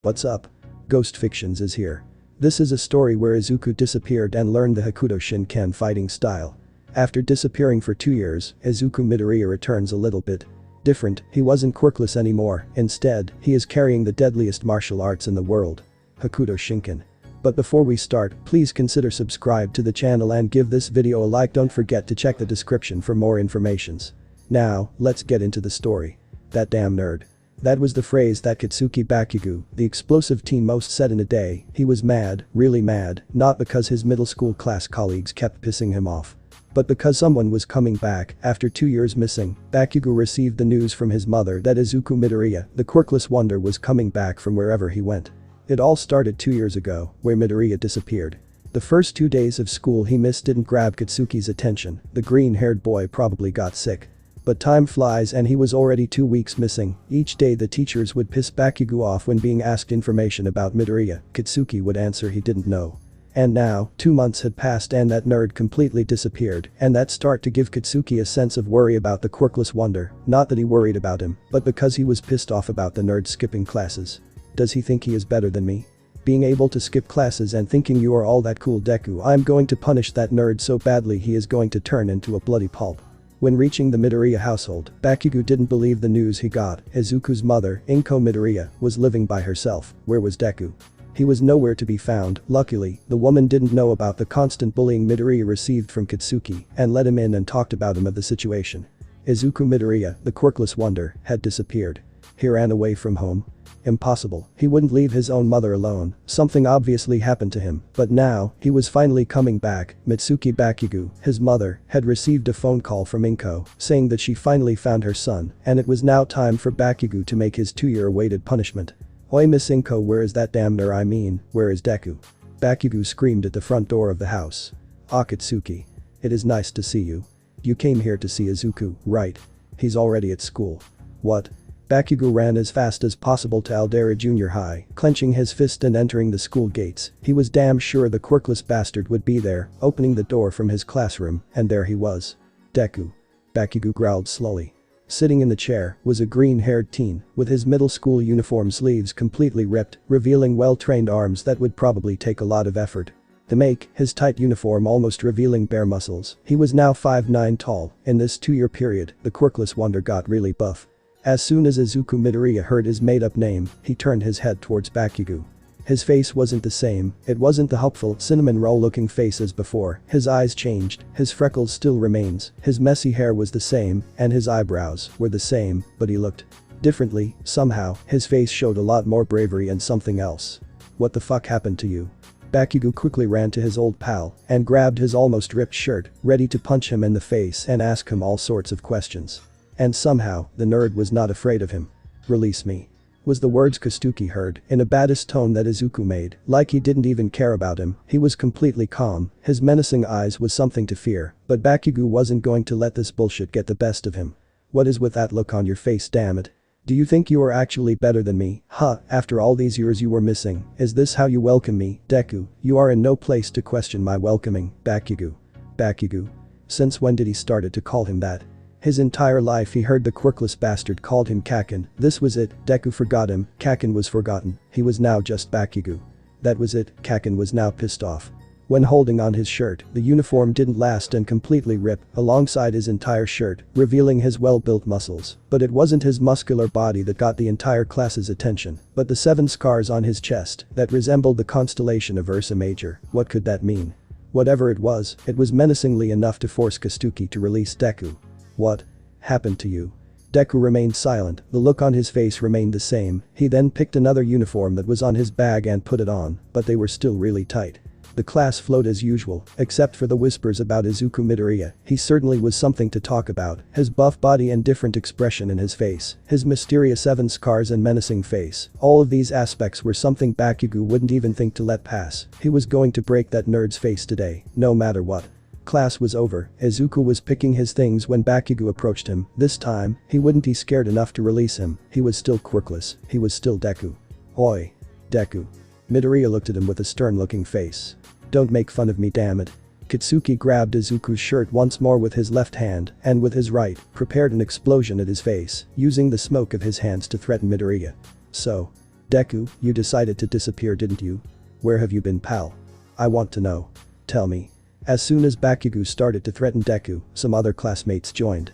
What's up? Ghost Fictions is here. This is a story where Izuku disappeared and learned the Hokuto Shinken fighting style. After disappearing for 2 years, Izuku Midoriya returns a little bit different. He wasn't quirkless anymore, instead, he is carrying the deadliest martial arts in the world. Hokuto Shinken. But before we start, please consider subscribe to the channel and give this video a like. Don't forget to check the description for more informations. Now, let's get into the story. That damn nerd. That was the phrase that Katsuki Bakugo, the explosive teen, most said in a day. He was mad, really mad, not because his middle school class colleagues kept pissing him off, but because someone was coming back. After 2 years missing, Bakugo received the news from his mother that Izuku Midoriya, the quirkless wonder, was coming back from wherever he went. It all started 2 years ago, where Midoriya disappeared. The first 2 days of school he missed didn't grab Katsuki's attention. The green-haired boy probably got sick. But time flies and he was already 2 weeks missing. Each day the teachers would piss Bakugo off when being asked information about Midoriya. Katsuki would answer he didn't know. And now, 2 months had passed and that nerd completely disappeared, and that start to give Katsuki a sense of worry about the quirkless wonder. Not that he worried about him, but because he was pissed off about the nerd skipping classes. Does he think he is better than me? Being able to skip classes and thinking you are all that cool, Deku. I'm going to punish that nerd so badly he is going to turn into a bloody pulp. When reaching the Midoriya household, Bakugo didn't believe the news he got. Izuku's mother, Inko Midoriya, was living by herself. Where was Deku? He was nowhere to be found. Luckily, the woman didn't know about the constant bullying Midoriya received from Katsuki and let him in and talked about him of the situation. Izuku Midoriya, the quirkless wonder, had disappeared. He ran away from home. Impossible. He wouldn't leave his own mother alone. Something obviously happened to him, but now, he was finally coming back. Mitsuki Bakugo, his mother, had received a phone call from Inko, saying that she finally found her son, and it was now time for Bakugo to make his 2-year-awaited punishment. Oi Miss Inko, where is that damn nerd? I mean, where is Deku? Bakugo screamed at the front door of the house. Akatsuki. It is nice to see you. You came here to see Izuku, right? He's already at school. What? Bakugo ran as fast as possible to Aldera Junior High, clenching his fist and entering the school gates. He was damn sure the quirkless bastard would be there, opening the door from his classroom, and there he was. Deku. Bakugo growled slowly. Sitting in the chair was a green-haired teen, with his middle school uniform sleeves completely ripped, revealing well-trained arms that would probably take a lot of effort to make, his tight uniform almost revealing bare muscles. He was now 5'9" tall. In this 2-year period, the quirkless wonder got really buff. As soon as Izuku Midoriya heard his made-up name, he turned his head towards Bakugo. His face wasn't the same. It wasn't the helpful, cinnamon roll-looking face as before. His eyes changed, his freckles still remains, his messy hair was the same, and his eyebrows were the same, but he looked differently. Somehow, his face showed a lot more bravery and something else. What the fuck happened to you? Bakugo quickly ran to his old pal and grabbed his almost ripped shirt, ready to punch him in the face and ask him all sorts of questions. And somehow, the nerd was not afraid of him. Release me. Was the words Katsuki heard, in a baddest tone that Izuku made, like he didn't even care about him. He was completely calm, his menacing eyes was something to fear, but Bakugo wasn't going to let this bullshit get the best of him. What is with that look on your face, damn it? Do you think you are actually better than me? Huh, after all these years you were missing, is this how you welcome me? Deku, you are in no place to question my welcoming. Bakugo. Bakugo. Since when did he started to call him that? His entire life he heard the quirkless bastard called him Kaken. This was it. Deku forgot him. Kaken was forgotten. He was now just Bakugo. That was it. Kaken was now pissed off. When holding on his shirt, the uniform didn't last and completely ripped alongside his entire shirt, revealing his well-built muscles. But it wasn't his muscular body that got the entire class's attention, but the 7 scars on his chest that resembled the constellation of Ursa Major. What could that mean? Whatever it was menacingly enough to force Katsuki to release Deku. What happened to you? Deku remained silent, the look on his face remained the same. He then picked another uniform that was on his bag and put it on, but they were still really tight. The class flowed as usual, except for the whispers about Izuku Midoriya. He certainly was something to talk about. His buff body and different expression in his face, his mysterious 7 scars and menacing face. All of these aspects were something Bakugo wouldn't even think to let pass. He was going to break that nerd's face today, no matter what. Class was over. Izuku was picking his things when Bakugo approached him. This time, he wouldn't be scared enough to release him. He was still quirkless. He was still Deku. Oi. Deku. Midoriya looked at him with a stern-looking face. Don't make fun of me, damn it. Katsuki grabbed Izuku's shirt once more with his left hand and with his right, prepared an explosion at his face, using the smoke of his hands to threaten Midoriya. So, Deku, you decided to disappear, didn't you? Where have you been, pal? I want to know. Tell me. As soon as Bakugo started to threaten Deku, some other classmates joined.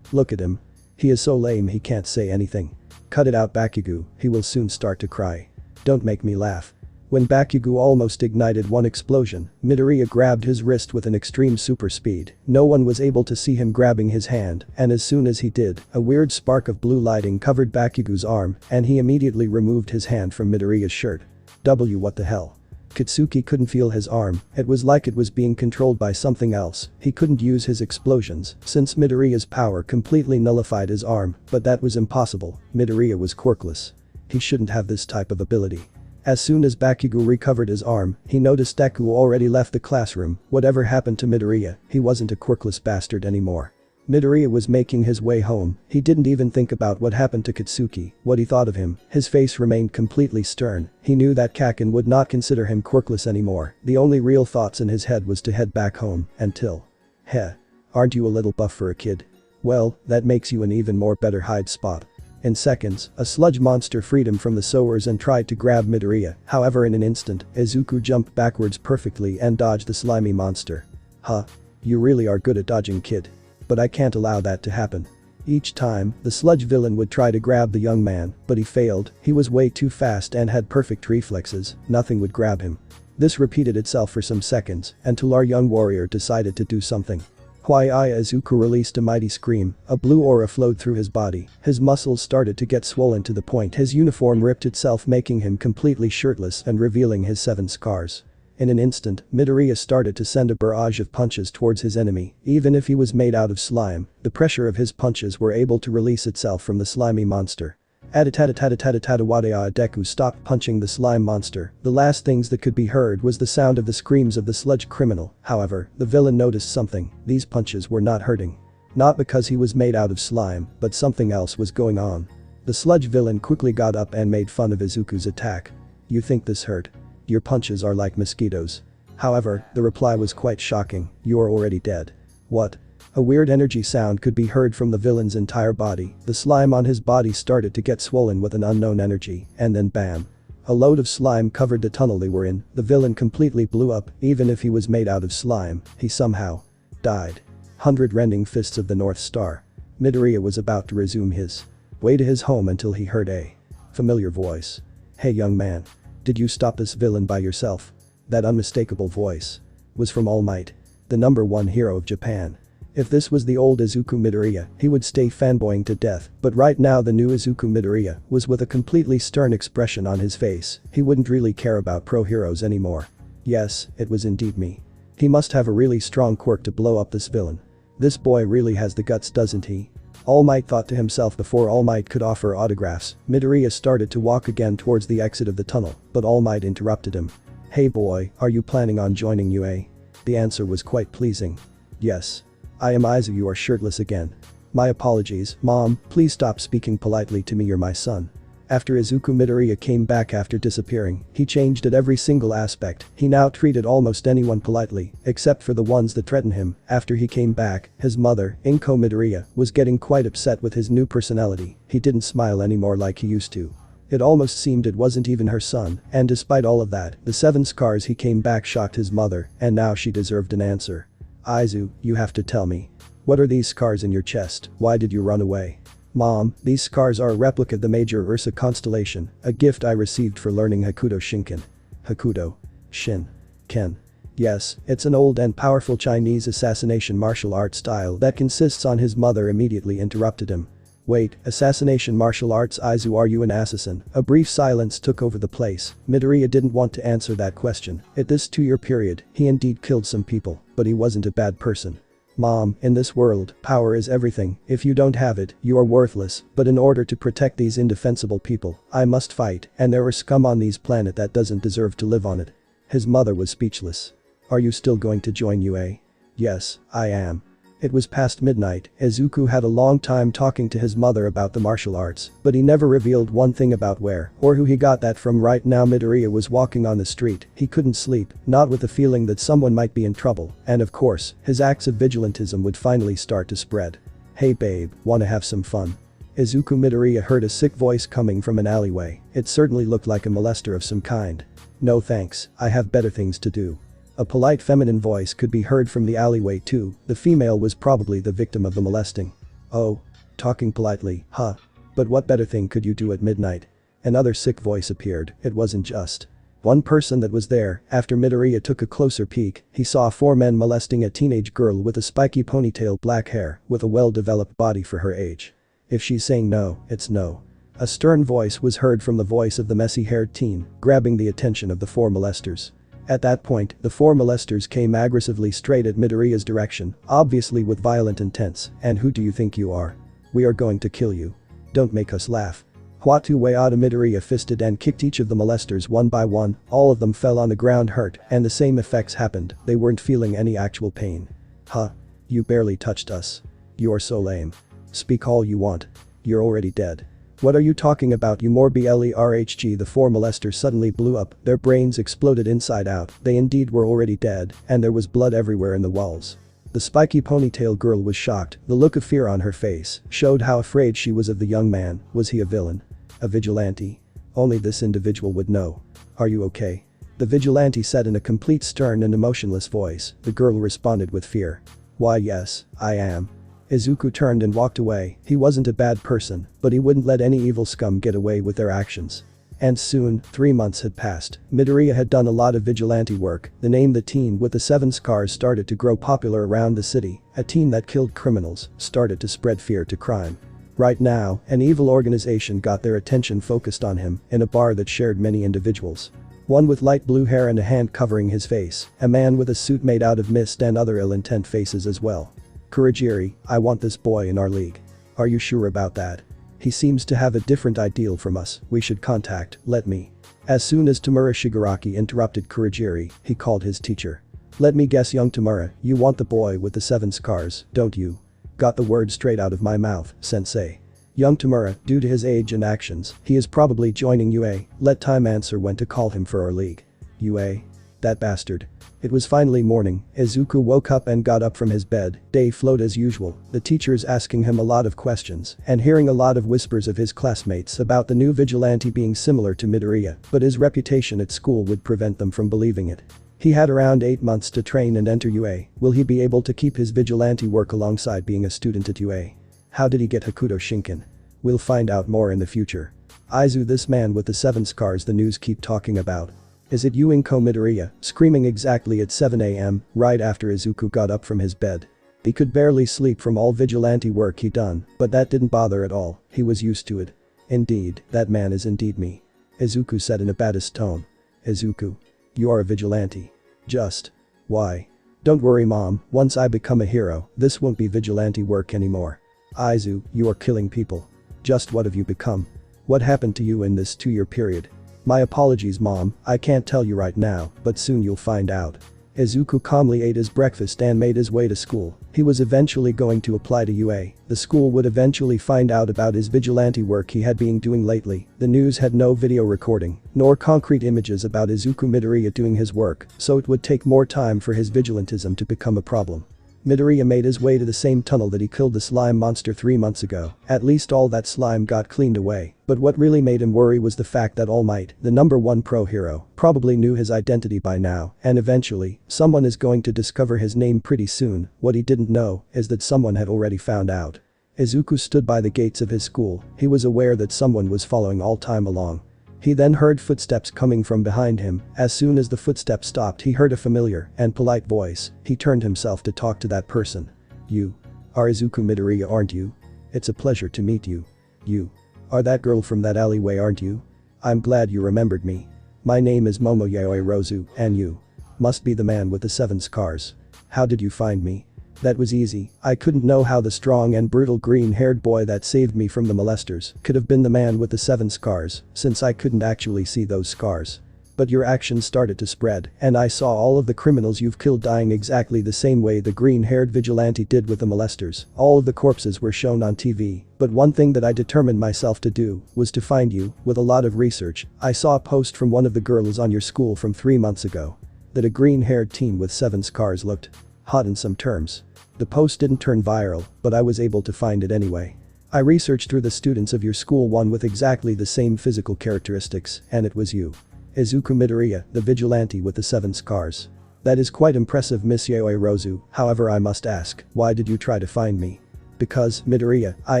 Look at him. He is so lame he can't say anything. Cut it out, Bakugo, he will soon start to cry. Don't make me laugh. When Bakugo almost ignited one explosion, Midoriya grabbed his wrist with an extreme super speed. No one was able to see him grabbing his hand, and as soon as he did, a weird spark of blue lighting covered Bakugo's arm, and he immediately removed his hand from Midoriya's shirt. What the hell? Katsuki couldn't feel his arm, it was like it was being controlled by something else. He couldn't use his explosions, since Midoriya's power completely nullified his arm, but that was impossible. Midoriya was quirkless. He shouldn't have this type of ability. As soon as Bakugo recovered his arm, he noticed Deku already left the classroom. Whatever happened to Midoriya, he wasn't a quirkless bastard anymore. Midoriya was making his way home. He didn't even think about what happened to Katsuki, what he thought of him. His face remained completely stern. He knew that Kaken would not consider him quirkless anymore. The only real thoughts in his head was to head back home until. Heh. Aren't you a little buff for a kid? Well, that makes you an even more better hide spot. In seconds, a sludge monster freed him from the sowers and tried to grab Midoriya. However, in an instant, Izuku jumped backwards perfectly and dodged the slimy monster. Huh. You really are good at dodging, kid. But I can't allow that to happen. Each time, the sludge villain would try to grab the young man, but he failed. He was way too fast and had perfect reflexes. Nothing would grab him. This repeated itself for some seconds until our young warrior decided to do something. Izuku released a mighty scream. A blue aura flowed through his body. His muscles started to get swollen to the point his uniform ripped itself, making him completely shirtless and revealing his 7 scars. In an instant, Midoriya started to send a barrage of punches towards his enemy. Even if he was made out of slime, the pressure of his punches were able to release itself from the slimy monster. Deku stopped punching the slime monster. The last things that could be heard was the sound of the screams of the sludge criminal. However, the villain noticed something. These punches were not hurting. Not because he was made out of slime, but something else was going on. The sludge villain quickly got up and made fun of Izuku's attack. You think this hurt? Your punches are like mosquitoes. However, the reply was quite shocking. You're already dead. What? A weird energy sound could be heard from the villain's entire body. The slime on his body started to get swollen with an unknown energy, and then bam. A load of slime covered the tunnel they were in. The villain completely blew up. Even if he was made out of slime, he somehow died. 100 rending fists of the North Star. Midoriya was about to resume his way to his home until he heard a familiar voice. Hey, young man. Did you stop this villain by yourself? That unmistakable voice was from All Might, the #1 hero of Japan. If this was the old Izuku Midoriya, he would stay fanboying to death, but right now the new Izuku Midoriya was with a completely stern expression on his face. He wouldn't really care about pro heroes anymore. Yes, it was indeed me. He must have a really strong quirk to blow up this villain. This boy really has the guts, doesn't he? All Might thought to himself before All Might could offer autographs. Midoriya started to walk again towards the exit of the tunnel, but All Might interrupted him. Hey boy, are you planning on joining UA? The answer was quite pleasing. Yes. I am Izuku, you are shirtless again. My apologies, Mom, please stop speaking politely to me, you're my son. After Izuku Midoriya came back after disappearing, he changed at every single aspect. He now treated almost anyone politely, except for the ones that threatened him. After he came back, his mother, Inko Midoriya, was getting quite upset with his new personality. He didn't smile anymore like he used to. It almost seemed it wasn't even her son, and despite all of that, the 7 scars he came back shocked his mother, and now she deserved an answer. Izu, you have to tell me. What are these scars in your chest? Why did you run away? Mom, these scars are a replica of the major Ursa constellation, a gift I received for learning Hokuto Shinken. Hokuto Shin Ken. Yes, it's an old and powerful Chinese assassination martial art style that consists on his mother immediately interrupted him. Wait, assassination martial arts, Izu, are you an assassin? A brief silence took over the place. Midoriya didn't want to answer that question. At this 2-year period, he indeed killed some people, but he wasn't a bad person. Mom, in this world, power is everything. If you don't have it, you are worthless, but in order to protect these indefensible people, I must fight, and there are scum on this planet that doesn't deserve to live on it. His mother was speechless. Are you still going to join UA? Yes, I am. It was past midnight. Izuku had a long time talking to his mother about the martial arts, but he never revealed one thing about where or who he got that from. Right now Midoriya was walking on the street. He couldn't sleep, not with the feeling that someone might be in trouble, and of course, his acts of vigilantism would finally start to spread. Hey babe, wanna have some fun? Izuku Midoriya heard a sick voice coming from an alleyway. It certainly looked like a molester of some kind. No thanks, I have better things to do. A polite feminine voice could be heard from the alleyway too. The female was probably the victim of the molesting. Oh. Talking politely, huh? But what better thing could you do at midnight? Another sick voice appeared. It wasn't just one person that was there. After Midoriya took a closer peek, he saw 4 men molesting a teenage girl with a spiky ponytail, black hair, with a well-developed body for her age. If she's saying no, it's no. A stern voice was heard from the voice of the messy-haired teen, grabbing the attention of the 4 molesters. At that point, the 4 molesters came aggressively straight at Midoriya's direction, obviously with violent intents. And who do you think you are? We are going to kill you. Don't make us laugh. Hokuto Midoriya fisted and kicked each of the molesters one by one. All of them fell on the ground hurt, and the same effects happened. They weren't feeling any actual pain. Huh? You barely touched us. You're so lame. Speak all you want. You're already dead. What are you talking about, you more blerhg? The 4 molesters suddenly blew up, their brains exploded inside out. They indeed were already dead, and there was blood everywhere in the walls. The spiky ponytail girl was shocked. The look of fear on her face showed how afraid she was of the young man. Was he a villain? A vigilante? Only this individual would know. Are you okay? The vigilante said in a complete stern and emotionless voice. The girl responded with fear. Why yes, I am. Izuku turned and walked away. He wasn't a bad person, but he wouldn't let any evil scum get away with their actions. And soon, 3 months had passed. Midoriya had done a lot of vigilante work. The name the teen with the 7 scars started to grow popular around the city. A teen that killed criminals started to spread fear to crime. Right now, an evil organization got their attention focused on him in a bar that shared many individuals. One with light blue hair and a hand covering his face. A man with a suit made out of mist and other ill-intent faces as well. Kurogiri, I want this boy in our league. Are you sure about that? He seems to have a different ideal from us. We should contact, let me. As soon as Tamura Shigaraki interrupted Kurogiri, he called his teacher. Let me guess, young Tamura, you want the boy with the 7 scars, don't you? Got the word straight out of my mouth, sensei. Young Tamura, due to his age and actions, he is probably joining UA. Let time answer when to call him for our league. UA? That bastard. It was finally morning. Izuku woke up and got up from his bed. Day flowed as usual, the teachers asking him a lot of questions and hearing a lot of whispers of his classmates about the new vigilante being similar to Midoriya, but his reputation at school would prevent them from believing it. He had around 8 months to train and enter UA. Will he be able to keep his vigilante work alongside being a student at UA? How did he get Hokuto Shinken? We'll find out more in the future. Izu, this man with the 7 scars the news keep talking about. Is it you, Izuku Midoriya? Screaming exactly at 7 AM, right after Izuku got up from his bed. He could barely sleep from all vigilante work he'd done, but that didn't bother at all. He was used to it. Indeed, that man is indeed me. Izuku said in a baddest tone. Izuku. You are a vigilante. Just. Why? Don't worry, mom, once I become a hero, this won't be vigilante work anymore. Izu, you are killing people. Just what have you become? What happened to you in this 2-year period? My apologies, mom, I can't tell you right now, but soon you'll find out. Izuku calmly ate his breakfast and made his way to school. He was eventually going to apply to UA. The school would eventually find out about his vigilante work he had been doing lately. The news had no video recording, nor concrete images about Izuku Midoriya doing his work, so it would take more time for his vigilantism to become a problem. Midoriya made his way to the same tunnel that he killed the slime monster 3 months ago. At least all that slime got cleaned away. But what really made him worry was the fact that All Might, the #1 pro hero, probably knew his identity by now, and eventually, someone is going to discover his name pretty soon. What he didn't know is that someone had already found out. Izuku stood by the gates of his school. He was aware that someone was following all time along. He then heard footsteps coming from behind him. As soon as the footsteps stopped, he heard a familiar and polite voice. He turned himself to talk to that person. You are Izuku Midoriya, aren't you? It's a pleasure to meet you. You are that girl from that alleyway, aren't you? I'm glad you remembered me. My name is Momoyaoi Rozu, and you must be the man with the 7 scars. How did you find me? That was easy. I couldn't know how the strong and brutal green-haired boy that saved me from the molesters could have been the man with the 7 scars, since I couldn't actually see those scars. But your actions started to spread, and I saw all of the criminals you've killed dying exactly the same way the green-haired vigilante did with the molesters. All of the corpses were shown on TV, but one thing that I determined myself to do was to find you. With a lot of research, I saw a post from one of the girls on your school from 3 months ago. That a green-haired teen with 7 scars looked hot in some terms. The post didn't turn viral, but I was able to find it anyway. I researched through the students of your school, one with exactly the same physical characteristics, and it was you. Izuku Midoriya, the vigilante with the 7 scars. That is quite impressive, Monsieur Eirozu, however I must ask, why did you try to find me? Because, Midoriya, I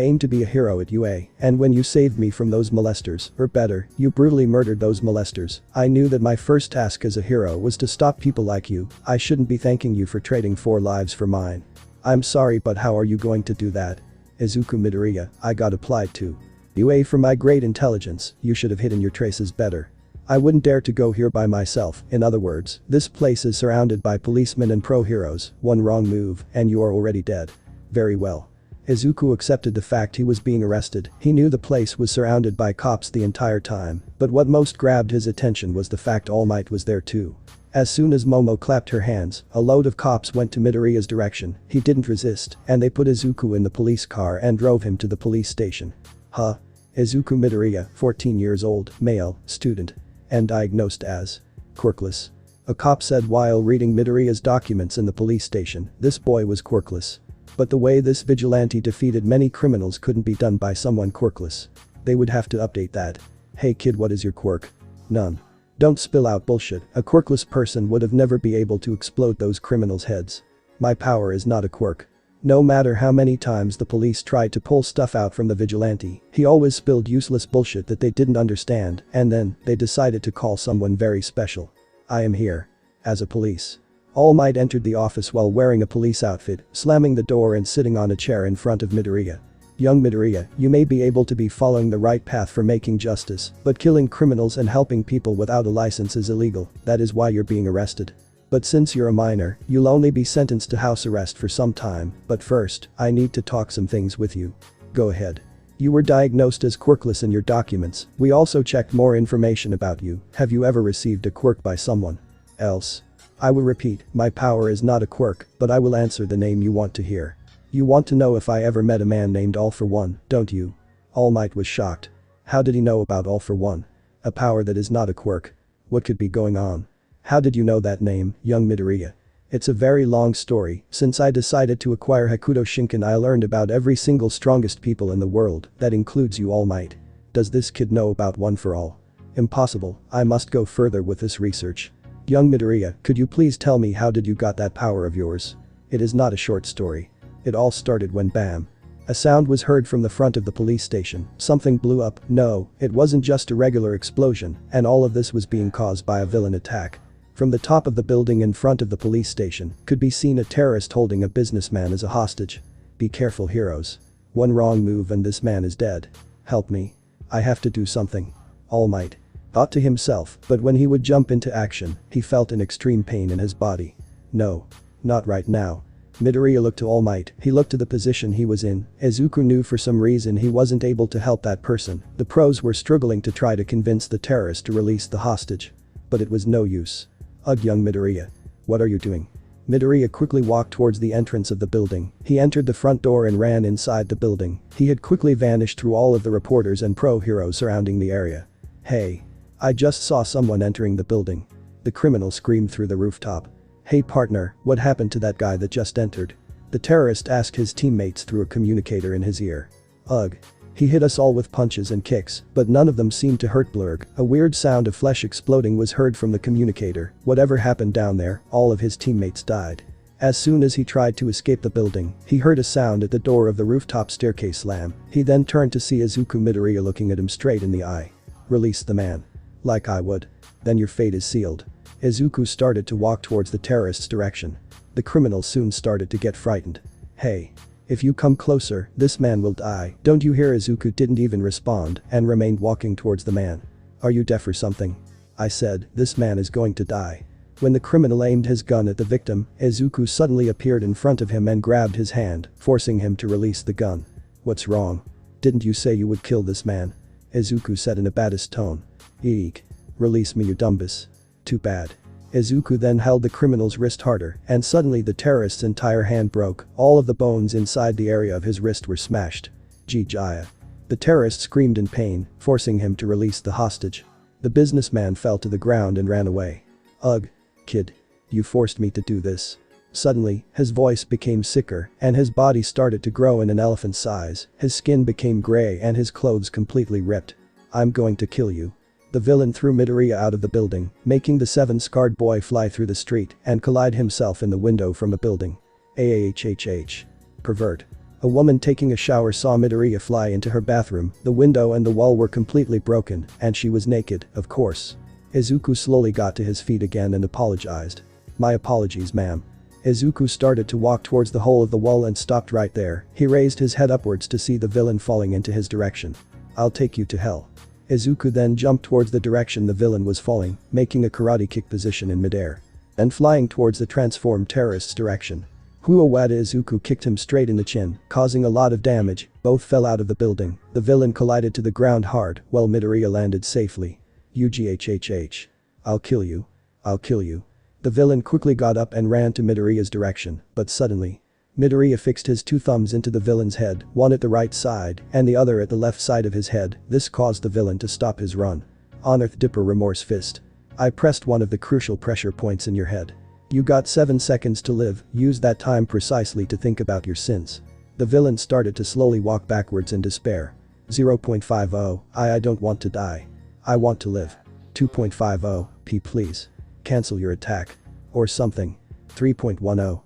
aim to be a hero at UA, and when you saved me from those molesters, or better, you brutally murdered those molesters, I knew that my first task as a hero was to stop people like you. I shouldn't be thanking you for trading 4 lives for mine. I'm sorry, but how are you going to do that? Izuku Midoriya, I got applied to UA for my great intelligence. You should have hidden your traces better. I wouldn't dare to go here by myself. In other words, this place is surrounded by policemen and pro heroes. One wrong move, and you are already dead. Very well. Izuku accepted the fact he was being arrested. He knew the place was surrounded by cops the entire time, but what most grabbed his attention was the fact All Might was there too. As soon as Momo clapped her hands, a load of cops went to Midoriya's direction. He didn't resist, and they put Izuku in the police car and drove him to the police station. Huh? Izuku Midoriya, 14 years old, male, student. And diagnosed as quirkless. A cop said while reading Midoriya's documents in the police station, this boy was quirkless. But the way this vigilante defeated many criminals couldn't be done by someone quirkless. They would have to update that. Hey kid, what is your quirk? None. Don't spill out bullshit. A quirkless person would have never be able to explode those criminals' heads. My power is not a quirk. No matter how many times the police tried to pull stuff out from the vigilante, he always spilled useless bullshit that they didn't understand, and then, they decided to call someone very special. I am here. As a police. All Might entered the office while wearing a police outfit, slamming the door and sitting on a chair in front of Midoriya. Young Midoriya, you may be able to be following the right path for making justice, but killing criminals and helping people without a license is illegal. That is why you're being arrested. But since you're a minor, you'll only be sentenced to house arrest for some time, but first, I need to talk some things with you. Go ahead. You were diagnosed as quirkless in your documents. We also checked more information about you. Have you ever received a quirk by someone else? I will repeat, my power is not a quirk, but I will answer the name you want to hear. You want to know if I ever met a man named All for One, don't you? All Might was shocked. How did he know about All for One? A power that is not a quirk. What could be going on? How did you know that name, young Midoriya? It's a very long story. Since I decided to acquire Hokuto Shinken, I learned about every single strongest people in the world. That includes you, All Might. Does this kid know about One for All? Impossible. I must go further with this research. Young Midoriya, could you please tell me how did you got that power of yours? It is not a short story. It all started when bam. A sound was heard from the front of the police station. Something blew up. No, it wasn't just a regular explosion, and all of this was being caused by a villain attack. From the top of the building in front of the police station could be seen a terrorist holding a businessman as a hostage. Be careful, heroes. One wrong move and this man is dead. Help me. I have to do something. All Might thought to himself, but when he would jump into action, he felt an extreme pain in his body. No. Not right now. Midoriya looked to All Might. He looked to the position he was in. Izuku knew for some reason he wasn't able to help that person. The pros were struggling to try to convince the terrorist to release the hostage. But it was no use. Ugh, young Midoriya. What are you doing? Midoriya quickly walked towards the entrance of the building. He entered the front door and ran inside the building. He had quickly vanished through all of the reporters and pro heroes surrounding the area. Hey. I just saw someone entering the building. The criminal screamed through the rooftop. Hey partner, what happened to that guy that just entered? The terrorist asked his teammates through a communicator in his ear. Ugh. He hit us all with punches and kicks, but none of them seemed to hurt Blurg. A weird sound of flesh exploding was heard from the communicator. Whatever happened down there, all of his teammates died. As soon as he tried to escape the building, he heard a sound at the door of the rooftop staircase slam. He then turned to see Izuku Midoriya looking at him straight in the eye. Release the man. Like I would. Then your fate is sealed. Izuku started to walk towards the terrorist's direction. The criminal soon started to get frightened. Hey. If you come closer, this man will die. Don't you hear? Izuku didn't even respond and remained walking towards the man. Are you deaf or something? I said, this man is going to die. When the criminal aimed his gun at the victim, Izuku suddenly appeared in front of him and grabbed his hand, forcing him to release the gun. What's wrong? Didn't you say you would kill this man? Izuku said in a baddest tone. Eek. Release me, you dumbass. Too bad. Izuku then held the criminal's wrist harder, and suddenly the terrorist's entire hand broke. All of the bones inside the area of his wrist were smashed. Jaya. The terrorist screamed in pain, forcing him to release the hostage. The businessman fell to the ground and ran away. Ugh. Kid. You forced me to do this. Suddenly, his voice became sicker and his body started to grow in an elephant's size, his skin became gray and his clothes completely ripped. I'm going to kill you. The villain threw Midoriya out of the building, making the seven-scarred boy fly through the street and collide himself in the window from a building. AHHH. Pervert. A woman taking a shower saw Midoriya fly into her bathroom, the window and the wall were completely broken, and she was naked, of course. Izuku slowly got to his feet again and apologized. My apologies, ma'am. Izuku started to walk towards the hole of the wall and stopped right there. He raised his head upwards to see the villain falling into his direction. I'll take you to hell. Izuku then jumped towards the direction the villain was falling, making a karate kick position in midair. And flying towards the transformed terrorist's direction. Huawada Izuku kicked him straight in the chin, causing a lot of damage, both fell out of the building. The villain collided to the ground hard, while Midoriya landed safely. UGHHH. I'll kill you. I'll kill you. The villain quickly got up and ran to Midoriya's direction, but suddenly, Midoriya fixed his two thumbs into the villain's head, one at the right side and the other at the left side of his head. This caused the villain to stop his run. On Earth Dipper Remorse Fist. I pressed one of the crucial pressure points in your head. You got 7 seconds to live, use that time precisely to think about your sins. The villain started to slowly walk backwards in despair. 0.50, I don't want to die. I want to live. 2.50, P please. Cancel your attack. Or something. 3.10,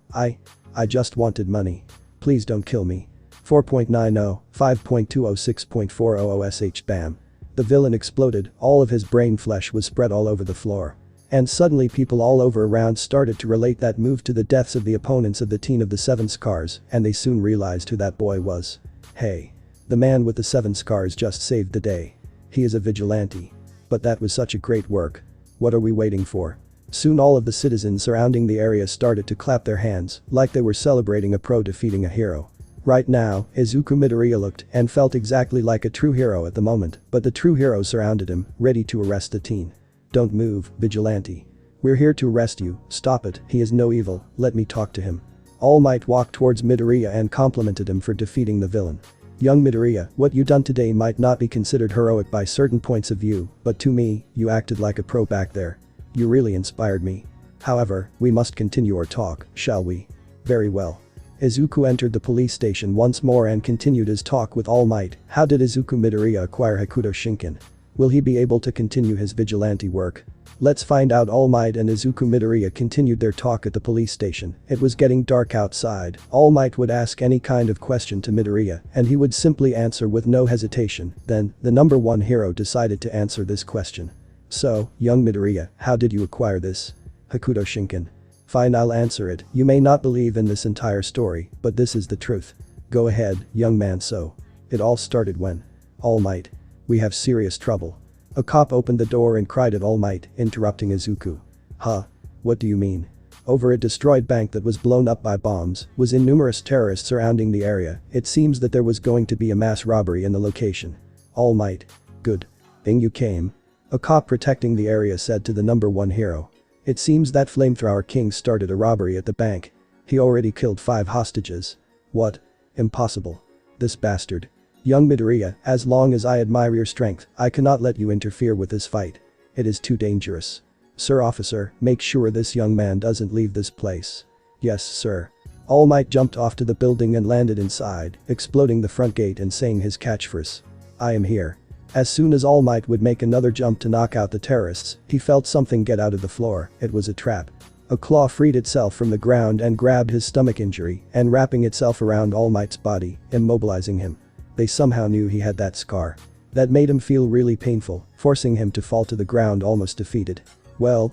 I just wanted money. Please don't kill me. 4.90, 5.20, 6.400 sh bam. The villain exploded, all of his brain flesh was spread all over the floor. And suddenly people all over around started to relate that move to the deaths of the opponents of the Teen of the 7 Scars, and they soon realized who that boy was. Hey. The man with the 7 scars just saved the day. He is a vigilante. But that was such a great work. What are we waiting for? Soon all of the citizens surrounding the area started to clap their hands, like they were celebrating a pro defeating a hero. Right now, Izuku Midoriya looked and felt exactly like a true hero at the moment, but the true hero surrounded him, ready to arrest the teen. Don't move, vigilante. We're here to arrest you, stop it, he is no evil, let me talk to him. All Might walked towards Midoriya and complimented him for defeating the villain. Young Midoriya, what you done today might not be considered heroic by certain points of view, but to me, you acted like a pro back there. You really inspired me. However, we must continue our talk, shall we? Very well. Izuku entered the police station once more and continued his talk with All Might. How did Izuku Midoriya acquire Hokuto Shinken? Will he be able to continue his vigilante work? Let's find out. All Might and Izuku Midoriya continued their talk at the police station. It was getting dark outside. All Might would ask any kind of question to Midoriya and he would simply answer with no hesitation. Then, the number one hero decided to answer this question. So, young Midoriya, how did you acquire this? Hokuto Shinken. Fine, I'll answer it. You may not believe in this entire story, but this is the truth. Go ahead, young man. So. It all started when. All Might. We have serious trouble. A cop opened the door and cried at All Might, interrupting Izuku. Huh? What do you mean? Over a destroyed bank that was blown up by bombs, was in numerous terrorists surrounding the area. It seems that there was going to be a mass robbery in the location. All Might. Good thing you came. A cop protecting the area said to the number one hero. It seems that Flamethrower King started a robbery at the bank. He already killed 5 hostages. What? Impossible. This bastard. Young Midoriya, as long as I admire your strength, I cannot let you interfere with this fight. It is too dangerous. Sir officer, make sure this young man doesn't leave this place. Yes, sir. All Might jumped off to the building and landed inside, exploding the front gate and saying his catchphrase. I am here. As soon as All Might would make another jump to knock out the terrorists, he felt something get out of the floor. It was a trap. A claw freed itself from the ground and grabbed his stomach injury and wrapping itself around All Might's body, immobilizing him. They somehow knew he had that scar. That made him feel really painful, forcing him to fall to the ground almost defeated. Well,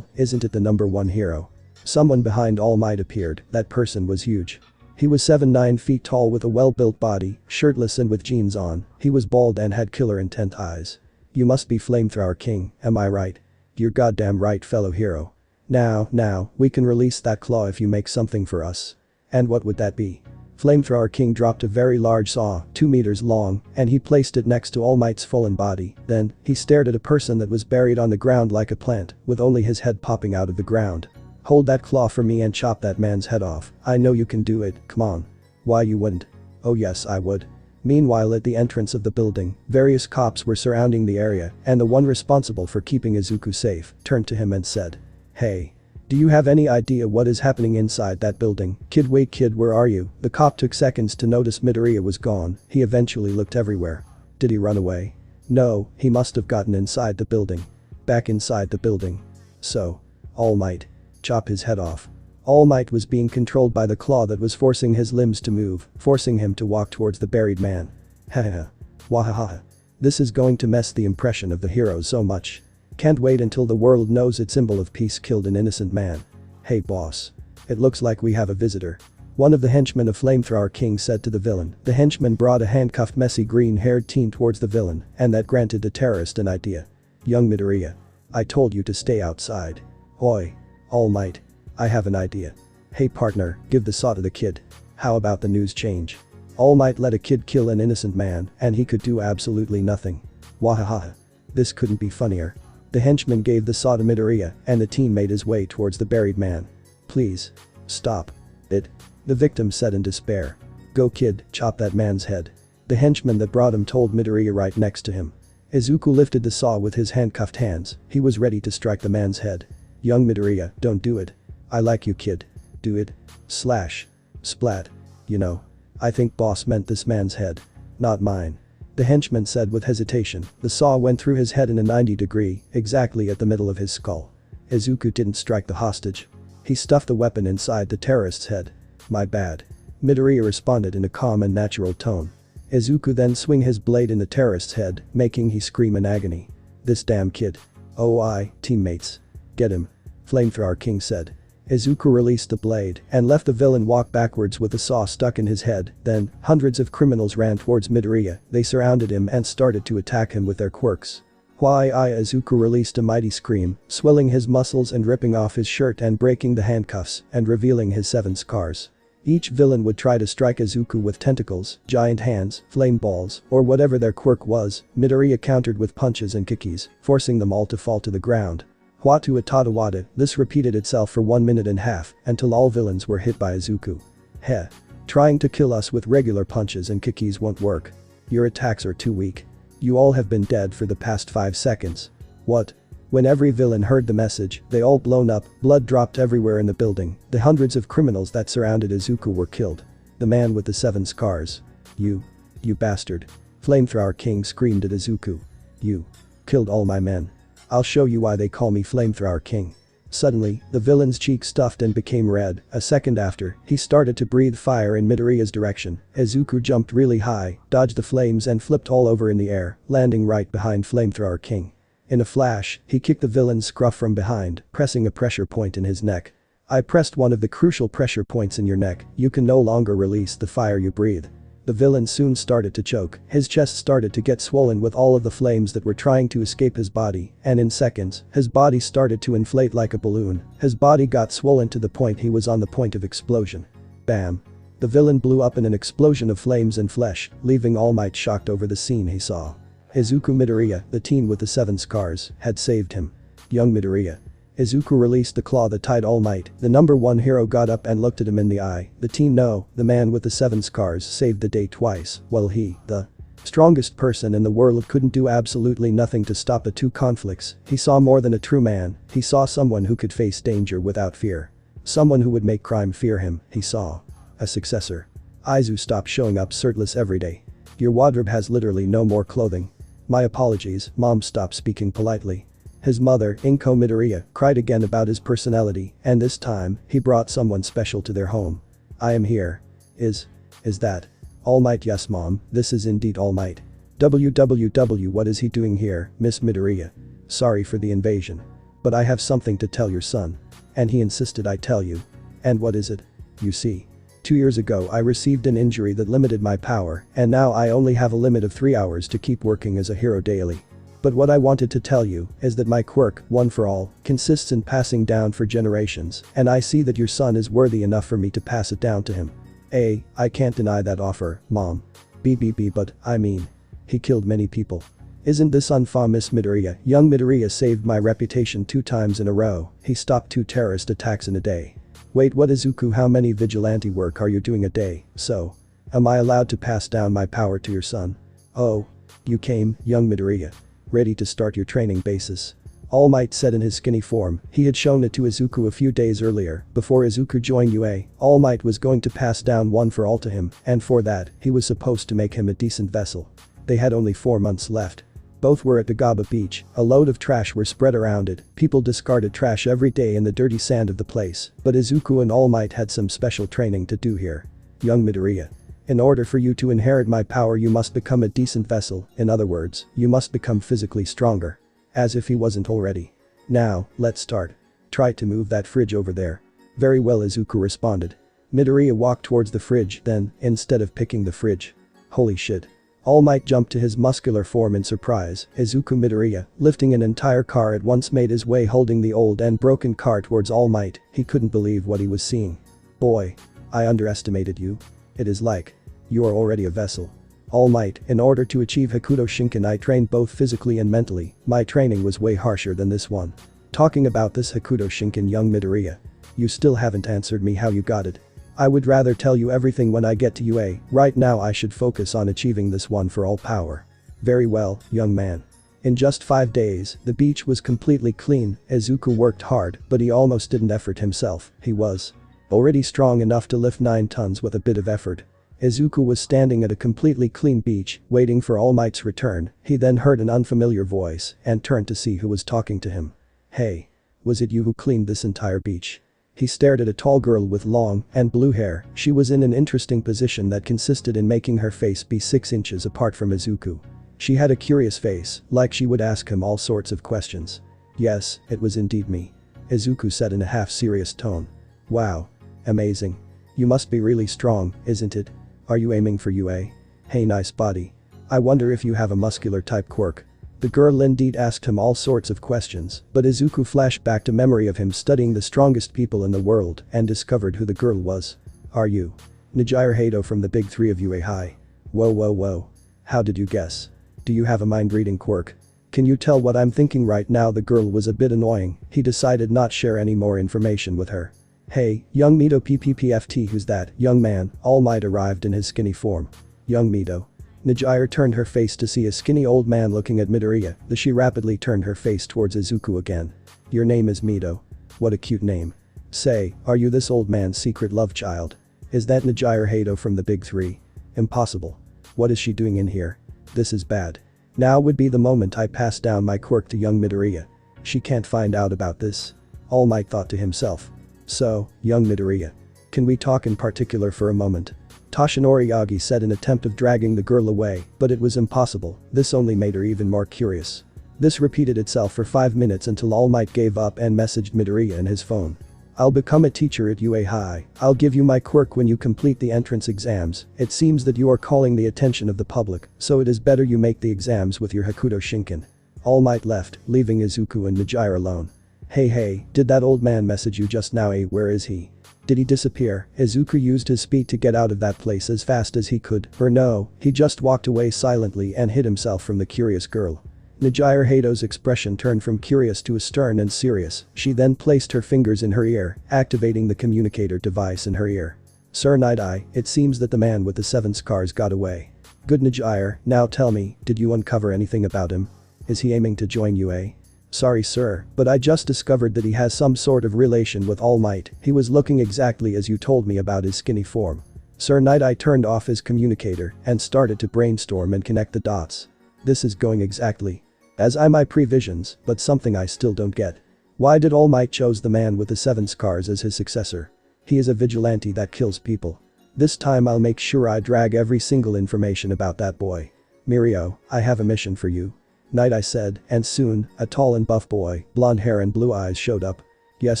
isn't it the number one hero? Someone behind All Might appeared. That person was huge. He was 7-9 feet tall with a well-built body, shirtless and with jeans on. He was bald and had killer intent eyes. You must be Flamethrower King, am I right? You're goddamn right, fellow hero. Now, we can release that claw if you make something for us. And what would that be? Flamethrower King dropped a very large saw, 2 meters long, and he placed it next to All Might's fallen body. Then, he stared at a person that was buried on the ground like a plant, with only his head popping out of the ground. Hold that claw for me and chop that man's head off. I know you can do it, come on. Why you wouldn't? Oh yes, I would. Meanwhile, at the entrance of the building, various cops were surrounding the area, and the one responsible for keeping Izuku safe turned to him and said, Hey. Do you have any idea what is happening inside that building? Kid, wait kid, where are you? The cop took seconds to notice Midoriya was gone. He eventually looked everywhere. Did he run away? No, he must have gotten inside the building. Back inside the building. So. All Might. Chop his head off. All Might was being controlled by the claw that was forcing his limbs to move, forcing him to walk towards the buried man. Haha. Wahaha. This is going to mess the impression of the hero so much. Can't wait until the world knows its symbol of peace killed an innocent man. Hey boss. It looks like we have a visitor. One of the henchmen of Flamethrower King said to the villain. The henchman brought a handcuffed messy green-haired teen towards the villain, and that granted the terrorist an idea. Young Midoriya. I told you to stay outside. Oi. All Might. I have an idea. Hey partner, give the saw to the kid. How about the news change? All Might let a kid kill an innocent man, and he could do absolutely nothing. Wahaha. This couldn't be funnier. The henchman gave the saw to Midoriya, and the teen made his way towards the buried man. Please. Stop. It. The victim said in despair. Go kid, chop that man's head. The henchman that brought him told Midoriya right next to him. Izuku lifted the saw with his handcuffed hands. He was ready to strike the man's head. Young Midoriya, don't do it. I like you kid. Do it. Slash. Splat. You know. I think boss meant this man's head. Not mine. The henchman said with hesitation. The saw went through his head in a 90-degree, exactly at the middle of his skull. Izuku didn't strike the hostage. He stuffed the weapon inside the terrorist's head. My bad. Midoriya responded in a calm and natural tone. Izuku then swung his blade in the terrorist's head, making he scream in agony. This damn kid. Oh, teammates. Get him. Flamethrower King said. Izuku released the blade and left the villain walk backwards with the saw stuck in his head. Then, hundreds of criminals ran towards Midoriya. They surrounded him and started to attack him with their quirks. Why Izuku released a mighty scream, swelling his muscles and ripping off his shirt and breaking the handcuffs and revealing his 7 scars. Each villain would try to strike Izuku with tentacles, giant hands, flame balls, or whatever their quirk was. Midoriya countered with punches and kickies, forcing them all to fall to the ground. Watu Atadawada, this repeated itself for 1.5 minutes until all villains were hit by Izuku. Heh. Trying to kill us with regular punches and kickies won't work. Your attacks are too weak. You all have been dead for the past 5 seconds. What? When every villain heard the message, they all blown up, blood dropped everywhere in the building. The hundreds of criminals that surrounded Izuku were killed. The man with the 7 scars. You bastard. Flamethrower King screamed at Izuku. You killed all my men. I'll show you why they call me Flamethrower King. Suddenly, the villain's cheek stuffed and became red. A second after, he started to breathe fire in Midoriya's direction. Izuku jumped really high, dodged the flames and flipped all over in the air, landing right behind Flamethrower King. In a flash, he kicked the villain's scruff from behind, pressing a pressure point in his neck. I pressed one of the crucial pressure points in your neck. You can no longer release the fire you breathe. The villain soon started to choke. His chest started to get swollen with all of the flames that were trying to escape his body, and in seconds, his body started to inflate like a balloon. His body got swollen to the point he was on the point of explosion. Bam. The villain blew up in an explosion of flames and flesh, leaving All Might shocked over the scene he saw. Izuku Midoriya, the teen with the 7 scars, had saved him. Young Midoriya. Izuku released the claw that tied All Might. The number 1 hero got up and looked at him in the eye. The teen no, the man with the 7 scars saved the day twice, while he, the strongest person in the world, couldn't do absolutely nothing to stop the 2 conflicts. He saw more than a true man. He saw someone who could face danger without fear. Someone who would make crime fear him. He saw a successor. Izu, stop showing up shirtless every day. Your wardrobe has literally no more clothing. My apologies, Mom, stop speaking politely. His mother, Inko Midoriya, cried again about his personality, and this time, he brought someone special to their home. I am here. Is that All Might? Yes Mom, this is indeed All Might. WWW, what is he doing here, Miss Midoriya? Sorry for the invasion. But I have something to tell your son. And he insisted I tell you. And what is it? You see. 2 years ago I received an injury that limited my power, and now I only have a limit of 3 hours to keep working as a hero daily. But what I wanted to tell you is that my quirk, One for All, consists in passing down for generations, and I see that your son is worthy enough for me to pass it down to him. I can't deny that offer, Mom. But, I mean. He killed many people. Isn't this unfair, Miss Midoriya? Young Midoriya saved my reputation 2 times in a row. He stopped 2 terrorist attacks in a day. Wait, what, Izuku? How many vigilante work are you doing a day? So, am I allowed to pass down my power to your son? Oh. You came, young Midoriya. Ready to start your training basis. All Might said in his skinny form. He had shown it to Izuku a few days earlier. Before Izuku joined UA, All Might was going to pass down one for all to him, and for that, he was supposed to make him a decent vessel. They had only 4 months left. Both were at Dagaba Beach. A load of trash were spread around it. People discarded trash every day in the dirty sand of the place, but Izuku and All Might had some special training to do here. Young Midoriya. In order for you to inherit my power, you must become a decent vessel. In other words, you must become physically stronger. As if he wasn't already. Now, let's start. Try to move that fridge over there. Very well, Izuku responded. Midoriya walked towards the fridge, then, instead of picking the fridge. Holy shit. All Might jumped to his muscular form in surprise. Izuku Midoriya, lifting an entire car at once, made his way holding the old and broken car towards All Might. He couldn't believe what he was seeing. Boy. I underestimated you. It is like. You are already a vessel. All Might, in order to achieve Hokuto Shinken, I trained both physically and mentally. My training was way harsher than this one. Talking about this Hokuto Shinken, young Midoriya. You still haven't answered me how you got it. I would rather tell you everything when I get to UA. Right now I should focus on achieving this one for all power. Very well, young man. In just 5 days, the beach was completely clean. Izuku worked hard, but he almost didn't effort himself. He was already strong enough to lift 9 tons with a bit of effort. Izuku was standing at a completely clean beach, waiting for All Might's return. He then heard an unfamiliar voice and turned to see who was talking to him. Hey. Was it you who cleaned this entire beach? He stared at a tall girl with long and blue hair. She was in an interesting position that consisted in making her face be 6 inches apart from Izuku. She had a curious face, like she would ask him all sorts of questions. Yes, it was indeed me. Izuku said in a half-serious tone. Wow. Amazing. You must be really strong, isn't it? Are you aiming for UA? Hey, nice body. I wonder if you have a muscular type quirk. The girl indeed asked him all sorts of questions, but Izuku flashed back to memory of him studying the strongest people in the world and discovered who the girl was. Are you Nijire Hato from the big 3 of UA High? Whoa. How did you guess? Do you have a mind-reading quirk? Can you tell what I'm thinking right now? The girl was a bit annoying. He decided not share any more information with her. Hey, young Mito PPPFT, who's that? Young man. All Might arrived in his skinny form. Young Mito. Nijire turned her face to see a skinny old man looking at Midoriya. She rapidly turned her face towards Izuku again. Your name is Mito. What a cute name. Say, are you this old man's secret love child? Is that Nijire Hato from the big 3? Impossible. What is she doing in here? This is bad. Now would be the moment I pass down my quirk to young Midoriya. She can't find out about this. All Might thought to himself. So, young Midoriya. Can we talk in particular for a moment? Toshinori Yagi said in attempt of dragging the girl away, but it was impossible. This only made her even more curious. This repeated itself for 5 minutes until All Might gave up and messaged Midoriya in his phone. I'll become a teacher at UA High. I'll give you my quirk when you complete the entrance exams. It seems that you are calling the attention of the public, so it is better you make the exams with your Hokuto Shinken. All Might left, leaving Izuku and Nijire alone. Hey, did that old man message you just now? Where is he? Did he disappear? Izuku used his speed to get out of that place as fast as he could. Or no, he just walked away silently and hid himself from the curious girl. Nijire Hato's expression turned from curious to stern and serious. She then placed her fingers in her ear, activating the communicator device in her ear. Sir Night-Eye, it seems that the man with the 7 scars got away. Good Nijire, now tell me, did you uncover anything about him? Is he aiming to join UA? Sorry sir, but I just discovered that he has some sort of relation with All Might. He was looking exactly as you told me about his skinny form. Sir Night-Eye turned off his communicator and started to brainstorm and connect the dots. This is going exactly as my previsions, but something I still don't get. Why did All Might chose the man with the 7 scars as his successor? He is a vigilante that kills people. This time I'll make sure I drag every single information about that boy. Mirio, I have a mission for you. Night-Eye said, and soon, a tall and buff boy, blonde hair and blue eyes showed up. Yes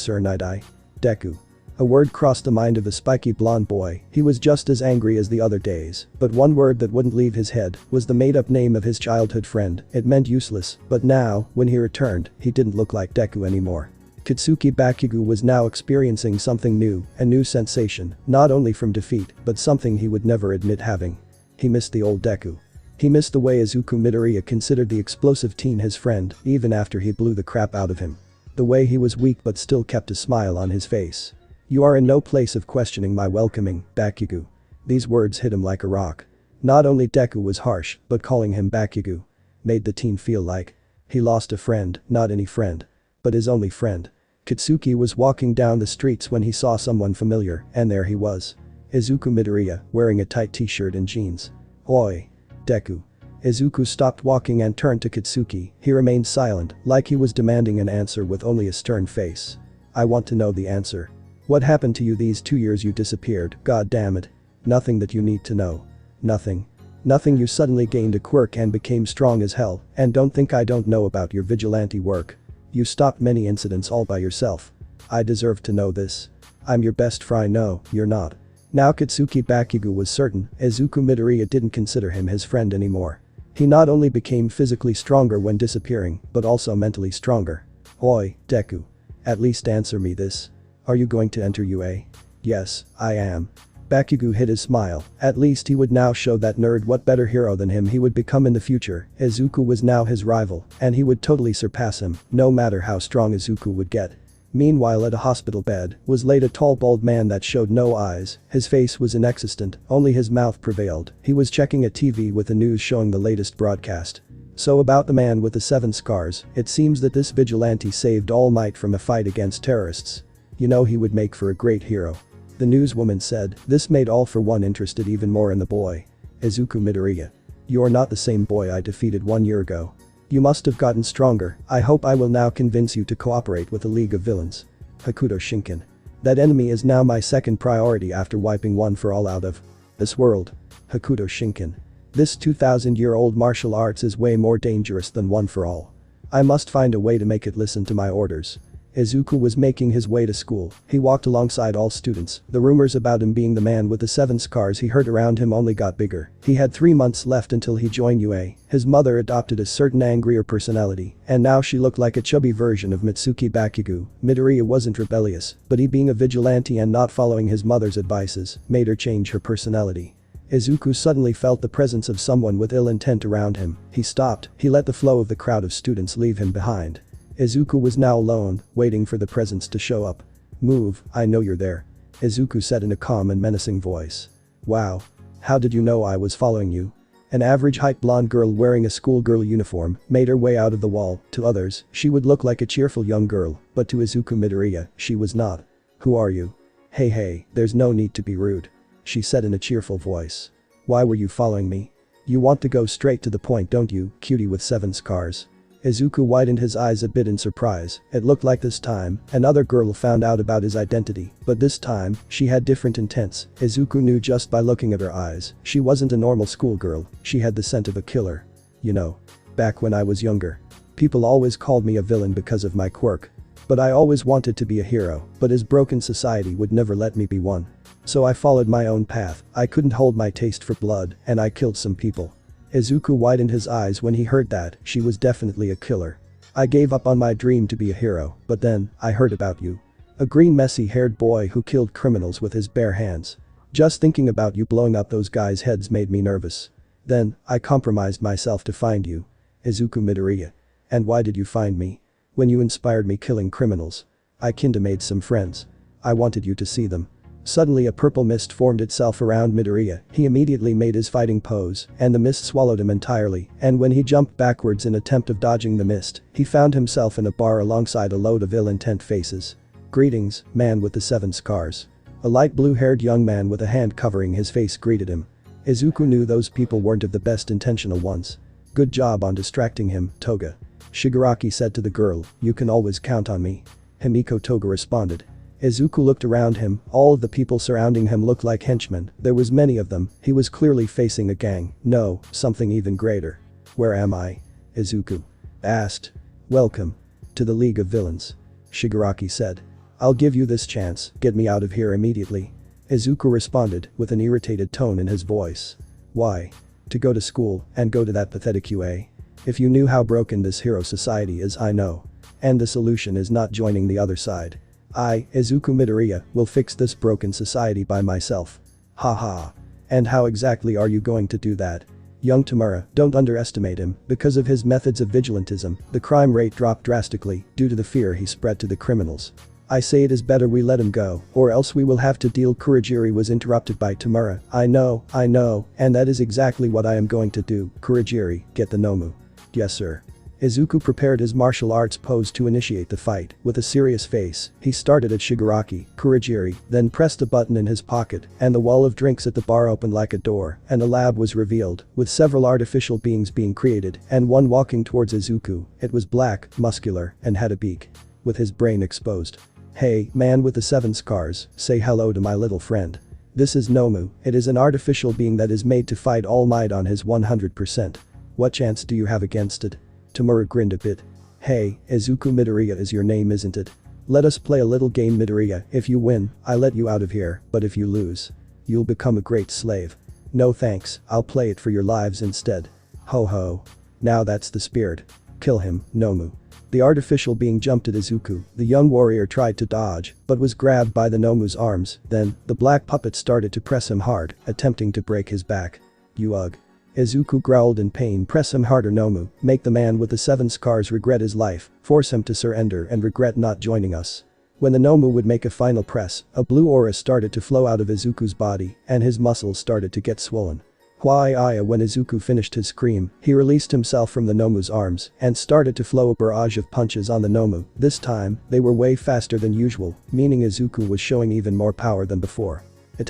sir Night-Eye. Deku. A word crossed the mind of a spiky blonde boy. He was just as angry as the other days, but one word that wouldn't leave his head was the made-up name of his childhood friend. It meant useless, but now, when he returned, he didn't look like Deku anymore. Katsuki Bakugo was now experiencing something new, a new sensation, not only from defeat, but something he would never admit having. He missed the old Deku. He missed the way Izuku Midoriya considered the explosive teen his friend, even after he blew the crap out of him. The way he was weak but still kept a smile on his face. You are in no place of questioning my welcoming, Bakugo. These words hit him like a rock. Not only Deku was harsh, but calling him Bakugo made the teen feel like He lost a friend, not any friend, but his only friend. Katsuki was walking down the streets when he saw someone familiar, and there he was. Izuku Midoriya, wearing a tight t-shirt and jeans. Oi. Deku. Izuku stopped walking and turned to Katsuki. He remained silent, like he was demanding an answer with only a stern face. I want to know the answer. What happened to you these 2 years you disappeared, god damn it. Nothing that you need to know. Nothing. Nothing. You suddenly gained a quirk and became strong as hell, and don't think I don't know about your vigilante work. You stopped many incidents all by yourself. I deserve to know this. I'm your best friend. No, you're not. Now Katsuki Bakugo was certain Izuku Midoriya didn't consider him his friend anymore. He not only became physically stronger when disappearing, but also mentally stronger. Oi, Deku. At least answer me this. Are you going to enter UA? Yes, I am. Bakugo hid his smile. At least he would now show that nerd what better hero than him he would become in the future. Izuku was now his rival, and he would totally surpass him, no matter how strong Izuku would get. Meanwhile at a hospital bed was laid a tall bald man that showed no eyes, his face was inexistent, only his mouth prevailed. He was checking a TV with the news showing the latest broadcast. So about the man with the 7 scars, it seems that this vigilante saved All Might from a fight against terrorists. You know he would make for a great hero. The newswoman said. This made All For One interested even more in the boy. Izuku Midoriya. You're not the same boy I defeated 1 year ago. You must have gotten stronger. I hope I will now convince you to cooperate with the League of Villains. Hokuto Shinken. That enemy is now my second priority after wiping one for all out of this world. Hokuto Shinken. This 2,000-year-old martial arts is way more dangerous than One for All. I must find a way to make it listen to my orders. Izuku was making his way to school. He walked alongside all students. The rumors about him being the man with the 7 scars he heard around him only got bigger. He had 3 months left until he joined UA. His mother adopted a certain angrier personality, and now she looked like a chubby version of Mitsuki Bakugo. Midoriya wasn't rebellious, but he being a vigilante and not following his mother's advices made her change her personality. Izuku suddenly felt the presence of someone with ill intent around him. He stopped. He let the flow of the crowd of students leave him behind. Izuku was now alone, waiting for the presence to show up. Move, I know you're there. Izuku said in a calm and menacing voice. Wow. How did you know I was following you? An average height blonde girl wearing a schoolgirl uniform made her way out of the wall. To others, she would look like a cheerful young girl, but to Izuku Midoriya, she was not. Who are you? Hey, there's no need to be rude. She said in a cheerful voice. Why were you following me? You want to go straight to the point, don't you, cutie with 7 scars? Izuku widened his eyes a bit in surprise. It looked like this time, another girl found out about his identity, but this time, she had different intents. Izuku knew just by looking at her eyes. She wasn't a normal schoolgirl, she had the scent of a killer. You know, back when I was younger, people always called me a villain because of my quirk. But I always wanted to be a hero, but his broken society would never let me be one. So I followed my own path. I couldn't hold my taste for blood, and I killed some people. Izuku widened his eyes when he heard that. She was definitely a killer. I gave up on my dream to be a hero, but then, I heard about you. A green messy-haired boy who killed criminals with his bare hands. Just thinking about you blowing up those guys' heads made me nervous. Then, I compromised myself to find you. Izuku Midoriya. And why did you find me? When you inspired me killing criminals. I kinda made some friends. I wanted you to see them. Suddenly a purple mist formed itself around Midoriya. He immediately made his fighting pose, and the mist swallowed him entirely, and when he jumped backwards in attempt of dodging the mist, he found himself in a bar alongside a load of ill-intent faces. Greetings, man with the 7 scars. A light blue-haired young man with a hand covering his face greeted him. Izuku knew those people weren't of the best intentional ones. Good job on distracting him, Toga. Shigaraki said to the girl, you can always count on me. Himiko Toga responded. Izuku looked around him. All of the people surrounding him looked like henchmen. There was many of them. He was clearly facing a gang. No, something even greater. Where am I? Izuku asked. Welcome to the League of Villains. Shigaraki said. I'll give you this chance, get me out of here immediately. Izuku responded with an irritated tone in his voice. Why? To go to school and go to that pathetic UA. If you knew how broken this hero society is, I know. And the solution is not joining the other side. I, Izuku Midoriya, will fix this broken society by myself. Haha. And how exactly are you going to do that? Young Tamura, don't underestimate him. Because of his methods of vigilantism, the crime rate dropped drastically due to the fear he spread to the criminals. I say it is better we let him go, or else we will have to deal. Kurogiri was interrupted by Tamura. I know, and that is exactly what I am going to do. Kurogiri, get the Nomu. Yes sir. Izuku prepared his martial arts pose to initiate the fight. With a serious face, he started at Shigaraki, Kurogiri, then pressed a button in his pocket, and the wall of drinks at the bar opened like a door, and a lab was revealed, with several artificial beings being created, and one walking towards Izuku. It was black, muscular, and had a beak. With his brain exposed. "Hey, man with the 7 scars, say hello to my little friend. This is Nomu, it is an artificial being that is made to fight All Might on his 100%. What chance do you have against it?" Tamura grinned a bit. "Hey, Izuku Midoriya is your name, isn't it? Let us play a little game, Midoriya. If you win, I let you out of here, but if you lose, you'll become a great slave." "No thanks, I'll play it for your lives instead." "Ho ho. Now that's the spirit. Kill him, Nomu." The artificial being jumped at Izuku. The young warrior tried to dodge, but was grabbed by the Nomu's arms. Then, the black puppet started to press him hard, attempting to break his back. "You ugh." Izuku growled in pain. "Press him harder, Nomu. Make the man with the 7 scars regret his life. Force him to surrender and regret not joining us." When the Nomu would make a final press, a blue aura started to flow out of Izuku's body, and his muscles started to get swollen. When Izuku finished his scream, he released himself from the Nomu's arms and started to flow a barrage of punches on the Nomu. This time, they were way faster than usual, meaning Izuku was showing even more power than before. Away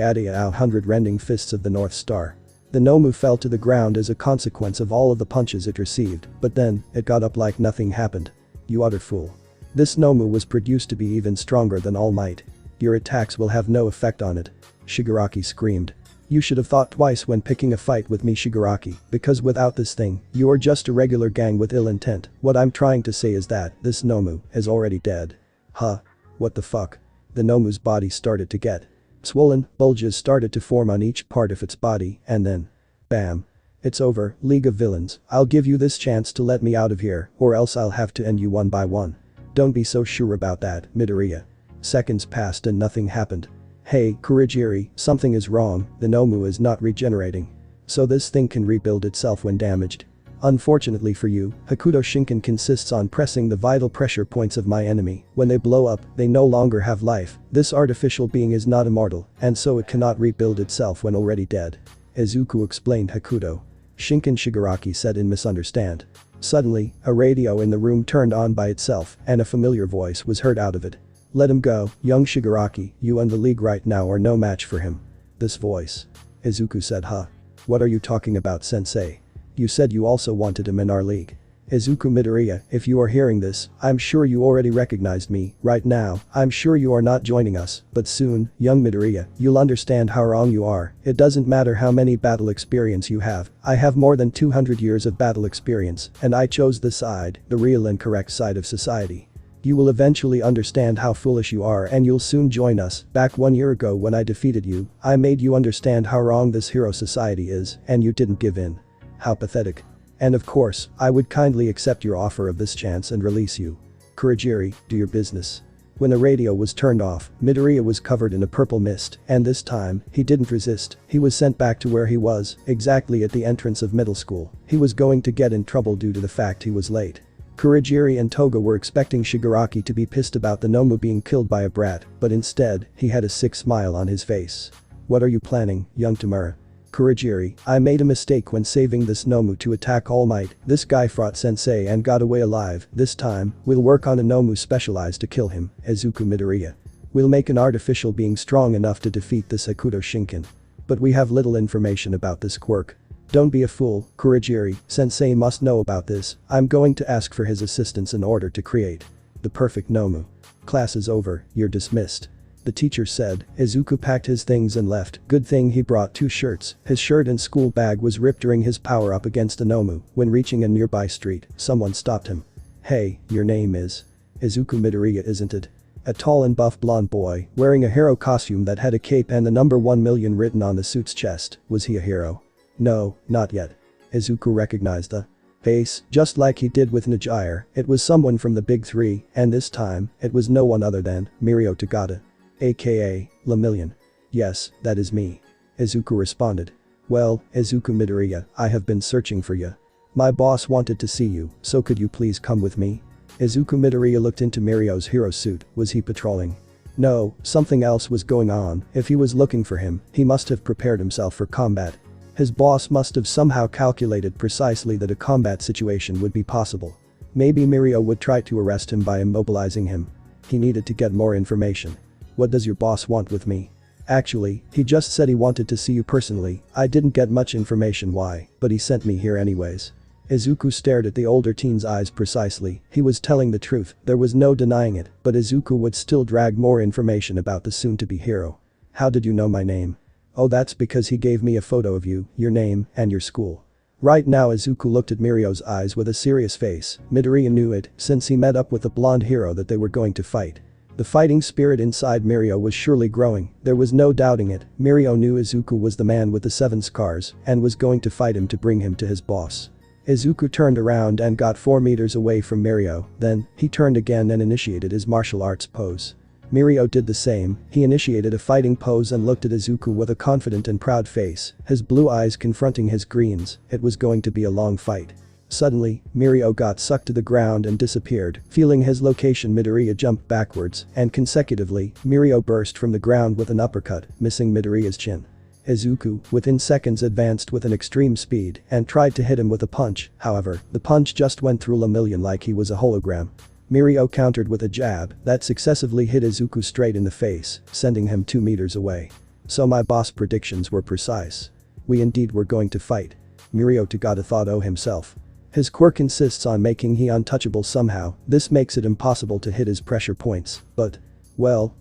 at 100 rending fists of the North Star. The Nomu fell to the ground as a consequence of all of the punches it received, but then, it got up like nothing happened. "You utter fool. This Nomu was produced to be even stronger than All Might. Your attacks will have no effect on it." Shigaraki screamed. "You should have thought twice when picking a fight with me, Shigaraki, because without this thing, you are just a regular gang with ill intent. What I'm trying to say is that this Nomu is already dead." "Huh? What the fuck?" The Nomu's body started to get swollen, bulges started to form on each part of its body, and then, bam. "It's over, League of Villains. I'll give you this chance to let me out of here, or else I'll have to end you one by one." "Don't be so sure about that, Midoriya." Seconds passed and nothing happened. "Hey, Kurogiri, something is wrong, the Nomu is not regenerating. So this thing can rebuild itself when damaged." "Unfortunately for you, Hokuto Shinken consists on pressing the vital pressure points of my enemy. When they blow up, they no longer have life. This artificial being is not immortal, and so it cannot rebuild itself when already dead." Izuku explained. Hokuto Shinken, Shigaraki said in misunderstand. Suddenly, a radio in the room turned on by itself, and a familiar voice was heard out of it. "Let him go, young Shigaraki, you and the League right now are no match for him." This voice. Izuku said, "Huh? What are you talking about, sensei? You said you also wanted him in our league." "Izuku Midoriya, if you are hearing this, I'm sure you already recognized me. Right now, I'm sure you are not joining us, but soon, young Midoriya, you'll understand how wrong you are. It doesn't matter how many battle experience you have. I have more than 200 years of battle experience, and I chose the side, the real and correct side of society. You will eventually understand how foolish you are and you'll soon join us. Back 1 year ago when I defeated you, I made you understand how wrong this hero society is, and you didn't give in. How pathetic. And of course, I would kindly accept your offer of this chance and release you. Kurogiri, do your business." When the radio was turned off, Midoriya was covered in a purple mist, and this time, he didn't resist. He was sent back to where he was, exactly at the entrance of middle school. He was going to get in trouble due to the fact he was late. Kurogiri and Toga were expecting Shigaraki to be pissed about the Nomu being killed by a brat, but instead, he had a sick smile on his face. "What are you planning, young Tamura?" "Kurogiri, I made a mistake when saving this Nomu to attack All Might. This guy fought sensei and got away alive. This time, we'll work on a Nomu specialized to kill him, Izuku Midoriya. We'll make an artificial being strong enough to defeat this Hokuto Shinken. But we have little information about this quirk. Don't be a fool, Kurogiri, sensei must know about this. I'm going to ask for his assistance in order to create the perfect Nomu. Class is over, you're dismissed." The teacher said. Izuku packed his things and left. Good thing he brought 2 shirts. His shirt and school bag was ripped during his power up against a Nomu. When reaching a nearby street, someone stopped him. "Hey, your name is Izuku Midoriya, isn't it?" A tall and buff blonde boy, wearing a hero costume that had a cape and the number 1,000,000 written on the suit's chest. Was he a hero? No, not yet. Izuku recognized the face, just like he did with Najire. It was someone from the Big Three, and this time, it was no one other than Mirio Tagata. AKA, Lemillion. "Yes, that is me." Izuku responded. "Well, Izuku Midoriya, I have been searching for you. My boss wanted to see you, so could you please come with me?" Izuku Midoriya looked into Mirio's hero suit. Was he patrolling? No, something else was going on. If he was looking for him, he must have prepared himself for combat. His boss must have somehow calculated precisely that a combat situation would be possible. Maybe Mirio would try to arrest him by immobilizing him. He needed to get more information. What does your boss want with me? Actually, he just said he wanted to see you personally. I didn't get much information why, but he sent me here anyways. Izuku stared at the older teen's eyes precisely. He was telling the truth, there was no denying it, but Izuku would still drag more information about the soon-to-be hero. How did you know my name? Oh, that's because he gave me a photo of you, your name, and your school. Right now Izuku looked at Mirio's eyes with a serious face. Midoriya knew it, since he met up with the blonde hero that they were going to fight. The fighting spirit inside Mirio was surely growing, there was no doubting it. Mirio knew Izuku was the man with the 7 scars and was going to fight him to bring him to his boss. Izuku turned around and got 4 meters away from Mirio, then, he turned again and initiated his martial arts pose. Mirio did the same, he initiated a fighting pose and looked at Izuku with a confident and proud face, his blue eyes confronting his greens. It was going to be a long fight. Suddenly, Mirio got sucked to the ground and disappeared. Feeling his location, Midoriya jumped backwards, and consecutively, Mirio burst from the ground with an uppercut, missing Midoriya's chin. Izuku, within seconds, advanced with an extreme speed and tried to hit him with a punch, however, the punch just went through Lemillion like he was a hologram. Mirio countered with a jab that successively hit Izuku straight in the face, sending him 2 meters away. So my boss predictions were precise. We indeed were going to fight. Mirio Tagata thought himself. His quirk insists on making he untouchable somehow, this makes it impossible to hit his pressure points, but… well,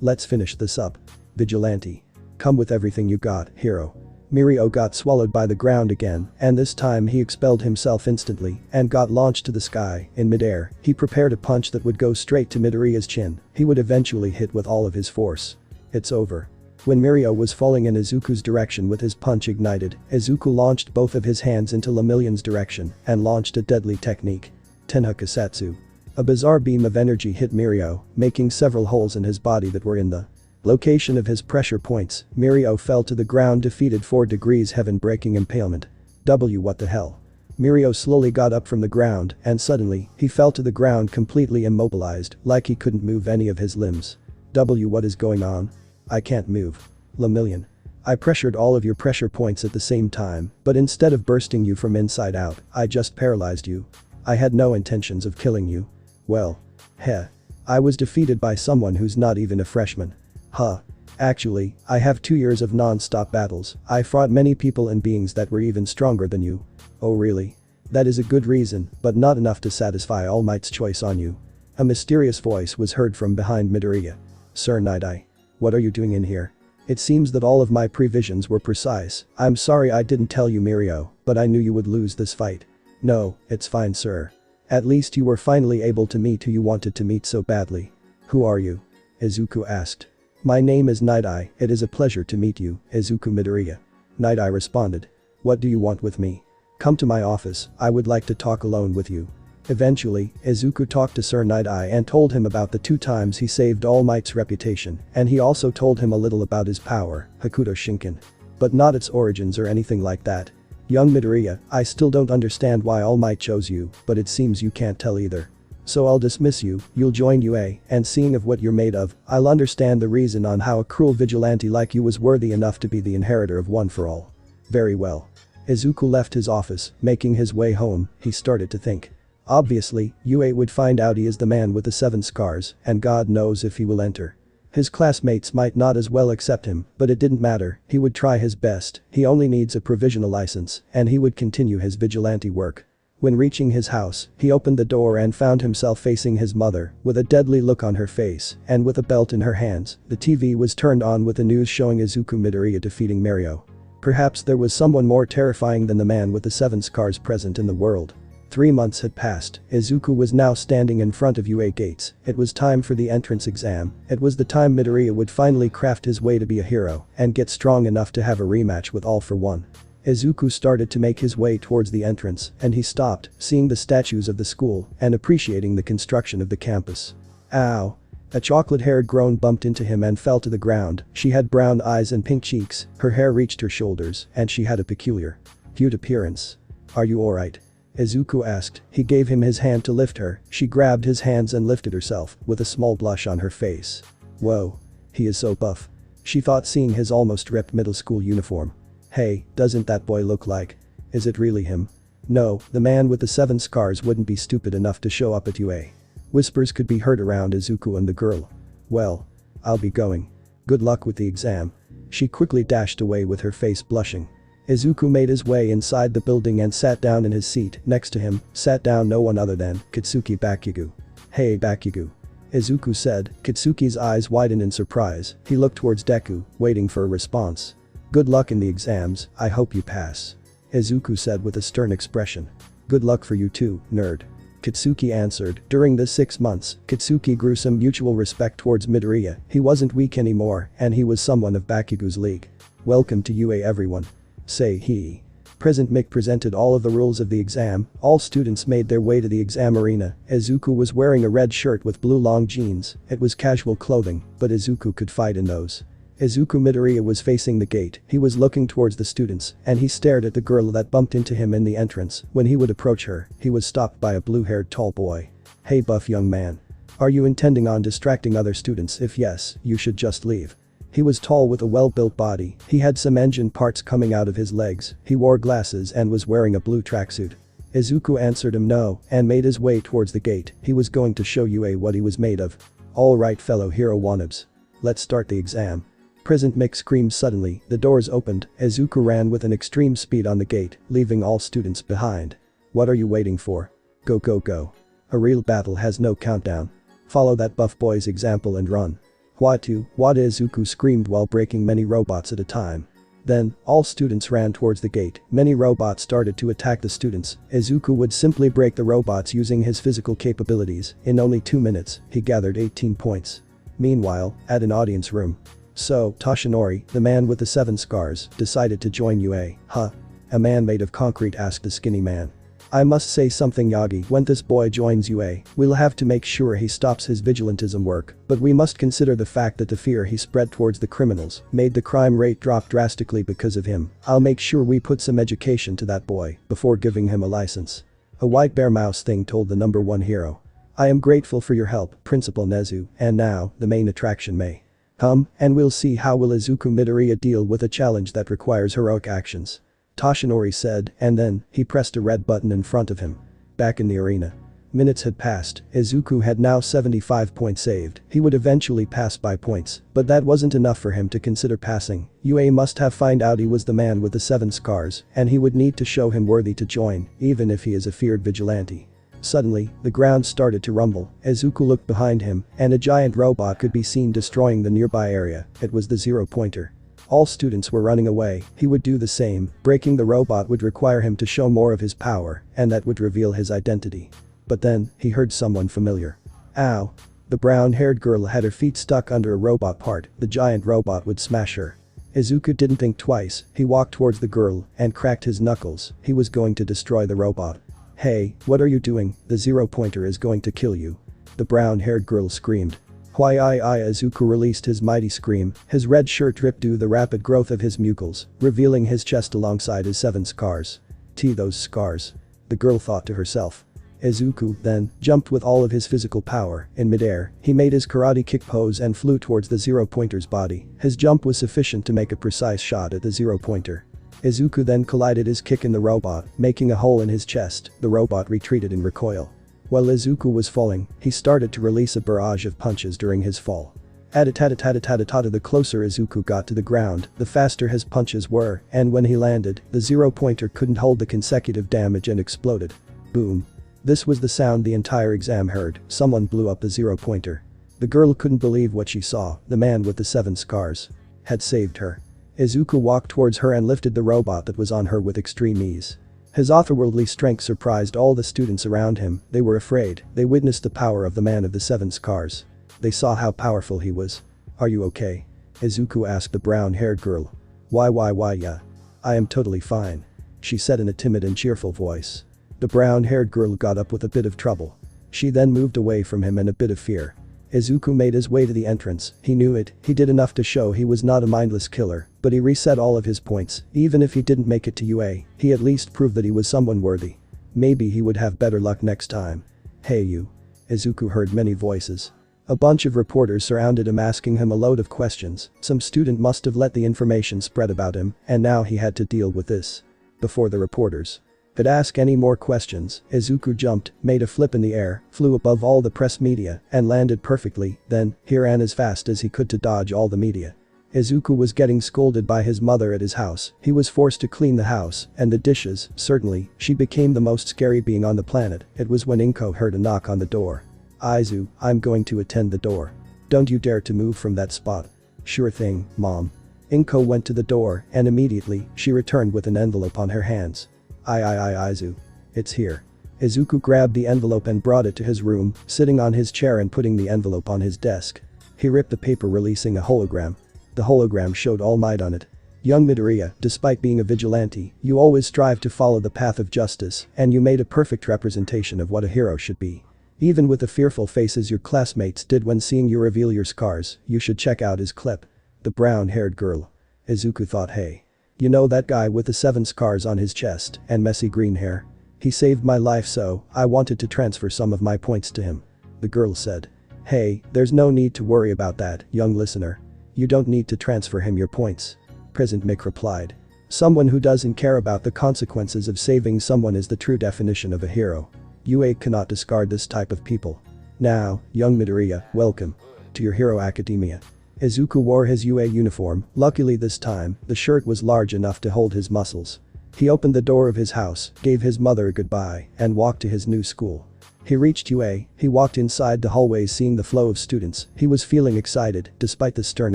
let's finish this up. Vigilante. Come with everything you got, hero. Mirio got swallowed by the ground again, and this time he expelled himself instantly and got launched to the sky. In midair, he prepared a punch that would go straight to Midoriya's chin. He would eventually hit with all of his force. It's over. When Mirio was falling in Izuku's direction with his punch ignited, Izuku launched both of his hands into Lemillion's direction and launched a deadly technique. Tenhakusatsu. A bizarre beam of energy hit Mirio, making several holes in his body that were in the location of his pressure points. Mirio fell to the ground, defeated 4 degrees heaven-breaking impalement. What the hell? Mirio slowly got up from the ground and suddenly, he fell to the ground completely immobilized, like he couldn't move any of his limbs. What is going on? I can't move. Lemillion. I pressured all of your pressure points at the same time, but instead of bursting you from inside out, I just paralyzed you. I had no intentions of killing you. Well. Heh. I was defeated by someone who's not even a freshman. Huh. Actually, I have 2 years of non-stop battles. I fought many people and beings that were even stronger than you. Oh really? That is a good reason, but not enough to satisfy All Might's choice on you. A mysterious voice was heard from behind Midoriya. Sir Night-Eye. What are you doing in here? It seems that all of my previsions were precise. I'm sorry I didn't tell you, Mirio, but I knew you would lose this fight. No, it's fine, sir. At least you were finally able to meet who you wanted to meet so badly. Who are you? Izuku asked. My name is Night-Eye, it is a pleasure to meet you, Izuku Midoriya. Night-Eye responded. What do you want with me? Come to my office, I would like to talk alone with you. Eventually, Izuku talked to Sir Night-Eye and told him about the 2 times he saved All Might's reputation, and he also told him a little about his power, Hokuto Shinken. But not its origins or anything like that. Young Midoriya, I still don't understand why All Might chose you, but it seems you can't tell either. So I'll dismiss you, you'll join UA, and seeing of what you're made of, I'll understand the reason on how a cruel vigilante like you was worthy enough to be the inheritor of One for All. Very well. Izuku left his office, making his way home, he started to think. Obviously, UA would find out he is the man with the 7 scars, and God knows if he will enter. His classmates might not as well accept him, but it didn't matter, he would try his best, he only needs a provisional license, and he would continue his vigilante work. When reaching his house, he opened the door and found himself facing his mother, with a deadly look on her face, and with a belt in her hands. The TV was turned on with the news showing Izuku Midoriya defeating Mirio. Perhaps there was someone more terrifying than the man with the 7 scars present in the world. 3 months had passed, Izuku was now standing in front of UA gates. It was time for the entrance exam. It was the time Midoriya would finally craft his way to be a hero and get strong enough to have a rematch with All for One. Izuku started to make his way towards the entrance, and he stopped, seeing the statues of the school and appreciating the construction of the campus. Ow. A chocolate-haired crone bumped into him and fell to the ground. She had brown eyes and pink cheeks, her hair reached her shoulders, and she had a peculiar, cute appearance. Are you alright? Izuku asked. He gave him his hand to lift her. She grabbed his hands and lifted herself, with a small blush on her face. Whoa. He is so buff. She thought, seeing his almost ripped middle school uniform. Hey, doesn't that boy look like? Is it really him? No, the man with the 7 scars wouldn't be stupid enough to show up at UA. Whispers could be heard around Izuku and the girl. Well, I'll be going. Good luck with the exam. She quickly dashed away with her face blushing. Izuku made his way inside the building and sat down in his seat. Next to him, sat down no one other than Katsuki Bakugo. Hey Bakugo. Izuku said. Katsuki's eyes widened in surprise. He looked towards Deku, waiting for a response. Good luck in the exams, I hope you pass. Izuku said with a stern expression. Good luck for you too, nerd. Katsuki answered. During the 6 months, Katsuki grew some mutual respect towards Midoriya. He wasn't weak anymore, and he was someone of Bakugo's league. Welcome to UA everyone. Say he. President Mick presented all of the rules of the exam. All students made their way to the exam arena. Izuku was wearing a red shirt with blue long jeans. It was casual clothing, but Izuku could fight in those. Izuku Midoriya was facing the gate. He was looking towards the students, and he stared at the girl that bumped into him in the entrance. When he would approach her, he was stopped by a blue-haired tall boy. Hey buff young man. Are you intending on distracting other students? If yes, you should just leave. He was tall with a well-built body. He had some engine parts coming out of his legs. He wore glasses and was wearing a blue tracksuit. Izuku answered him no and made his way towards the gate. He was going to show UA what he was made of. Alright fellow hero wannabes. Let's start the exam. President Mick screamed suddenly. The doors opened. Izuku ran with an extreme speed on the gate, leaving all students behind. What are you waiting for? Go go go. A real battle has no countdown. Follow that buff boy's example and run. What Izuku screamed while breaking many robots at a time. Then, all students ran towards the gate. Many robots started to attack the students. Izuku would simply break the robots using his physical capabilities. In only 2 minutes, he gathered 18 points. Meanwhile, at an audience room. So, Toshinori, the man with the 7 scars, decided to join UA. Huh? A man made of concrete asked the skinny man. I must say something Yagi, when this boy joins UA, we'll have to make sure he stops his vigilantism work, but we must consider the fact that the fear he spread towards the criminals made the crime rate drop drastically because of him. I'll make sure we put some education to that boy before giving him a license. A white bear mouse thing told the number 1 hero. I am grateful for your help, Principal Nezu, and now, the main attraction may come, and we'll see how will Izuku Midoriya deal with a challenge that requires heroic actions. Toshinori said, and then, he pressed a red button in front of him. Back in the arena. Minutes had passed. Izuku had now 75 points saved. He would eventually pass by points, but that wasn't enough for him to consider passing. UA must have found out he was the man with the 7 scars, and he would need to show him worthy to join, even if he is a feared vigilante. Suddenly, the ground started to rumble. Izuku looked behind him, and a giant robot could be seen destroying the nearby area. It was the 0-pointer. All students were running away. He would do the same. Breaking the robot would require him to show more of his power, and that would reveal his identity. But then, he heard someone familiar. Ow. The brown-haired girl had her feet stuck under a robot part. The giant robot would smash her. Izuku didn't think twice. He walked towards the girl and cracked his knuckles. He was going to destroy the robot. Hey, what are you doing? The 0-pointer is going to kill you. The brown-haired girl screamed. Why Izuku released his mighty scream. His red shirt dripped due to the rapid growth of his mucles, revealing his chest alongside his 7 scars. Those scars. The girl thought to herself. Izuku, then, jumped with all of his physical power. In midair, he made his karate kick pose and flew towards the 0-pointer's body. His jump was sufficient to make a precise shot at the 0-pointer. Izuku then collided his kick in the robot, making a hole in his chest. The robot retreated in recoil. While Izuku was falling, he started to release a barrage of punches during his fall. The closer Izuku got to the ground, the faster his punches were, and when he landed, the 0-pointer couldn't hold the consecutive damage and exploded. Boom. This was the sound the entire exam heard. Someone blew up the 0-pointer. The girl couldn't believe what she saw. The man with the 7 scars had saved her. Izuku walked towards her and lifted the robot that was on her with extreme ease. His otherworldly strength surprised all the students around him. They were afraid. They witnessed the power of the man of the 7 scars. They saw how powerful he was. Are you okay? Izuku asked the brown-haired girl. Why yeah. I am totally fine. She said in a timid and cheerful voice. The brown-haired girl got up with a bit of trouble. She then moved away from him in a bit of fear. Izuku made his way to the entrance. He knew it. He did enough to show he was not a mindless killer, but he reset all of his points. Even if he didn't make it to UA, he at least proved that he was someone worthy. Maybe he would have better luck next time. Hey you. Izuku heard many voices. A bunch of reporters surrounded him asking him a load of questions. Some student must have let the information spread about him, and now he had to deal with this. Before the reporters could ask any more questions, Izuku jumped, made a flip in the air, flew above all the press media, and landed perfectly. Then, he ran as fast as he could to dodge all the media. Izuku was getting scolded by his mother at his house. He was forced to clean the house and the dishes. Certainly, she became the most scary being on the planet. It was when Inko heard a knock on the door. "Izu, I'm going to attend the door. Don't you dare to move from that spot." "Sure thing, Mom." Inko went to the door and immediately she returned with an envelope on her hands. Izu. It's here." Izuku grabbed the envelope and brought it to his room, sitting on his chair and putting the envelope on his desk. He ripped the paper, releasing a hologram. The hologram showed All Might on it. "Young Midoriya, despite being a vigilante, you always strive to follow the path of justice, and you made a perfect representation of what a hero should be. Even with the fearful faces your classmates did when seeing you reveal your scars, you should check out his clip." The brown-haired girl. Izuku thought, hey. You know that guy with the 7 scars on his chest and messy green hair? He saved my life, so I wanted to transfer some of my points to him. The girl said. "Hey, there's no need to worry about that, young listener. You don't need to transfer him your points." President Mick replied. "Someone who doesn't care about the consequences of saving someone is the true definition of a hero. UA cannot discard this type of people. Now, young Midoriya, welcome to your Hero Academia." Izuku wore his UA uniform. Luckily this time, the shirt was large enough to hold his muscles. He opened the door of his house, gave his mother a goodbye, and walked to his new school. He reached UA, he walked inside the hallways, seeing the flow of students. He was feeling excited, despite the stern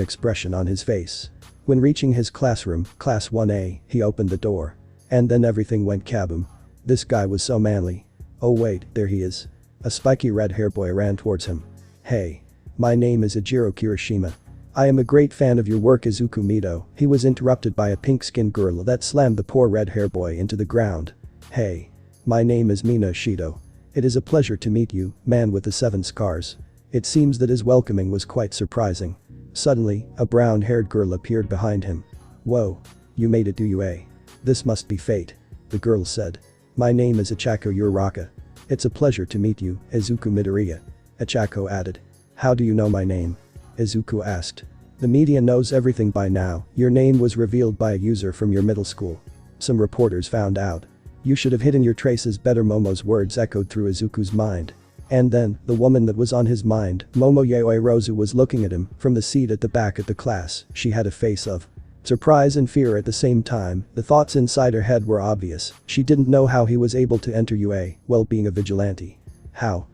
expression on his face. When reaching his classroom, Class 1A, he opened the door. And then everything went kaboom. This guy was so manly. Oh wait, there he is. A spiky red hair boy ran towards him. "Hey. My name is Ejiro Kirishima. I am a great fan of your work, Izuku Mido." He was interrupted by a pink-skinned girl that slammed the poor red hair boy into the ground. "Hey. My name is Mina Shido. It is a pleasure to meet you, man with the 7 scars." It seems that his welcoming was quite surprising. Suddenly, a brown-haired girl appeared behind him. "Whoa. You made it to UA. This must be fate," the girl said. "My name is Ichako Uraraka. It's a pleasure to meet you, Izuku Midoriya." Ichako added. "How do you know my name?" Izuku asked. "The media knows everything by now. Your name was revealed by a user from your middle school. Some reporters found out. You should have hidden your traces better." Momo's words echoed through Izuku's mind. And then, the woman that was on his mind, Momo Yaoi Rozu, was looking at him from the seat at the back of the class. She had a face of surprise and fear at the same time. The thoughts inside her head were obvious. She didn't know how he was able to enter UA while being a vigilante. How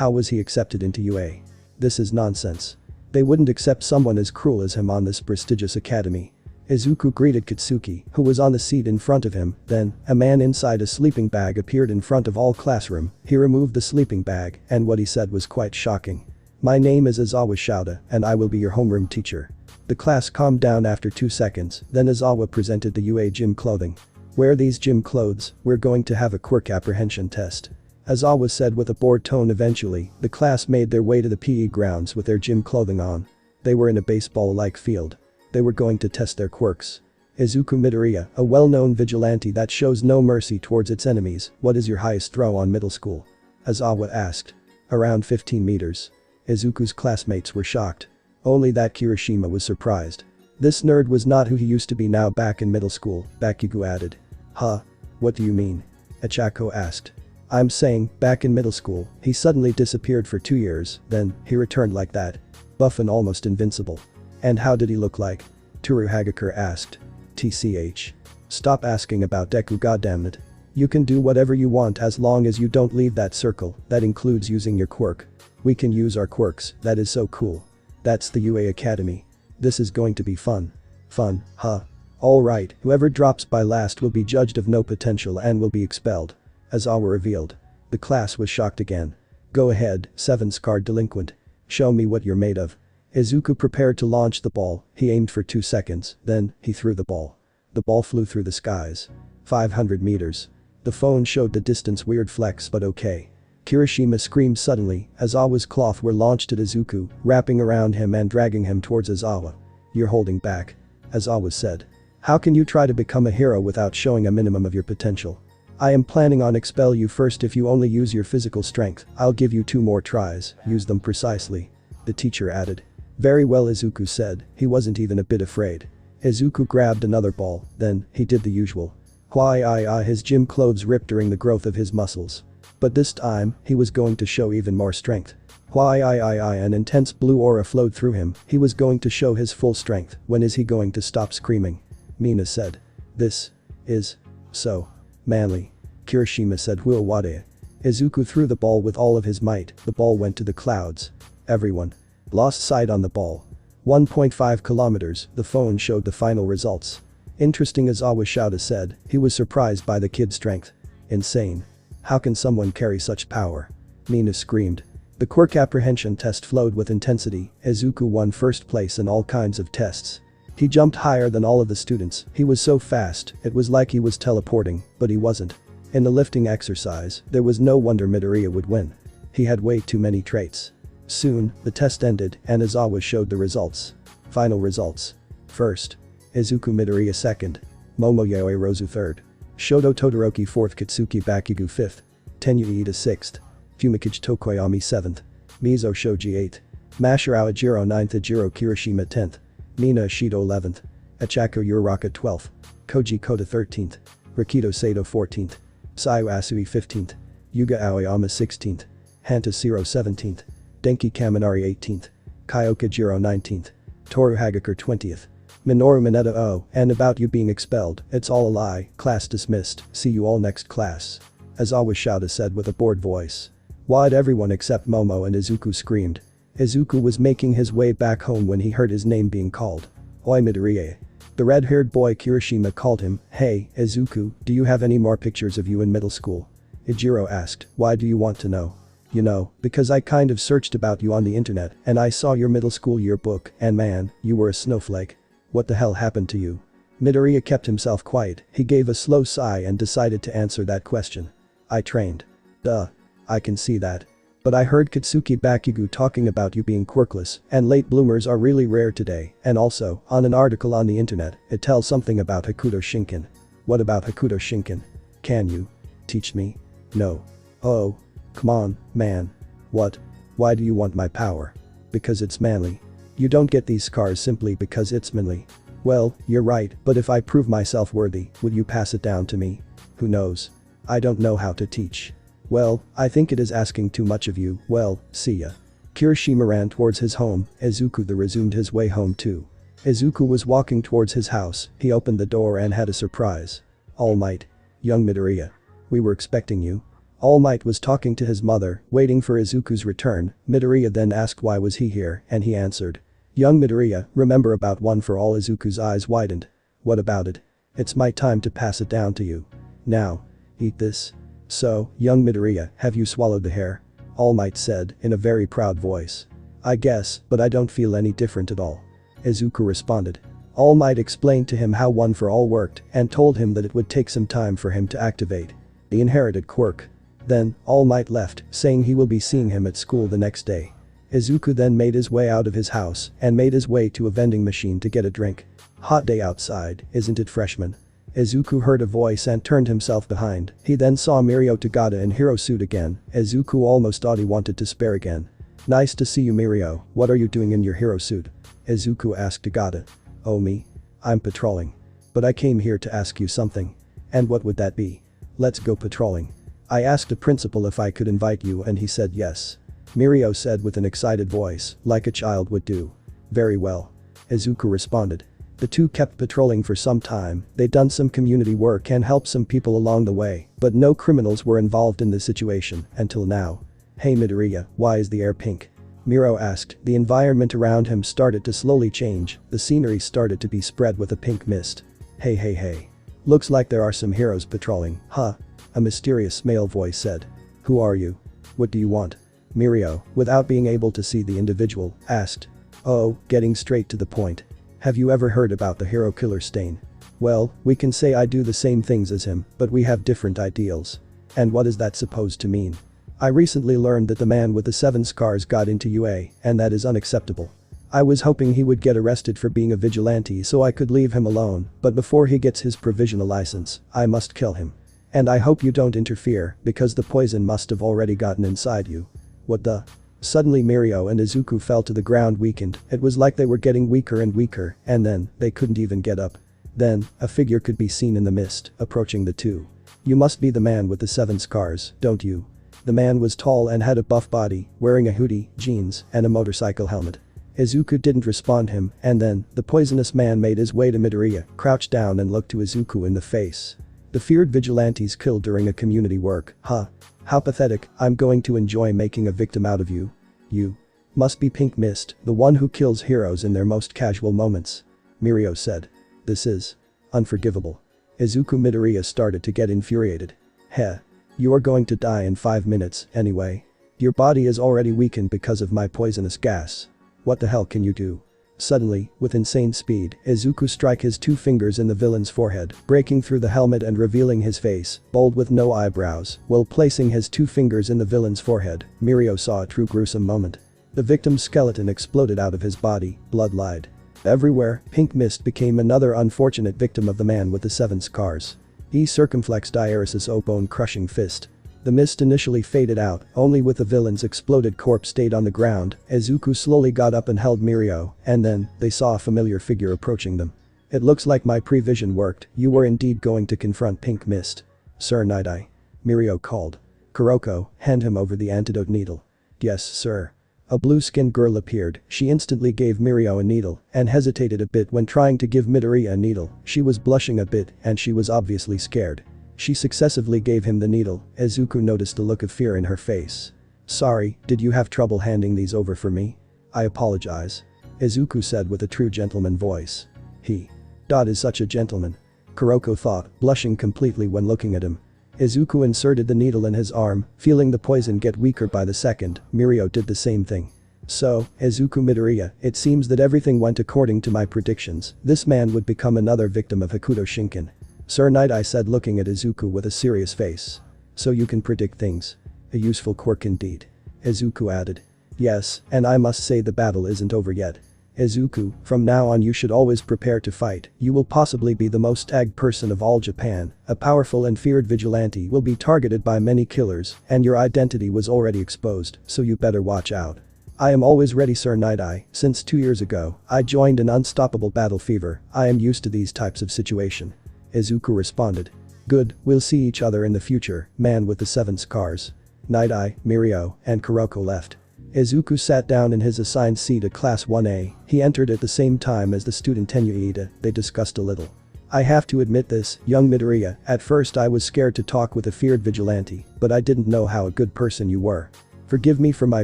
was he accepted into UA? This is nonsense. They wouldn't accept someone as cruel as him on this prestigious academy. Izuku greeted Katsuki, who was on the seat in front of him. Then, a man inside a sleeping bag appeared in front of all classroom. He removed the sleeping bag, and what he said was quite shocking. "My name is Izawa Shouda, and I will be your homeroom teacher." The class calmed down after 2 seconds, then Izawa presented the UA gym clothing. "Wear these gym clothes, we're going to have a quirk apprehension test." Izawa said with a bored tone. Eventually, the class made their way to the PE grounds with their gym clothing on. They were in a baseball-like field. They were going to test their quirks. Izuku Midoriya, a well-known vigilante that shows no mercy towards its enemies. "What is your highest throw on middle school?" Izawa asked. "Around 15 meters. Izuku's classmates were shocked. Only that Kirishima was surprised. This nerd was not who he used to be now back in middle school, Bakugo added. "Huh? What do you mean?" Ichako asked. "I'm saying, back in middle school, he suddenly disappeared for 2 years, then, he returned like that. Buff and almost invincible." "And how did he look like?" Toru Hagakure asked. "TCH. Stop asking about Deku, goddammit. You can do whatever you want as long as you don't leave that circle. That includes using your quirk. We can use our quirks, that is so cool. That's the UA Academy. This is going to be fun." "Fun, huh? Alright, whoever drops by last will be judged of no potential and will be expelled," Izawa revealed. The class was shocked again. "Go ahead, 7-scarred delinquent. Show me what you're made of." Izuku prepared to launch the ball. He aimed for 2 seconds, then, he threw the ball. The ball flew through the skies. 500 meters. The phone showed the distance. Weird flex, but okay. Kirishima screamed suddenly. Izawa's cloth were launched at Izuku, wrapping around him and dragging him towards Izawa. "You're holding back," Izawa said. "How can you try to become a hero without showing a minimum of your potential? I am planning on expel you first if you only use your physical strength. I'll give you 2 more tries, use them precisely." the teacher added. Very well, Izuku said, he wasn't even a bit afraid. Izuku grabbed another ball, then, he did the usual. His gym clothes ripped during the growth of his muscles. But this time, he was going to show even more strength. An intense blue aura flowed through him, he was going to show his full strength, when is he going to stop screaming? Mina said. This is so manly. Kirishima said Wade. Izuku threw the ball with all of his might, the ball went to the clouds. Everyone lost sight on the ball. 1.5 kilometers, the phone showed the final results. Interesting, as Awashada said, he was surprised by the kid's strength. Insane. How can someone carry such power? Mina screamed. The quirk apprehension test flowed with intensity, Izuku won first place in all kinds of tests. He jumped higher than all of the students, he was so fast, it was like he was teleporting, but he wasn't. In the lifting exercise, there was no wonder Midoriya would win. He had way too many traits. Soon, the test ended and Izawa showed the results. Final results. First. Izuku Midoriya 2nd. Momoyae Rozu 3rd. Shoto Todoroki 4th. Katsuki Bakugo 5th. Tenyu Iida 6th. Fumikichi Tokoyami 7th. Mizo Shoji 8th. Masahiro Ajiro 9th. Ajiro Kirishima 10th. Mina Ishido 11th. Achako Uraraka 12th. Koji Koda 13th. Rikito Sato 14th. Sayu Asui 15th. Yuga Aoyama 16th. Hanta Siro 17th. Denki Kaminari 18th. Kyoka Jiro 19th. Toru Hagakure 20th. Minoru Mineta 0, and about you being expelled, it's all a lie, class dismissed, see you all next class. As Awashada said with a bored voice. Why'd everyone except Momo and Izuku screamed. Izuku was making his way back home when he heard his name being called. Oi Midoriya. The red-haired boy Kirishima called him. Hey, Izuku, do you have any more pictures of you in middle school? Ijiro asked, why do you want to know? You know, because I kind of searched about you on the internet and I saw your middle school yearbook and man, you were a snowflake. What the hell happened to you? Midoriya kept himself quiet, he gave a slow sigh and decided to answer that question. I trained. Duh. I can see that. But I heard Katsuki Bakugo talking about you being quirkless and late bloomers are really rare today, and also, on an article on the internet, it tells something about Hokuto Shinken. What about Hokuto Shinken? Can you teach me? No. Oh. Come on, man. What? Why do you want my power? Because it's manly. You don't get these scars simply because it's manly. Well, you're right, but if I prove myself worthy, will you pass it down to me? Who knows? I don't know how to teach. Well, I think it is asking too much of you, well, see ya. Kirishima ran towards his home, Izuku resumed his way home too. Izuku was walking towards his house, he opened the door and had a surprise. All Might. Young Midoriya. We were expecting you. All Might was talking to his mother, waiting for Izuku's return. Midoriya then asked why was he here, and he answered. Young Midoriya, remember about One for All? Izuku's eyes widened. What about it? It's my time to pass it down to you. Now. Eat this. So, young Midoriya, have you swallowed the hair? All Might said, in a very proud voice. I guess, but I don't feel any different at all. Izuku responded. All Might explained to him how One for All worked and told him that it would take some time for him to activate the inherited quirk. Then, All Might left, saying he will be seeing him at school the next day. Izuku then made his way out of his house and made his way to a vending machine to get a drink. Hot day outside, isn't it, freshman? Izuku heard a voice and turned himself behind. He then saw Mirio Tagada in hero suit again. Izuku almost thought he wanted to spare again. Nice to see you, Mirio. What are you doing in your hero suit? Izuku asked Tagada. Oh, me? I'm patrolling. But I came here to ask you something. And what would that be? Let's go patrolling. I asked the principal if I could invite you and he said yes. Mirio said with an excited voice, like a child would do. Very well. Izuku responded. The two kept patrolling for some time, they'd done some community work and helped some people along the way, but no criminals were involved in the situation, until now. Hey Midoriya, why is the air pink? Miro asked. The environment around him started to slowly change, the scenery started to be spread with a pink mist. Hey. Looks like there are some heroes patrolling, huh? A mysterious male voice said. Who are you? What do you want? Mirio, without being able to see the individual, asked. Oh, getting straight to the point. Have you ever heard about the hero killer Stain? Well, we can say I do the same things as him, but we have different ideals. And what is that supposed to mean? I recently learned that the man with the 7 scars got into UA, and that is unacceptable. I was hoping he would get arrested for being a vigilante so I could leave him alone, but before he gets his provisional license, I must kill him. And I hope you don't interfere, because the poison must have already gotten inside you. What the? Suddenly Mirio and Izuku fell to the ground weakened. It was like they were getting weaker and weaker, and then, they couldn't even get up. Then, a figure could be seen in the mist, approaching the two. You must be the man with the 7 scars, don't you? The man was tall and had a buff body, wearing a hoodie, jeans, and a motorcycle helmet. Izuku didn't respond him, and then, the poisonous man made his way to Midoriya, crouched down and looked to Izuku in the face. The feared vigilantes killed during a community work, huh? How pathetic, I'm going to enjoy making a victim out of you. You must be Pink Mist, the one who kills heroes in their most casual moments. Mirio said. This is unforgivable. Izuku Midoriya started to get infuriated. Heh. You are going to die in 5 minutes, anyway. Your body is already weakened because of my poisonous gas. What the hell can you do? Suddenly, with insane speed, Izuku struck his 2 fingers in the villain's forehead, breaking through the helmet and revealing his face, bald with no eyebrows. While placing his 2 fingers in the villain's forehead, Mirio saw a true gruesome moment. The victim's skeleton exploded out of his body, blood lied everywhere. Pink Mist became another unfortunate victim of the man with the 7 scars. He circumflexed Iris's bone-crushing fist. The mist initially faded out, only with the villain's exploded corpse stayed on the ground. Izuku slowly got up and held Mirio, and then, they saw a familiar figure approaching them. It looks like my prevision worked, you were indeed going to confront Pink Mist. Sir Night-Eye. Mirio called. Kuroko, hand him over the antidote needle. Yes, sir. A blue-skinned girl appeared. She instantly gave Mirio a needle, and hesitated a bit when trying to give Midoriya a needle. She was blushing a bit, and she was obviously scared. She successively gave him the needle. Izuku noticed a look of fear in her face. Sorry, did you have trouble handing these over for me? I apologize. Izuku said with a true gentleman voice. He. Is such a gentleman. Kuroko thought, blushing completely when looking at him. Izuku inserted the needle in his arm, feeling the poison get weaker by the second. Mirio did the same thing. So, Izuku Midoriya, it seems that everything went according to my predictions. This man would become another victim of Hokuto Shinken. Sir Night-Eye said, looking at Izuku with a serious face. So you can predict things. A useful quirk indeed. Izuku added. Yes, and I must say the battle isn't over yet. Izuku, from now on you should always prepare to fight. You will possibly be the most tagged person of all Japan. A powerful and feared vigilante will be targeted by many killers, and your identity was already exposed, so you better watch out. I am always ready, Sir Night-Eye. Since 2 years ago, I joined an unstoppable battle fever. I am used to these types of situation. Izuku responded. Good, we'll see each other in the future, man with the 7 scars. Night-Eye, Mirio, and Kuroko left. Izuku sat down in his assigned seat at Class 1A. He entered at the same time as the student Tenuita. They discussed a little. I have to admit this, young Midoriya, at first I was scared to talk with a feared vigilante, but I didn't know how a good person you were. Forgive me for my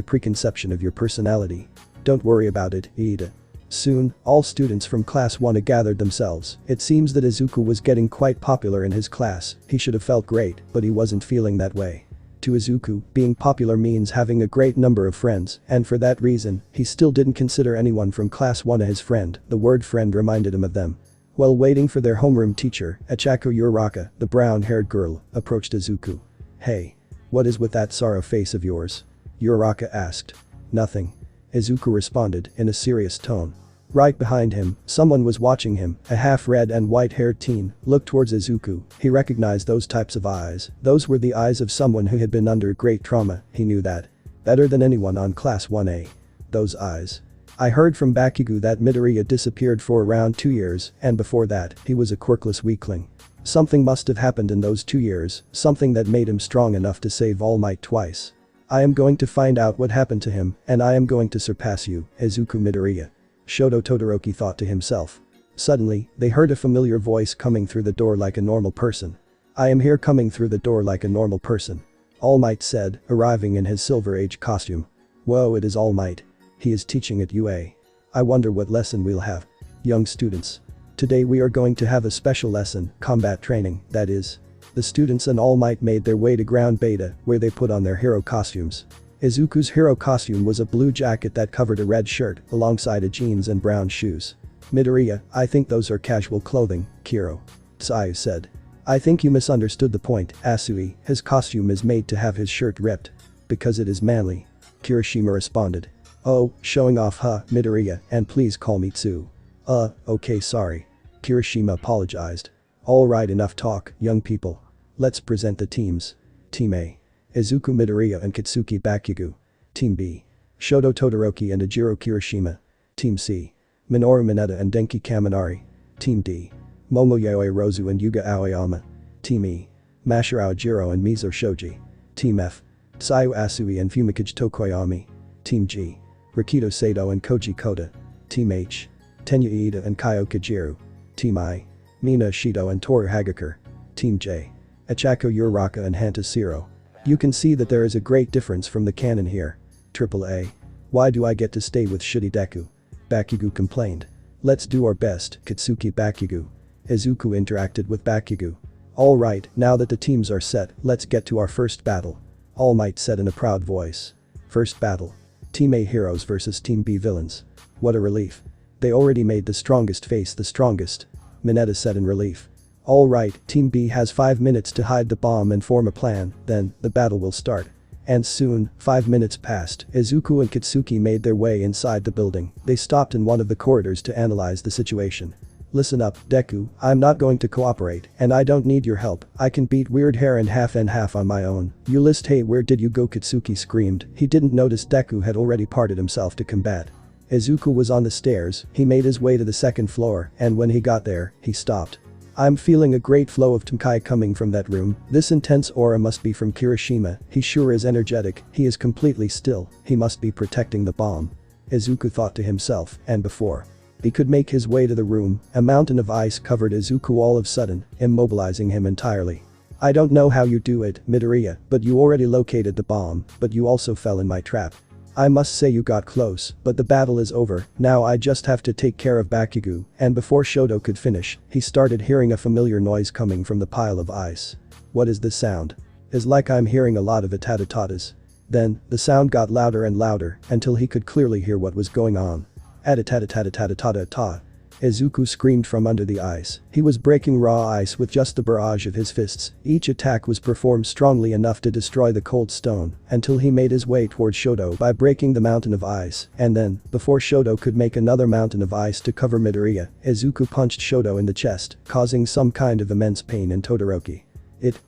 preconception of your personality. Don't worry about it, Iida. Soon, all students from Class 1A gathered themselves. It seems that Izuku was getting quite popular in his class. He should have felt great, but he wasn't feeling that way. To Izuku, being popular means having a great number of friends, and for that reason, he still didn't consider anyone from Class 1A his friend. The word friend reminded him of them. While waiting for their homeroom teacher, Achako Uraraka, the brown-haired girl, approached Izuku. Hey. What is with that sorrow face of yours? Uraraka asked. Nothing. Izuku responded in a serious tone. Right behind him, someone was watching him, a half-red and white-haired teen, looked towards Izuku. He recognized those types of eyes. Those were the eyes of someone who had been under great trauma, he knew that. Better than anyone on Class 1A. Those eyes. I heard from Bakugo that Midoriya disappeared for around 2 years, and before that, he was a quirkless weakling. Something must have happened in those 2 years, something that made him strong enough to save All Might twice. I am going to find out what happened to him, and I am going to surpass you, Izuku Midoriya. Shoto Todoroki thought to himself. Suddenly, they heard a familiar voice coming through the door like a normal person. I am here coming through the door like a normal person. All Might said, arriving in his Silver Age costume. Whoa, it is All Might. He is teaching at UA. I wonder what lesson we'll have. Young students. Today we are going to have a special lesson, combat training, that is. The students and All Might made their way to Ground Beta, where they put on their hero costumes. Izuku's hero costume was a blue jacket that covered a red shirt, alongside a jeans and brown shoes. Midoriya, I think those are casual clothing, Kiro. Tsuyu said. I think you misunderstood the point, Asui. His costume is made to have his shirt ripped. Because it is manly. Kirishima responded. Oh, showing off, huh, Midoriya, and please call me Tsu. Okay, sorry. Kirishima apologized. Alright, enough talk, young people. Let's present the teams. Team A. Izuku Midoriya and Katsuki Bakugo. Team B. Shoto Todoroki and Ejiro Kirishima. Team C. Minoru Mineta and Denki Kaminari. Team D. Momoyaoi Rozu and Yuga Aoyama. Team E. Mashirao Jiro and Mizo Shoji. Team F. Tsuyu Asui and Fumikage Tokoyami. Team G. Rikido Sato and Koji Koda. Team H. Tenya Iida and Kyo Kajiru. Team I. Mina Shido and Toru Hagakure. Team J. Achako Uraraka and Hanta Siro. You can see that there is a great difference from the canon here. AAA. Why do I get to stay with shitty Deku? Bakugo complained. Let's do our best, Katsuki Bakugo. Izuku interacted with Bakugo. Alright, now that the teams are set, let's get to our first battle. All Might said in a proud voice. First battle. Team A heroes versus Team B villains. What a relief. They already made the strongest face the strongest. Mineta said in relief. Alright, Team B has 5 minutes to hide the bomb and form a plan, then, the battle will start. And soon, 5 minutes passed, Izuku and Katsuki made their way inside the building. They stopped in one of the corridors to analyze the situation. Listen up, Deku, I'm not going to cooperate, and I don't need your help. I can beat Weird Hair in half and half on my own. You list. Hey, where did you go? Katsuki screamed. He didn't notice Deku had already parted himself to combat. Izuku was on the stairs, he made his way to the second floor, and when he got there, he stopped. I'm feeling a great flow of Tenkai coming from that room. This intense aura must be from Kirishima. He sure is energetic, he is completely still, he must be protecting the bomb. Izuku thought to himself, and before he could make his way to the room, a mountain of ice covered Izuku all of a sudden, immobilizing him entirely. I don't know how you do it, Midoriya, but you already located the bomb, but you also fell in my trap. I must say you got close, but the battle is over, now I just have to take care of Bakugo, and before Shoto could finish, he started hearing a familiar noise coming from the pile of ice. What is this sound? It's like I'm hearing a lot of atatatatas. Then, the sound got louder and louder, until he could clearly hear what was going on. Atatatatatatatatata. Izuku screamed from under the ice. He was breaking raw ice with just the barrage of his fists. Each attack was performed strongly enough to destroy the cold stone, until he made his way towards Shoto by breaking the mountain of ice, and then, before Shoto could make another mountain of ice to cover Midoriya, Izuku punched Shoto in the chest, causing some kind of immense pain in Todoroki.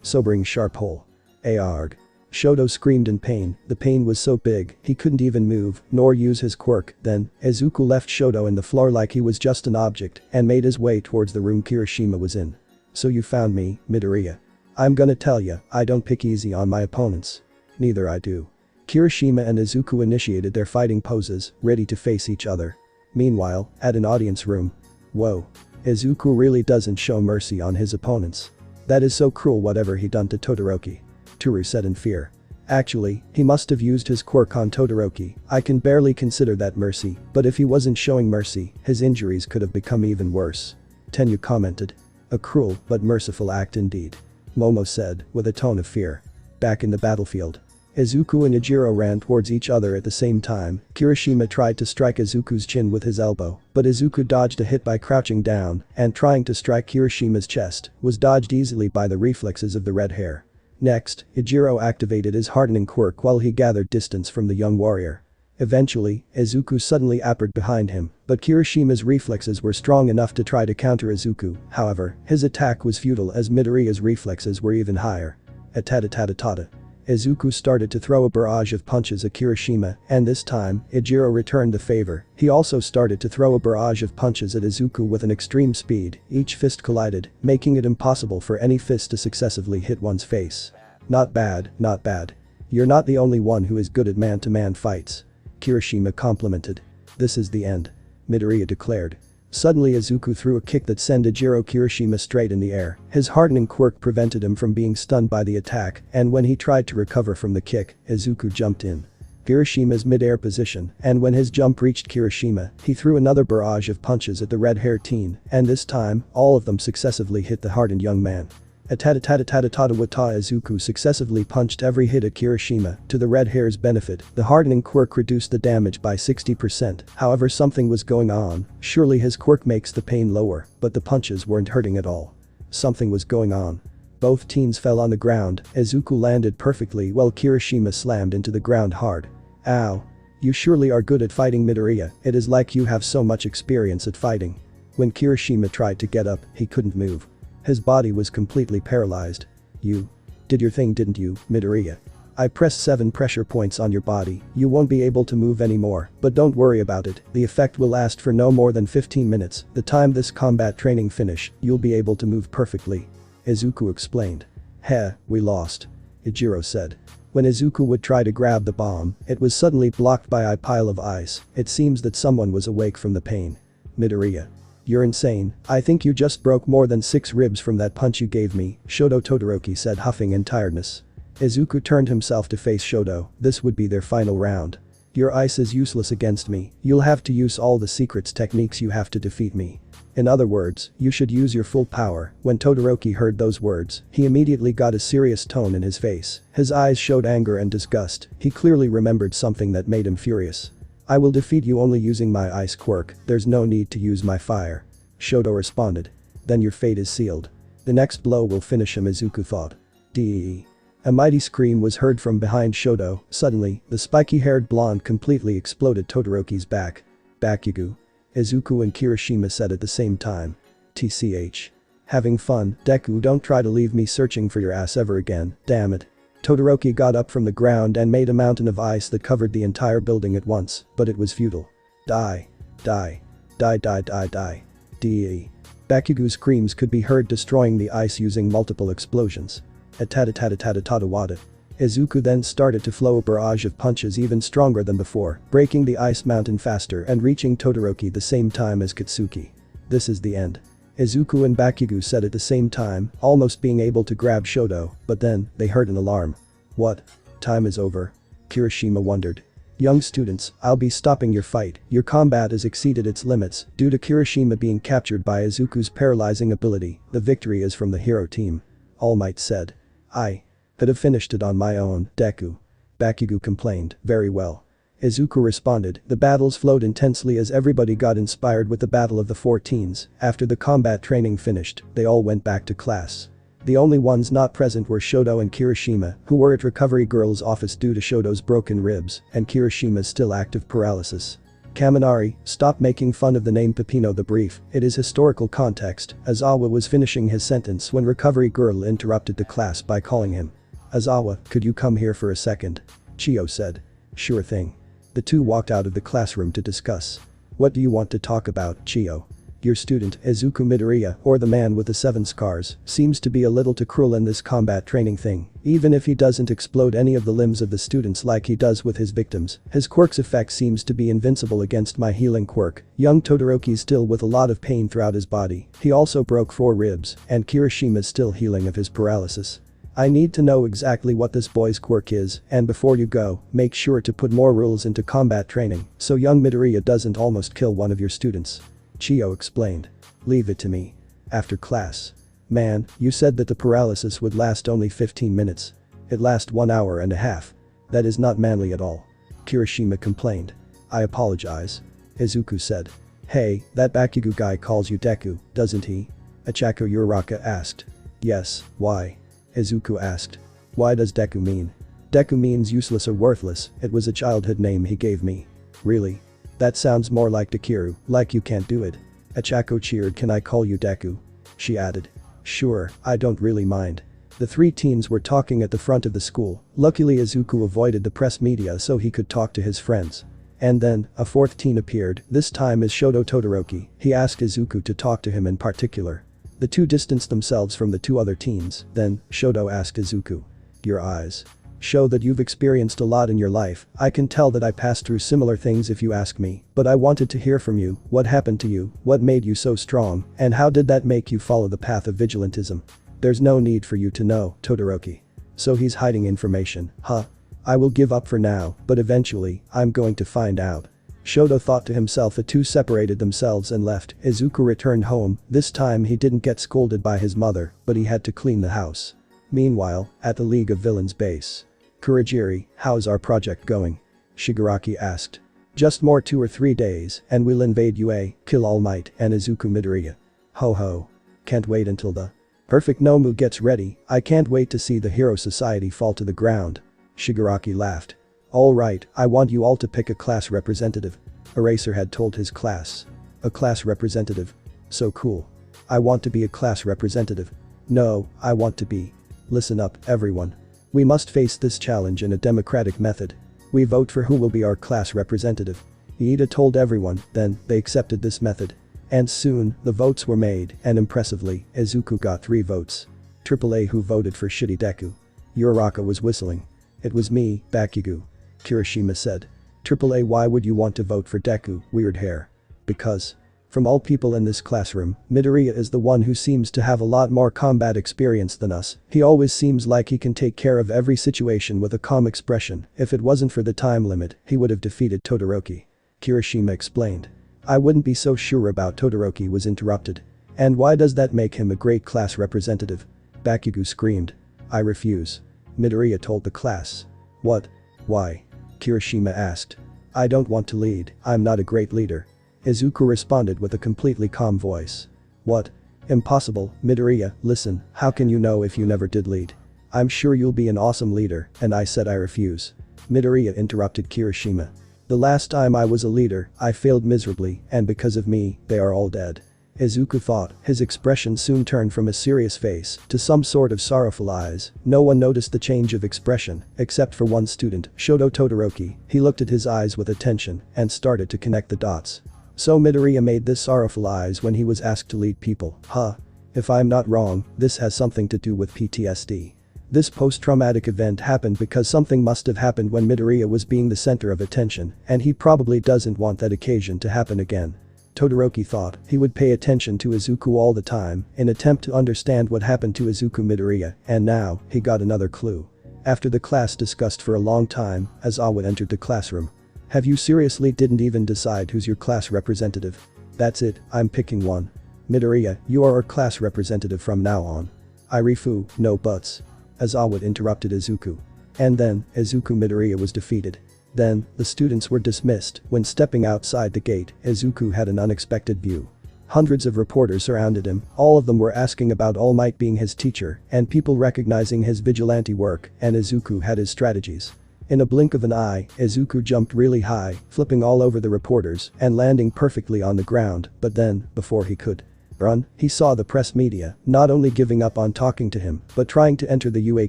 Sobering sharp hole. Arg. Shoto screamed in pain, the pain was so big, he couldn't even move, nor use his quirk. Then, Izuku left Shoto in the floor like he was just an object, and made his way towards the room Kirishima was in. So you found me, Midoriya. I'm gonna tell ya, I don't pick easy on my opponents. Neither I do. Kirishima and Izuku initiated their fighting poses, ready to face each other. Meanwhile, at an audience room. Whoa. Izuku really doesn't show mercy on his opponents. That is so cruel whatever he done to Todoroki. Toru said in fear. Actually, he must have used his quirk on Todoroki. I can barely consider that mercy, but if he wasn't showing mercy, his injuries could have become even worse. Tenya commented. A cruel but merciful act indeed. Momo said, with a tone of fear. Back in the battlefield. Izuku and Ejiro ran towards each other at the same time. Kirishima tried to strike Izuku's chin with his elbow, but Izuku dodged a hit by crouching down, and trying to strike Kirishima's chest, was dodged easily by the reflexes of the red hair. Next, Ejiro activated his hardening quirk while he gathered distance from the young warrior. Eventually, Izuku suddenly appeared behind him, but Kirishima's reflexes were strong enough to try to counter Izuku. However, his attack was futile as Midoriya's reflexes were even higher. Atatatatata. Izuku started to throw a barrage of punches at Kirishima, and this time, Ejiro returned the favor. He also started to throw a barrage of punches at Izuku with an extreme speed. Each fist collided, making it impossible for any fist to successively hit one's face. Not bad, not bad. You're not the only one who is good at man-to-man fights. Kirishima complimented. This is the end. Midoriya declared. Suddenly Izuku threw a kick that sent Ejiro Kirishima straight in the air. His hardening quirk prevented him from being stunned by the attack, and when he tried to recover from the kick, Izuku jumped in Kirishima's mid-air position, and when his jump reached Kirishima, he threw another barrage of punches at the red-haired teen, and this time, all of them successively hit the hardened young man. Atatatatatatatawata. Izuku successively punched every hit at Kirishima. To the red hair's benefit, the hardening quirk reduced the damage by 60%. However, something was going on. Surely his quirk makes the pain lower, but the punches weren't hurting at all. Something was going on. Both teens fell on the ground. Izuku landed perfectly while Kirishima slammed into the ground hard. Ow. You surely are good at fighting, Midoriya. It is like you have so much experience at fighting. When Kirishima tried to get up, he couldn't move. His body was completely paralyzed. You did your thing, didn't you, Midoriya? I press 7 pressure points on your body, you won't be able to move anymore, but don't worry about it, the effect will last for no more than 15 minutes, the time this combat training finish, you'll be able to move perfectly. Izuku explained. Heh, we lost. Ijiro said. When Izuku would try to grab the bomb, it was suddenly blocked by a pile of ice, it seems that someone was awake from the pain. Midoriya. You're insane, I think you just broke more than 6 ribs from that punch you gave me, Shoto Todoroki said, huffing in tiredness. Izuku turned himself to face Shoto, this would be their final round. Your ice is useless against me, you'll have to use all the secrets techniques you have to defeat me. In other words, you should use your full power. When Todoroki heard those words, he immediately got a serious tone in his face, his eyes showed anger and disgust, he clearly remembered something that made him furious. I will defeat you only using my ice quirk, there's no need to use my fire. Shoto responded. Then your fate is sealed. The next blow will finish him, Izuku thought. Dee. A mighty scream was heard from behind Shoto, suddenly, the spiky-haired blonde completely exploded Todoroki's back. Bakugo. Izuku and Kirishima said at the same time. TCH. Having fun, Deku, don't try to leave me searching for your ass ever again, damn it. Todoroki got up from the ground and made a mountain of ice that covered the entire building at once, but it was futile. Die. Die. Die die die die. Die. Bakugo's screams could be heard destroying the ice using multiple explosions. Atatatatatatatawada. Izuku then started to flow a barrage of punches even stronger than before, breaking the ice mountain faster and reaching Todoroki the same time as Katsuki. This is the end. Izuku and Bakugo said at the same time, almost being able to grab Shoto, but then, they heard an alarm. What? Time is over? Kirishima wondered. Young students, I'll be stopping your fight, your combat has exceeded its limits, due to Kirishima being captured by Izuku's paralyzing ability, the victory is from the hero team. All Might said. I could have finished it on my own, Deku. Bakugo complained, very well. Izuku responded, the battles flowed intensely as everybody got inspired with the Battle of the 14s, after the combat training finished, they all went back to class. The only ones not present were Shoto and Kirishima, who were at Recovery Girl's office due to Shoto's broken ribs and Kirishima's still active paralysis. Kaminari, stop making fun of the name Peppino the Brief, it is historical context. Aizawa was finishing his sentence when Recovery Girl interrupted the class by calling him. Aizawa, could you come here for a second? Chiyo said. Sure thing. The two walked out of the classroom to discuss. What do you want to talk about, Chiyo? Your student, Izuku Midoriya, or the man with the 7 scars, seems to be a little too cruel in this combat training thing, even if he doesn't explode any of the limbs of the students like he does with his victims, his quirk's effect seems to be invincible against my healing quirk. Young Todoroki's still with a lot of pain throughout his body, he also broke 4 ribs, and Kirishima's still healing of his paralysis. I need to know exactly what this boy's quirk is, and before you go, make sure to put more rules into combat training, so young Midoriya doesn't almost kill one of your students. Chiyo explained. Leave it to me. After class. Man, you said that the paralysis would last only 15 minutes. It lasts 1 hour and a half. That is not manly at all. Kirishima complained. I apologize. Izuku said. Hey, that Bakugo guy calls you Deku, doesn't he? Achako Uraraka asked. Yes, why? Izuku asked. Why does Deku mean? Deku means useless or worthless, it was a childhood name he gave me. Really? That sounds more like Dekiru, like you can't do it. Achako cheered. Can I call you Deku? She added. Sure, I don't really mind. The 3 teens were talking at the front of the school, luckily Izuku avoided the press media so he could talk to his friends. And then, a 4th teen appeared, this time as Shoto Todoroki, he asked Izuku to talk to him in particular. The two distanced themselves from the 2 other teens, then, Shoto asked Izuku. Your eyes show that you've experienced a lot in your life, I can tell that I passed through similar things if you ask me, but I wanted to hear from you, what happened to you, what made you so strong, and how did that make you follow the path of vigilantism? There's no need for you to know, Todoroki. So he's hiding information, huh? I will give up for now, but eventually, I'm going to find out. Shoto thought to himself. The two separated themselves and left. Izuku returned home, this time he didn't get scolded by his mother, but he had to clean the house. Meanwhile, at the League of Villains base. Kurogiri, how's our project going? Shigaraki asked. Just more 2 or 3 days, and we'll invade UA, kill All Might and Izuku Midoriya. Ho ho. Can't wait until the perfect Nomu gets ready, I can't wait to see the Hero Society fall to the ground. Shigaraki laughed. Alright, I want you all to pick a class representative. Eraserhead told his class. A class representative? So cool. I want to be a class representative. No, I want to be. Listen up, everyone. We must face this challenge in a democratic method. We vote for who will be our class representative. Iida told everyone, then, they accepted this method. And soon, the votes were made, and impressively, Izuku got 3 votes. AAA who voted for Shitty Deku. Uraraka was whistling. It was me, Bakugo. Kirishima said. AAA why would you want to vote for Deku, weird hair? Because. From all people in this classroom, Midoriya is the one who seems to have a lot more combat experience than us. He always seems like he can take care of every situation with a calm expression. If it wasn't for the time limit, he would have defeated Todoroki. Kirishima explained. I wouldn't be so sure about Todoroki was interrupted. And why does that make him a great class representative? Bakugo screamed. I refuse. Midoriya told the class. What? Why? Kirishima asked. I don't want to lead, I'm not a great leader. Izuku responded with a completely calm voice. What? Impossible, Midoriya, listen, how can you know if you never did lead? I'm sure you'll be an awesome leader, and I said I refuse. Midoriya interrupted Kirishima. The last time I was a leader, I failed miserably, and because of me, they are all dead. Izuku thought, his expression soon turned from a serious face to some sort of sorrowful eyes. No one noticed the change of expression, except for one student, Shoto Todoroki. He looked at his eyes with attention and started to connect the dots. So Midoriya made this sorrowful eyes when he was asked to lead people, huh? If I'm not wrong, this has something to do with PTSD. This post-traumatic event happened because something must have happened when Midoriya was being the center of attention, and he probably doesn't want that occasion to happen again. Todoroki thought he would pay attention to Izuku all the time in attempt to understand what happened to Izuku Midoriya, and now, he got another clue. After the class discussed for a long time, Aizawa entered the classroom. Have you seriously didn't even decide who's your class representative? That's it, I'm picking one. Midoriya, you are our class representative from now on. I refu, no buts. Aizawa interrupted Izuku. And then, Izuku Midoriya was defeated. Then, the students were dismissed. When stepping outside the gate, Izuku had an unexpected view. Hundreds of reporters surrounded him, all of them were asking about All Might being his teacher, and people recognizing his vigilante work, and Izuku had his strategies. In a blink of an eye, Izuku jumped really high, flipping all over the reporters, and landing perfectly on the ground, but then, before he could run, he saw the press media, not only giving up on talking to him, but trying to enter the UA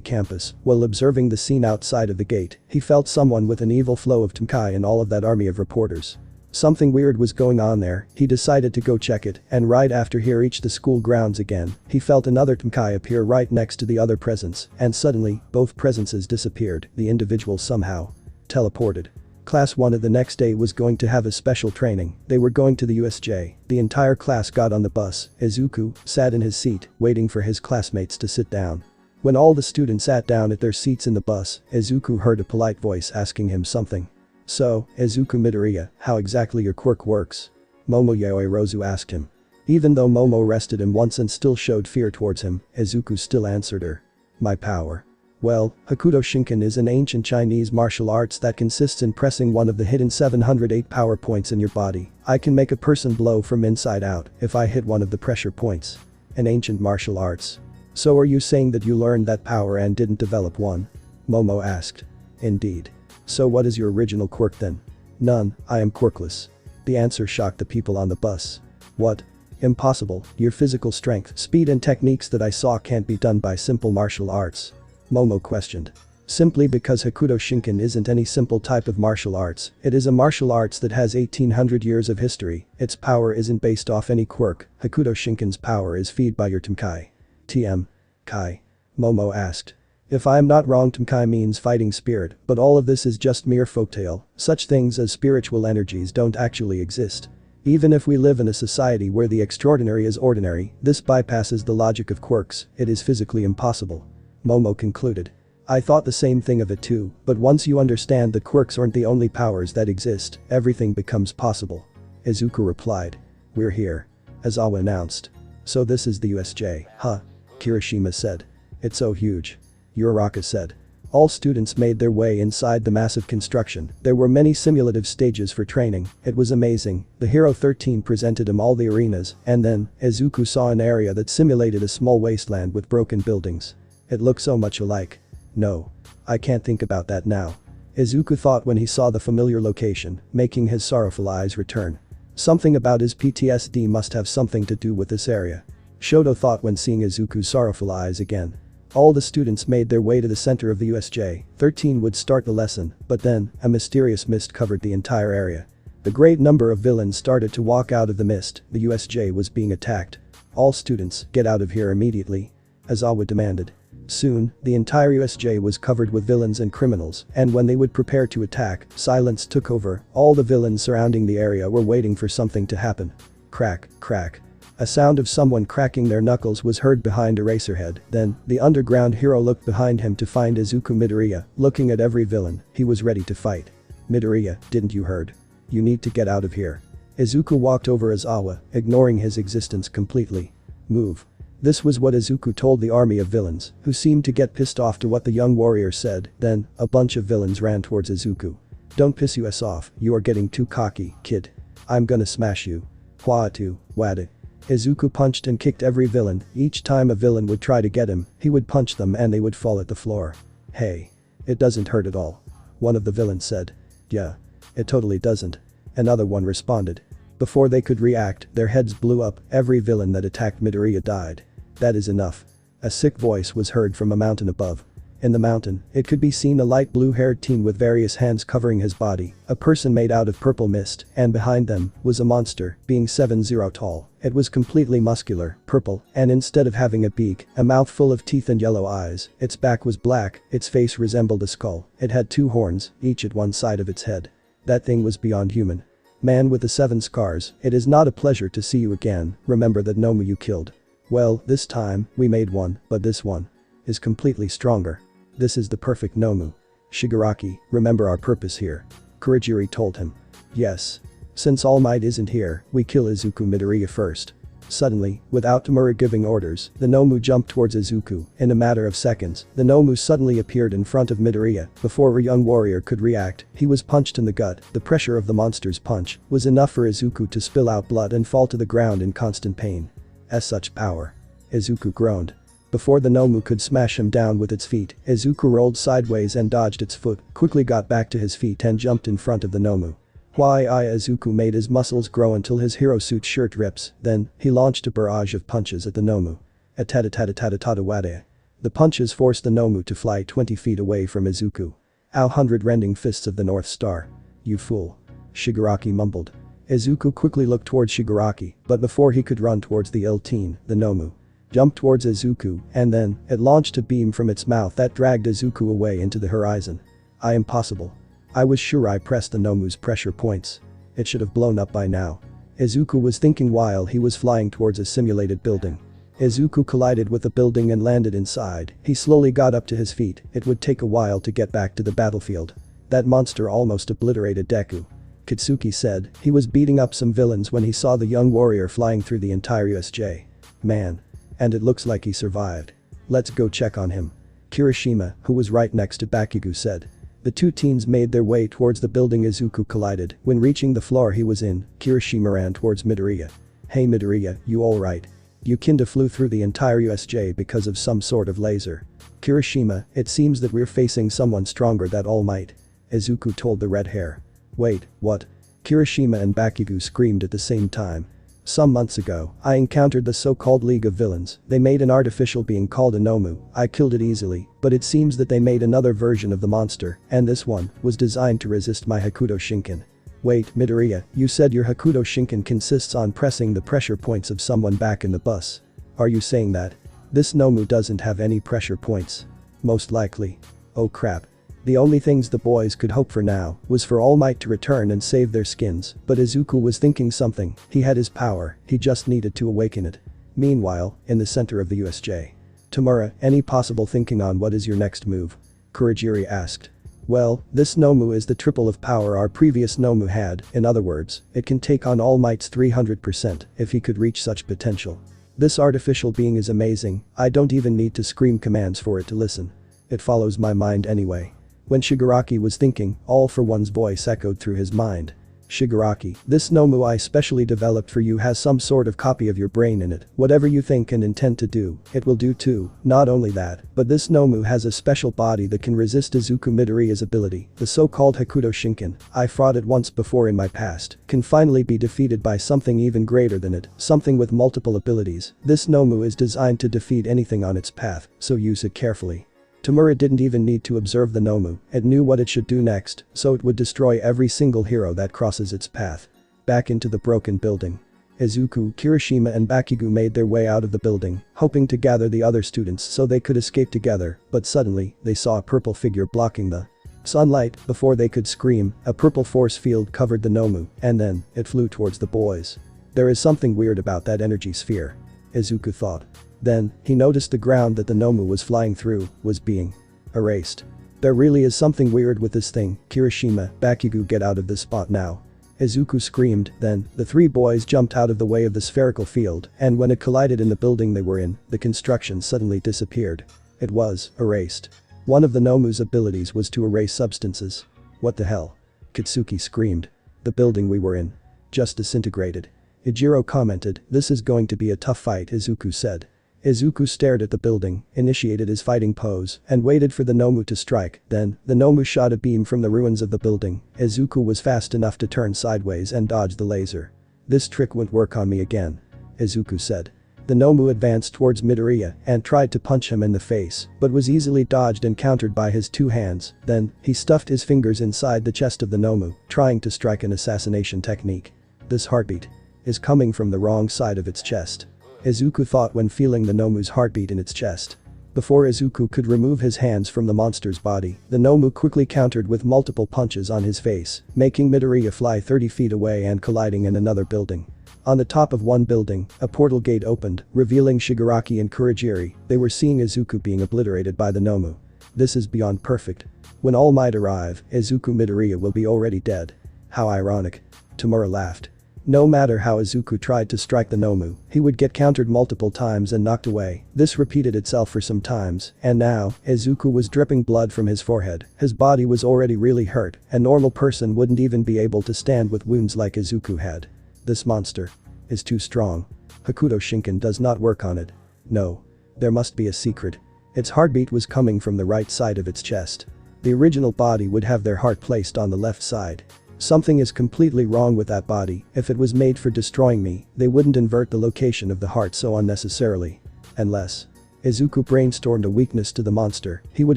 campus. While observing the scene outside of the gate, he felt someone with an evil flow of Tenkai in all of that army of reporters. Something weird was going on there, he decided to go check it, and right after he reached the school grounds again, he felt another Tenkai appear right next to the other presence, and suddenly, both presences disappeared, the individual somehow teleported. Class 1 of the next day was going to have a special training, they were going to the USJ, the entire class got on the bus, Izuku sat in his seat, waiting for his classmates to sit down. When all the students sat down at their seats in the bus, Izuku heard a polite voice asking him something. So, Izuku Midoriya, how exactly your quirk works? Momoyaoi Rozu asked him. Even though Momo arrested him once and still showed fear towards him, Izuku still answered her. My power. Well, Hokuto Shinken is an ancient Chinese martial arts that consists in pressing one of the hidden 708 power points in your body. I can make a person blow from inside out if I hit one of the pressure points. An ancient martial arts. So are you saying that you learned that power and didn't develop one? Momo asked. Indeed. So what is your original quirk then? None, I am quirkless. The answer shocked the people on the bus. What? Impossible, your physical strength, speed and techniques that I saw can't be done by simple martial arts. Momo questioned. Simply because Hokuto Shinken isn't any simple type of martial arts, it is a martial arts that has 1800 years of history, its power isn't based off any quirk, Hokuto Shinken's power is fed by your Tenkai. TM. Kai. Momo asked. If I'm not wrong, Tenkai means fighting spirit, but all of this is just mere folktale, such things as spiritual energies don't actually exist. Even if we live in a society where the extraordinary is ordinary, this bypasses the logic of quirks, it is physically impossible. Momo concluded. I thought the same thing of it too, but once you understand that quirks aren't the only powers that exist, everything becomes possible. Izuku replied. We're here. Aizawa announced. So this is the USJ, huh? Kirishima said. It's so huge. Uraraka said. All students made their way inside the massive construction. There were many simulative stages for training. It was amazing. The Hero 13 presented him all the arenas, and then, Izuku saw an area that simulated a small wasteland with broken buildings. It looked so much alike. No. I can't think about that now. Izuku thought when he saw the familiar location, making his sorrowful eyes return. Something about his PTSD must have something to do with this area. Shoto thought when seeing Izuku's sorrowful eyes again. All the students made their way to the center of the USJ. 13 would start the lesson, but then, a mysterious mist covered the entire area. The great number of villains started to walk out of the mist. The USJ was being attacked. All students, get out of here immediately. Aizawa demanded. Soon, the entire USJ was covered with villains and criminals, and when they would prepare to attack, silence took over. All the villains surrounding the area were waiting for something to happen. Crack, crack. A sound of someone cracking their knuckles was heard behind Eraserhead. Then, the underground hero looked behind him to find Izuku Midoriya, looking at every villain. He was ready to fight. Midoriya, didn't you heard? You need to get out of here. Izuku walked over Aizawa, ignoring his existence completely. Move. This was what Izuku told the army of villains, who seemed to get pissed off to what the young warrior said. Then, a bunch of villains ran towards Izuku. Don't piss us off, you are getting too cocky, kid. I'm gonna smash you. Huatu, wada. Izuku punched and kicked every villain. Each time a villain would try to get him, he would punch them and they would fall at the floor. Hey. It doesn't hurt at all. One of the villains said. Yeah. It totally doesn't. Another one responded. Before they could react, their heads blew up. Every villain that attacked Midoriya died. That is enough. A sick voice was heard from a mountain above. In the mountain, it could be seen a light blue-haired teen with various hands covering his body, a person made out of purple mist, and behind them was a monster, being 7-0 tall. It was completely muscular, purple, and instead of having a beak, a mouth full of teeth and yellow eyes, its back was black, its face resembled a skull. It had 2 horns, each at one side of its head. That thing was beyond human. Man with the 7 scars, it is not a pleasure to see you again. Remember that Nomu you killed. Well, this time, we made one, but this one is completely stronger. This is the perfect Nomu. Shigaraki, remember our purpose here. Kurogiri told him. Yes. Since All Might isn't here, we kill Izuku Midoriya first. Suddenly, without Tamura giving orders, the Nomu jumped towards Izuku. In a matter of seconds, the Nomu suddenly appeared in front of Midoriya. Before a young warrior could react, he was punched in the gut. The pressure of the monster's punch was enough for Izuku to spill out blood and fall to the ground in constant pain. As such power. Izuku groaned. Before the Nomu could smash him down with its feet, Izuku rolled sideways and dodged its foot, quickly got back to his feet and jumped in front of the Nomu. Izuku made his muscles grow until his hero suit shirt rips. Then, he launched a barrage of punches at the Nomu. Atatatatatatatawade. The punches forced the Nomu to fly 20 feet away from Izuku. 100 rending fists of the North Star. You fool. Shigaraki mumbled. Izuku quickly looked towards Shigaraki, but before he could run towards the ill teen, the Nomu jumped towards Izuku, and then, it launched a beam from its mouth that dragged Izuku away into the horizon. Impossible. I was sure I pressed the Nomu's pressure points. It should have blown up by now. Izuku was thinking while he was flying towards a simulated building. Izuku collided with the building and landed inside. He slowly got up to his feet. It would take a while to get back to the battlefield. That monster almost obliterated Deku. Kitsuki said he was beating up some villains when he saw the young warrior flying through the entire USJ. Man. And it looks like he survived. Let's go check on him. Kirishima, who was right next to Bakugo, said. The 2 teens made their way towards the building Izuku collided. When reaching the floor he was in, Kirishima ran towards Midoriya. Hey Midoriya, you alright? You kinda flew through the entire USJ because of some sort of laser. Kirishima, it seems that we're facing someone stronger than All Might. Izuku told the red hair. Wait, what? Kirishima and Bakugo screamed at the same time. Some months ago, I encountered the so-called League of Villains. They made an artificial being called a Nomu. I killed it easily, but it seems that they made another version of the monster, and this one was designed to resist my Hokuto Shinken. Wait, Midoriya, you said your Hokuto Shinken consists on pressing the pressure points of someone back in the bus. Are you saying that? This Nomu doesn't have any pressure points. Most likely. Oh crap. The only things the boys could hope for now was for All Might to return and save their skins, but Izuku was thinking something. He had his power, he just needed to awaken it. Meanwhile, in the center of the USJ. Tamura, any possible thinking on what is your next move? Kurogiri asked. Well, this Nomu is the triple of power our previous Nomu had. In other words, it can take on All Might's 300% if he could reach such potential. This artificial being is amazing. I don't even need to scream commands for it to listen. It follows my mind anyway. When Shigaraki was thinking, All for One's voice echoed through his mind. Shigaraki, this Nomu I specially developed for you has some sort of copy of your brain in it. Whatever you think and intend to do, it will do too. Not only that, but this Nomu has a special body that can resist Izuku Midoriya's ability, the so-called Hokuto Shinken. I fought it once before in my past, can finally be defeated by something even greater than it, something with multiple abilities. This Nomu is designed to defeat anything on its path, so use it carefully. Tamura didn't even need to observe the Nomu, it knew what it should do next, so it would destroy every single hero that crosses its path. Back into the broken building. Izuku, Kirishima and Bakugo made their way out of the building, hoping to gather the other students so they could escape together, but suddenly, they saw a purple figure blocking the sunlight. Before they could scream, a purple force field covered the Nomu, and then, it flew towards the boys. There is something weird about that energy sphere, Izuku thought. Then, he noticed the ground that the Nomu was flying through was being erased. There really is something weird with this thing. Kirishima, Bakugo, get out of this spot now. Izuku screamed. Then, the three boys jumped out of the way of the spherical field, and when it collided in the building they were in, the construction suddenly disappeared. It was erased. One of the Nomu's abilities was to erase substances. What the hell? Katsuki screamed. The building we were in just disintegrated. Ijiro commented, this is going to be a tough fight, Izuku said. Izuku stared at the building, initiated his fighting pose, and waited for the Nomu to strike. Then, the Nomu shot a beam from the ruins of the building. Izuku was fast enough to turn sideways and dodge the laser. This trick won't work on me again, Izuku said. The Nomu advanced towards Midoriya and tried to punch him in the face, but was easily dodged and countered by his two hands. Then, he stuffed his fingers inside the chest of the Nomu, trying to strike an assassination technique. This heartbeat is coming from the wrong side of its chest, Izuku thought when feeling the Nomu's heartbeat in its chest. Before Izuku could remove his hands from the monster's body, the Nomu quickly countered with multiple punches on his face, making Midoriya fly 30 feet away and colliding in another building. On the top of one building, a portal gate opened, revealing Shigaraki and Kurogiri. They were seeing Izuku being obliterated by the Nomu. This is beyond perfect. When All Might arrive, Izuku Midoriya will be already dead. How ironic. Tamura laughed. No matter how Izuku tried to strike the Nomu, he would get countered multiple times and knocked away. This repeated itself for some times, and now, Izuku was dripping blood from his forehead. His body was already really hurt. A normal person wouldn't even be able to stand with wounds like Izuku had. This monster is too strong. Hokuto Shinken does not work on it. No. There must be a secret. Its heartbeat was coming from the right side of its chest. The original body would have their heart placed on the left side. Something is completely wrong with that body. If it was made for destroying me, they wouldn't invert the location of the heart so unnecessarily. Unless Izuku brainstormed a weakness to the monster, he would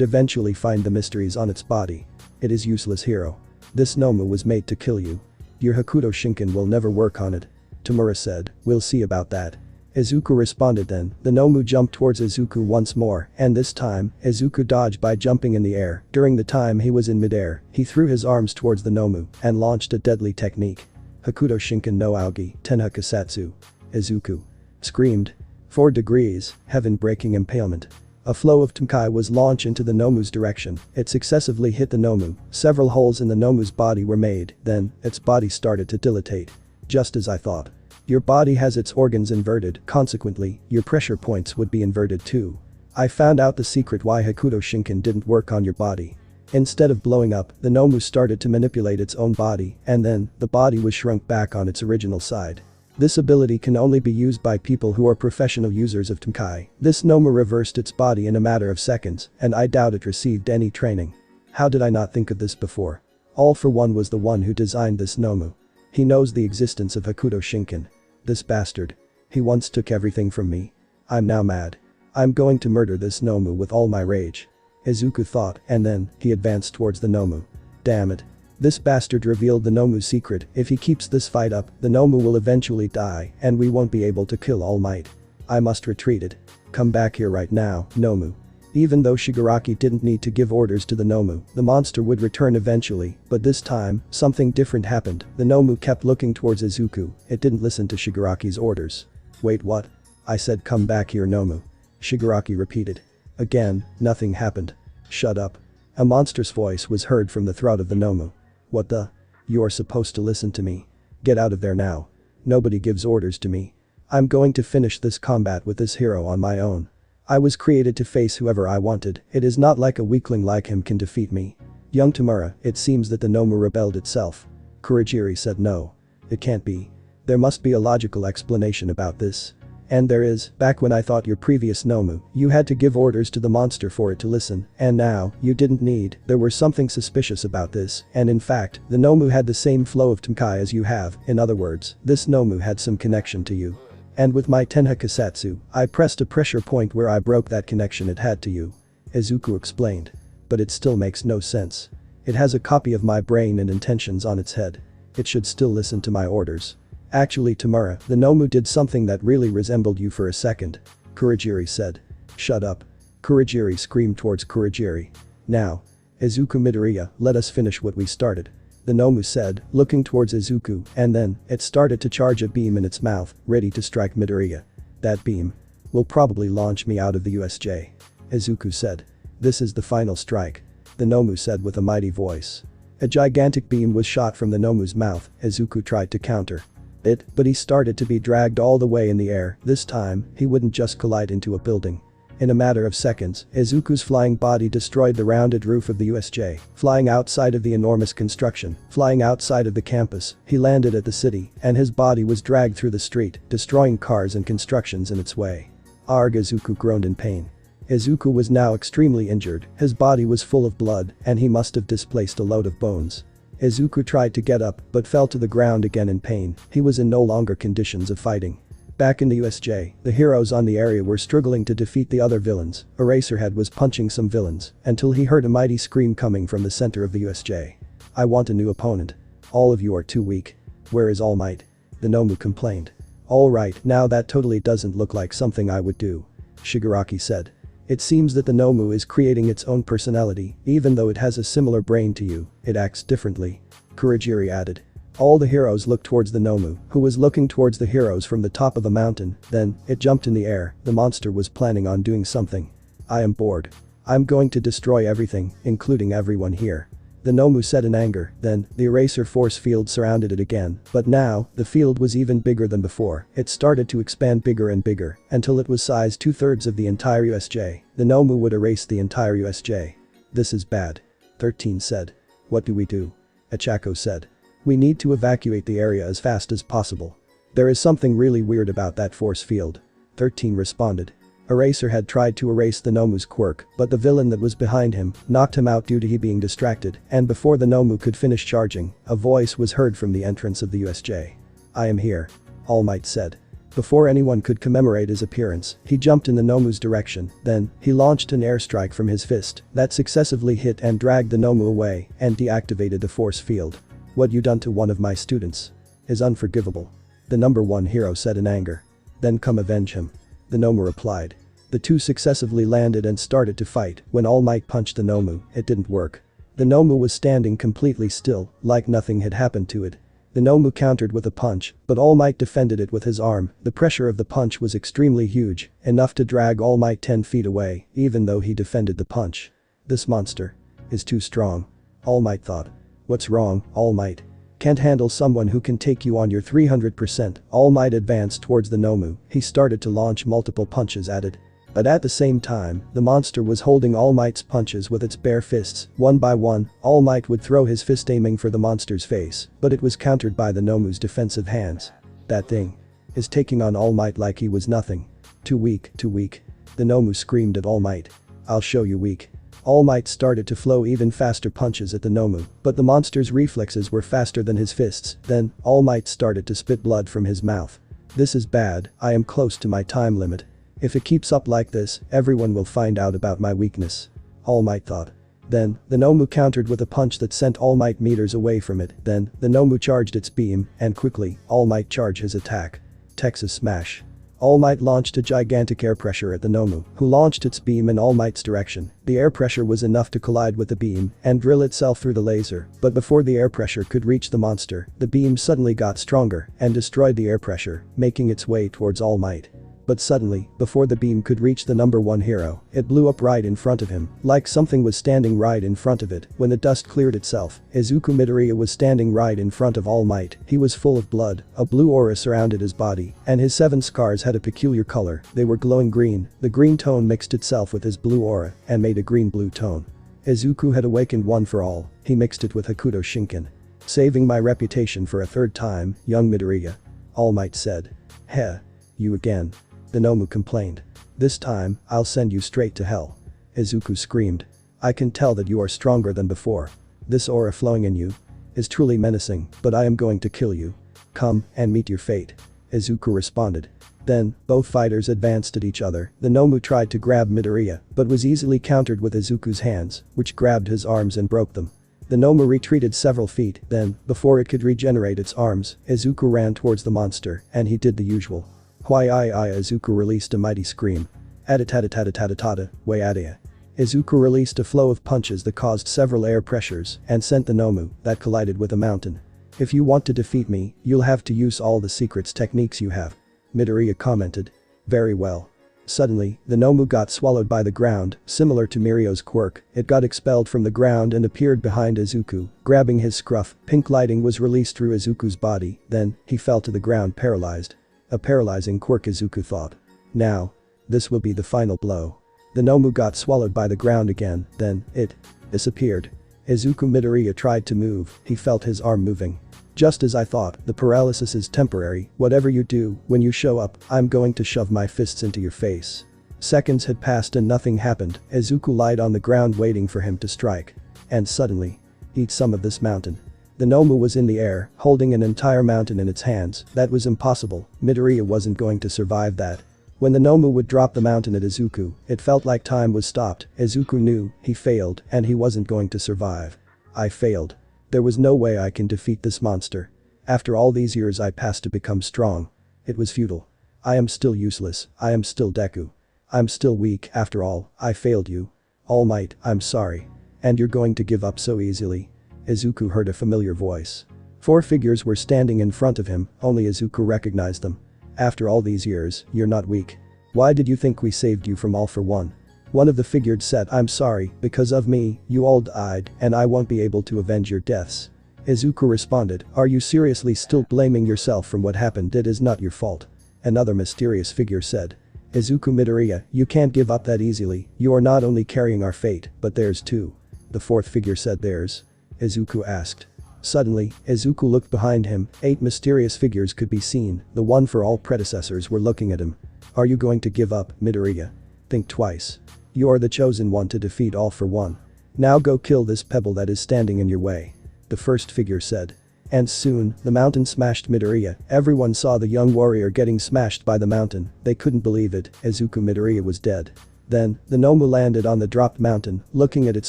eventually find the mysteries on its body. It is useless, hero. This Nomu was made to kill you. Your Hokuto Shinken will never work on it, Tamura said. We'll see about that. Izuku responded. Then, the Nomu jumped towards Izuku once more, and this time, Izuku dodged by jumping in the air. During the time he was in midair, he threw his arms towards the Nomu and launched a deadly technique. Hokuto Shinken no Aogi, Tenha Kasatsu. Izuku screamed. 4 degrees, heaven-breaking impalement. A flow of Tenkai was launched into the Nomu's direction. It successively hit the Nomu. Several holes in the Nomu's body were made. Then, its body started to dilate. Just as I thought. Your body has its organs inverted, consequently, your pressure points would be inverted too. I found out the secret why Hokuto Shinken didn't work on your body. Instead of blowing up, the Nomu started to manipulate its own body, and then, the body was shrunk back on its original side. This ability can only be used by people who are professional users of Tenkai. This Nomu reversed its body in a matter of seconds, and I doubt it received any training. How did I not think of this before? All for One was the one who designed this Nomu. He knows the existence of Hokuto Shinken. This bastard. He once took everything from me. I'm now mad. I'm going to murder this Nomu with all my rage. Izuku thought, and then, he advanced towards the Nomu. Damn it. This bastard revealed the Nomu's secret. If he keeps this fight up, the Nomu will eventually die, and we won't be able to kill All Might. I must retreat it. Come back here right now, Nomu. Even though Shigaraki didn't need to give orders to the Nomu, the monster would return eventually, but this time, something different happened. The Nomu kept looking towards Izuku. It didn't listen to Shigaraki's orders. Wait, what? I said come back here, Nomu. Shigaraki repeated. Again, nothing happened. Shut up. A monstrous voice was heard from the throat of the Nomu. What the? You're supposed to listen to me. Get out of there now. Nobody gives orders to me. I'm going to finish this combat with this hero on my own. I was created to face whoever I wanted. It is not like a weakling like him can defeat me. Young Tamura, it seems that the Nomu rebelled itself. Kurogiri said no. It can't be. There must be a logical explanation about this. And there is, back when I thought your previous Nomu, you had to give orders to the monster for it to listen, and now, you didn't need, there was something suspicious about this, and in fact, the Nomu had the same flow of Tenkai as you have, in other words, this Nomu had some connection to you. And with my Tenha Kasatsu, I pressed a pressure point where I broke that connection it had to you. Izuku explained. But it still makes no sense. It has a copy of my brain and intentions on its head. It should still listen to my orders. Actually Tamura, the Nomu did something that really resembled you for a second. Kurogiri said. Shut up. Kurogiri screamed towards Kurogiri. Now. Izuku Midoriya, let us finish what we started. The Nomu said, looking towards Izuku, and then, it started to charge a beam in its mouth, ready to strike Midoriya. That beam will probably launch me out of the USJ. Izuku said. This is the final strike. The Nomu said with a mighty voice. A gigantic beam was shot from the Nomu's mouth. Izuku tried to counter it, but he started to be dragged all the way in the air. This time, he wouldn't just collide into a building. In a matter of seconds, Izuku's flying body destroyed the rounded roof of the USJ, flying outside of the enormous construction, flying outside of the campus, he landed at the city, and his body was dragged through the street, destroying cars and constructions in its way. Arg! Izuku groaned in pain. Izuku was now extremely injured, his body was full of blood, and he must have displaced a load of bones. Izuku tried to get up, but fell to the ground again in pain, he was in no longer conditions of fighting. Back in the USJ, the heroes on the area were struggling to defeat the other villains. Eraserhead was punching some villains, until he heard a mighty scream coming from the center of the USJ. I want a new opponent. All of you are too weak. Where is All Might? The Nomu complained. Alright, now that totally doesn't look like something I would do. Shigaraki said. It seems that the Nomu is creating its own personality, even though it has a similar brain to you, it acts differently. Kurogiri added. All the heroes looked towards the Nomu, who was looking towards the heroes from the top of the mountain, then, it jumped in the air, the monster was planning on doing something. I am bored. I'm going to destroy everything, including everyone here. The Nomu said in anger, then, the eraser force field surrounded it again, but now, the field was even bigger than before, it started to expand bigger and bigger, until it was size 2/3 of the entire USJ, the Nomu would erase the entire USJ. This is bad. 13 said. What do we do? Achako said. We need to evacuate the area as fast as possible. There is something really weird about that force field. 13 responded. Eraserhead tried to erase the Nomu's quirk, but the villain that was behind him knocked him out due to he being distracted, and before the Nomu could finish charging, a voice was heard from the entrance of the USJ. I am here. All Might said. Before anyone could commemorate his appearance, he jumped in the Nomu's direction, then, he launched an airstrike from his fist that successively hit and dragged the Nomu away and deactivated the force field. What you done to one of my students is unforgivable. The number one hero said in anger. Then come avenge him. The Nomu replied. The two successively landed and started to fight. When All Might punched the Nomu, it didn't work. The Nomu was standing completely still, like nothing had happened to it. The Nomu countered with a punch, but All Might defended it with his arm. The pressure of the punch was extremely huge, enough to drag All Might 10 feet away, even though he defended the punch. This monster is too strong. All Might thought. What's wrong, All Might? Can't handle someone who can take you on your 300%. All Might advanced towards the Nomu, he started to launch multiple punches at it. But at the same time, the monster was holding All Might's punches with its bare fists. One by one, All Might would throw his fist aiming for the monster's face, but it was countered by the Nomu's defensive hands. That thing is taking on All Might like he was nothing. Too weak, too weak. The Nomu screamed at All Might. I'll show you weak. All Might started to flow even faster punches at the Nomu, but the monster's reflexes were faster than his fists. Then, All Might started to spit blood from his mouth. This is bad, I am close to my time limit. If it keeps up like this, everyone will find out about my weakness. All Might thought. Then, the Nomu countered with a punch that sent All Might meters away from it. Then, the Nomu charged its beam, and quickly, All Might charged his attack. Texas Smash. All Might launched a gigantic air pressure at the Nomu, who launched its beam in All Might's direction. The air pressure was enough to collide with the beam and drill itself through the laser, but before the air pressure could reach the monster, the beam suddenly got stronger and destroyed the air pressure, making its way towards All Might. But suddenly, before the beam could reach the number one hero, it blew up right in front of him, like something was standing right in front of it. When the dust cleared itself, Izuku Midoriya was standing right in front of All Might. He was full of blood, a blue aura surrounded his body, and his 7 scars had a peculiar color. They were glowing green. The green tone mixed itself with his blue aura and made a green-blue tone. Izuku had awakened one for all, he mixed it with Hokuto Shinken. Saving my reputation for a third time, young Midoriya. All Might said. Heh. You again. The Nomu complained. This time, I'll send you straight to hell. Izuku screamed. I can tell that you are stronger than before. This aura flowing in you is truly menacing, but I am going to kill you. Come and meet your fate. Izuku responded. Then, both fighters advanced at each other. The Nomu tried to grab Midoriya, but was easily countered with Izuku's hands, which grabbed his arms and broke them. The Nomu retreated several feet, then, before it could regenerate its arms, Izuku ran towards the monster, and he did the usual. Izuku released a mighty scream. Atatatatatata, way adia. Izuku released a flow of punches that caused several air pressures and sent the Nomu that collided with a mountain. If you want to defeat me, you'll have to use all the secrets techniques you have. Midoriya commented. Very well. Suddenly, the Nomu got swallowed by the ground, similar to Mirio's quirk. It got expelled from the ground and appeared behind Izuku, grabbing his scruff. Pink lighting was released through Izuku's body, then, he fell to the ground paralyzed. A paralyzing quirk, Izuku thought. Now. This will be the final blow. The Nomu got swallowed by the ground again, then, it disappeared. Izuku Midoriya tried to move, he felt his arm moving. Just as I thought, the paralysis is temporary, whatever you do, when you show up, I'm going to shove my fists into your face. Seconds had passed and nothing happened. Izuku lied on the ground waiting for him to strike. And suddenly. Eat some of this mountain. The Nomu was in the air, holding an entire mountain in its hands. That was impossible. Midoriya wasn't going to survive that. When the Nomu would drop the mountain at Izuku, it felt like time was stopped. Izuku knew he failed and he wasn't going to survive. I failed. There was no way I can defeat this monster. After all these years I passed to become strong. It was futile. I am still useless. I am still Deku. I'm still weak after all. I failed you. All Might, I'm sorry. And you're going to give up so easily? Izuku heard a familiar voice. 4 figures were standing in front of him, only Izuku recognized them. After all these years, you're not weak. Why did you think we saved you from All for One? One of the figures said, I'm sorry, because of me, you all died, and I won't be able to avenge your deaths. Izuku responded, are you seriously still blaming yourself from what happened? It is not your fault. Another mysterious figure said. Izuku Midoriya, you can't give up that easily, you are not only carrying our fate, but theirs too. The 4th figure said theirs. Izuku asked. Suddenly, Izuku looked behind him. 8 mysterious figures could be seen. The one for all predecessors were looking at him. Are you going to give up, Midoriya? Think twice. You are the chosen one to defeat All for One. Now go kill this pebble that is standing in your way. The first figure said. And soon, the mountain smashed Midoriya. Everyone saw the young warrior getting smashed by the mountain. They couldn't believe it. Izuku Midoriya was dead. Then, the Nomu landed on the dropped mountain, looking at its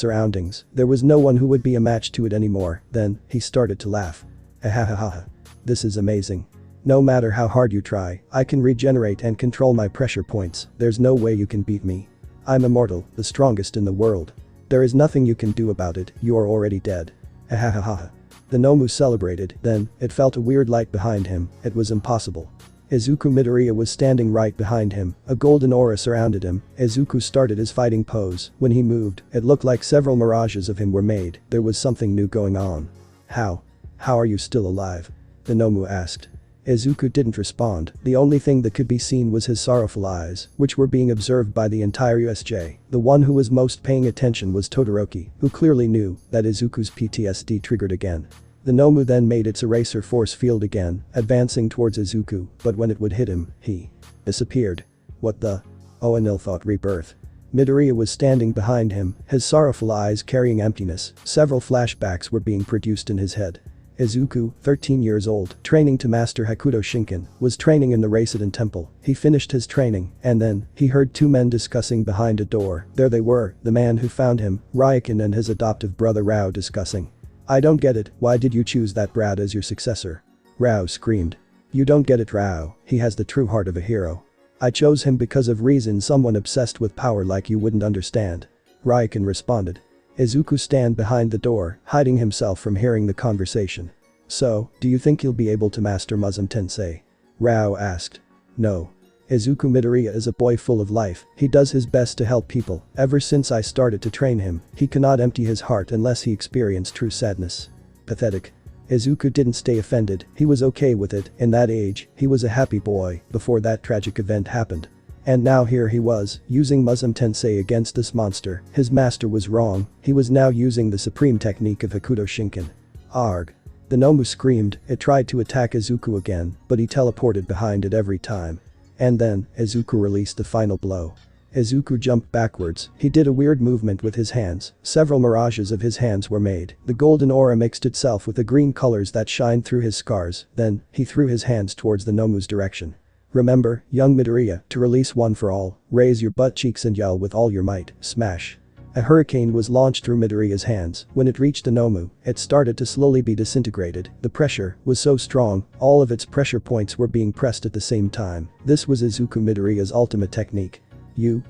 surroundings. There was no one who would be a match to it anymore. Then, he started to laugh. Ahahaha. This is amazing. No matter how hard you try, I can regenerate and control my pressure points. There's no way you can beat me. I'm immortal, the strongest in the world. There is nothing you can do about it, you are already dead. Ahahaha. The Nomu celebrated, then, it felt a weird light behind him. It was impossible. Izuku Midoriya was standing right behind him. A golden aura surrounded him. Izuku started his fighting pose. When he moved, it looked like several mirages of him were made. There was something new going on. How? How are you still alive? The Nomu asked. Izuku didn't respond. The only thing that could be seen was his sorrowful eyes, which were being observed by the entire USJ. The one who was most paying attention was Todoroki, who clearly knew that Izuku's PTSD triggered again. The Nomu then made its eraser force field again, advancing towards Izuku, but when it would hit him, he disappeared. What the? Oh, an ill-thought rebirth. Midoriya was standing behind him, his sorrowful eyes carrying emptiness. Several flashbacks were being produced in his head. Izuku, 13 years old, training to master Hokuto Shinken, was training in the Raisuden Temple. He finished his training, and then, he heard 2 men discussing behind a door. There they were, the man who found him, Raiken, and his adoptive brother Rao discussing. I don't get it, why did you choose that brat as your successor? Rao screamed. You don't get it, Rao, he has the true heart of a hero. I chose him because of reasons someone obsessed with power like you wouldn't understand. Raiken responded. Izuku stand behind the door, hiding himself from hearing the conversation. So, do you think you'll be able to master Musum Tensei? Rao asked. No. Izuku Midoriya is a boy full of life. He does his best to help people. Ever since I started to train him, he cannot empty his heart unless he experienced true sadness. Pathetic. Izuku didn't stay offended. He was okay with it. In that age, he was a happy boy before that tragic event happened. And now here he was, using Musum Tensei against this monster. His master was wrong. He was now using the supreme technique of Hokuto Shinken. Arg. The Nomu screamed, it tried to attack Izuku again, but he teleported behind it every time. And then, Izuku released the final blow. Izuku jumped backwards, he did a weird movement with his hands, several mirages of his hands were made, the golden aura mixed itself with the green colors that shined through his scars, then, he threw his hands towards the Nomu's direction. Remember, young Midoriya, to release one for all, raise your butt cheeks and yell with all your might, smash. A hurricane was launched through Midoriya's hands, when it reached the Nomu, it started to slowly be disintegrated, the pressure was so strong, all of its pressure points were being pressed at the same time, this was Izuku Midoriya's ultimate technique.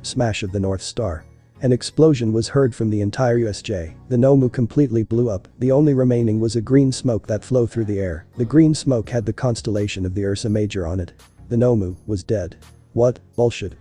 Smash of the North Star. An explosion was heard from the entire USJ, the Nomu completely blew up, the only remaining was a green smoke that flowed through the air, the green smoke had the constellation of the Ursa Major on it. The Nomu was dead. What? Bullshit.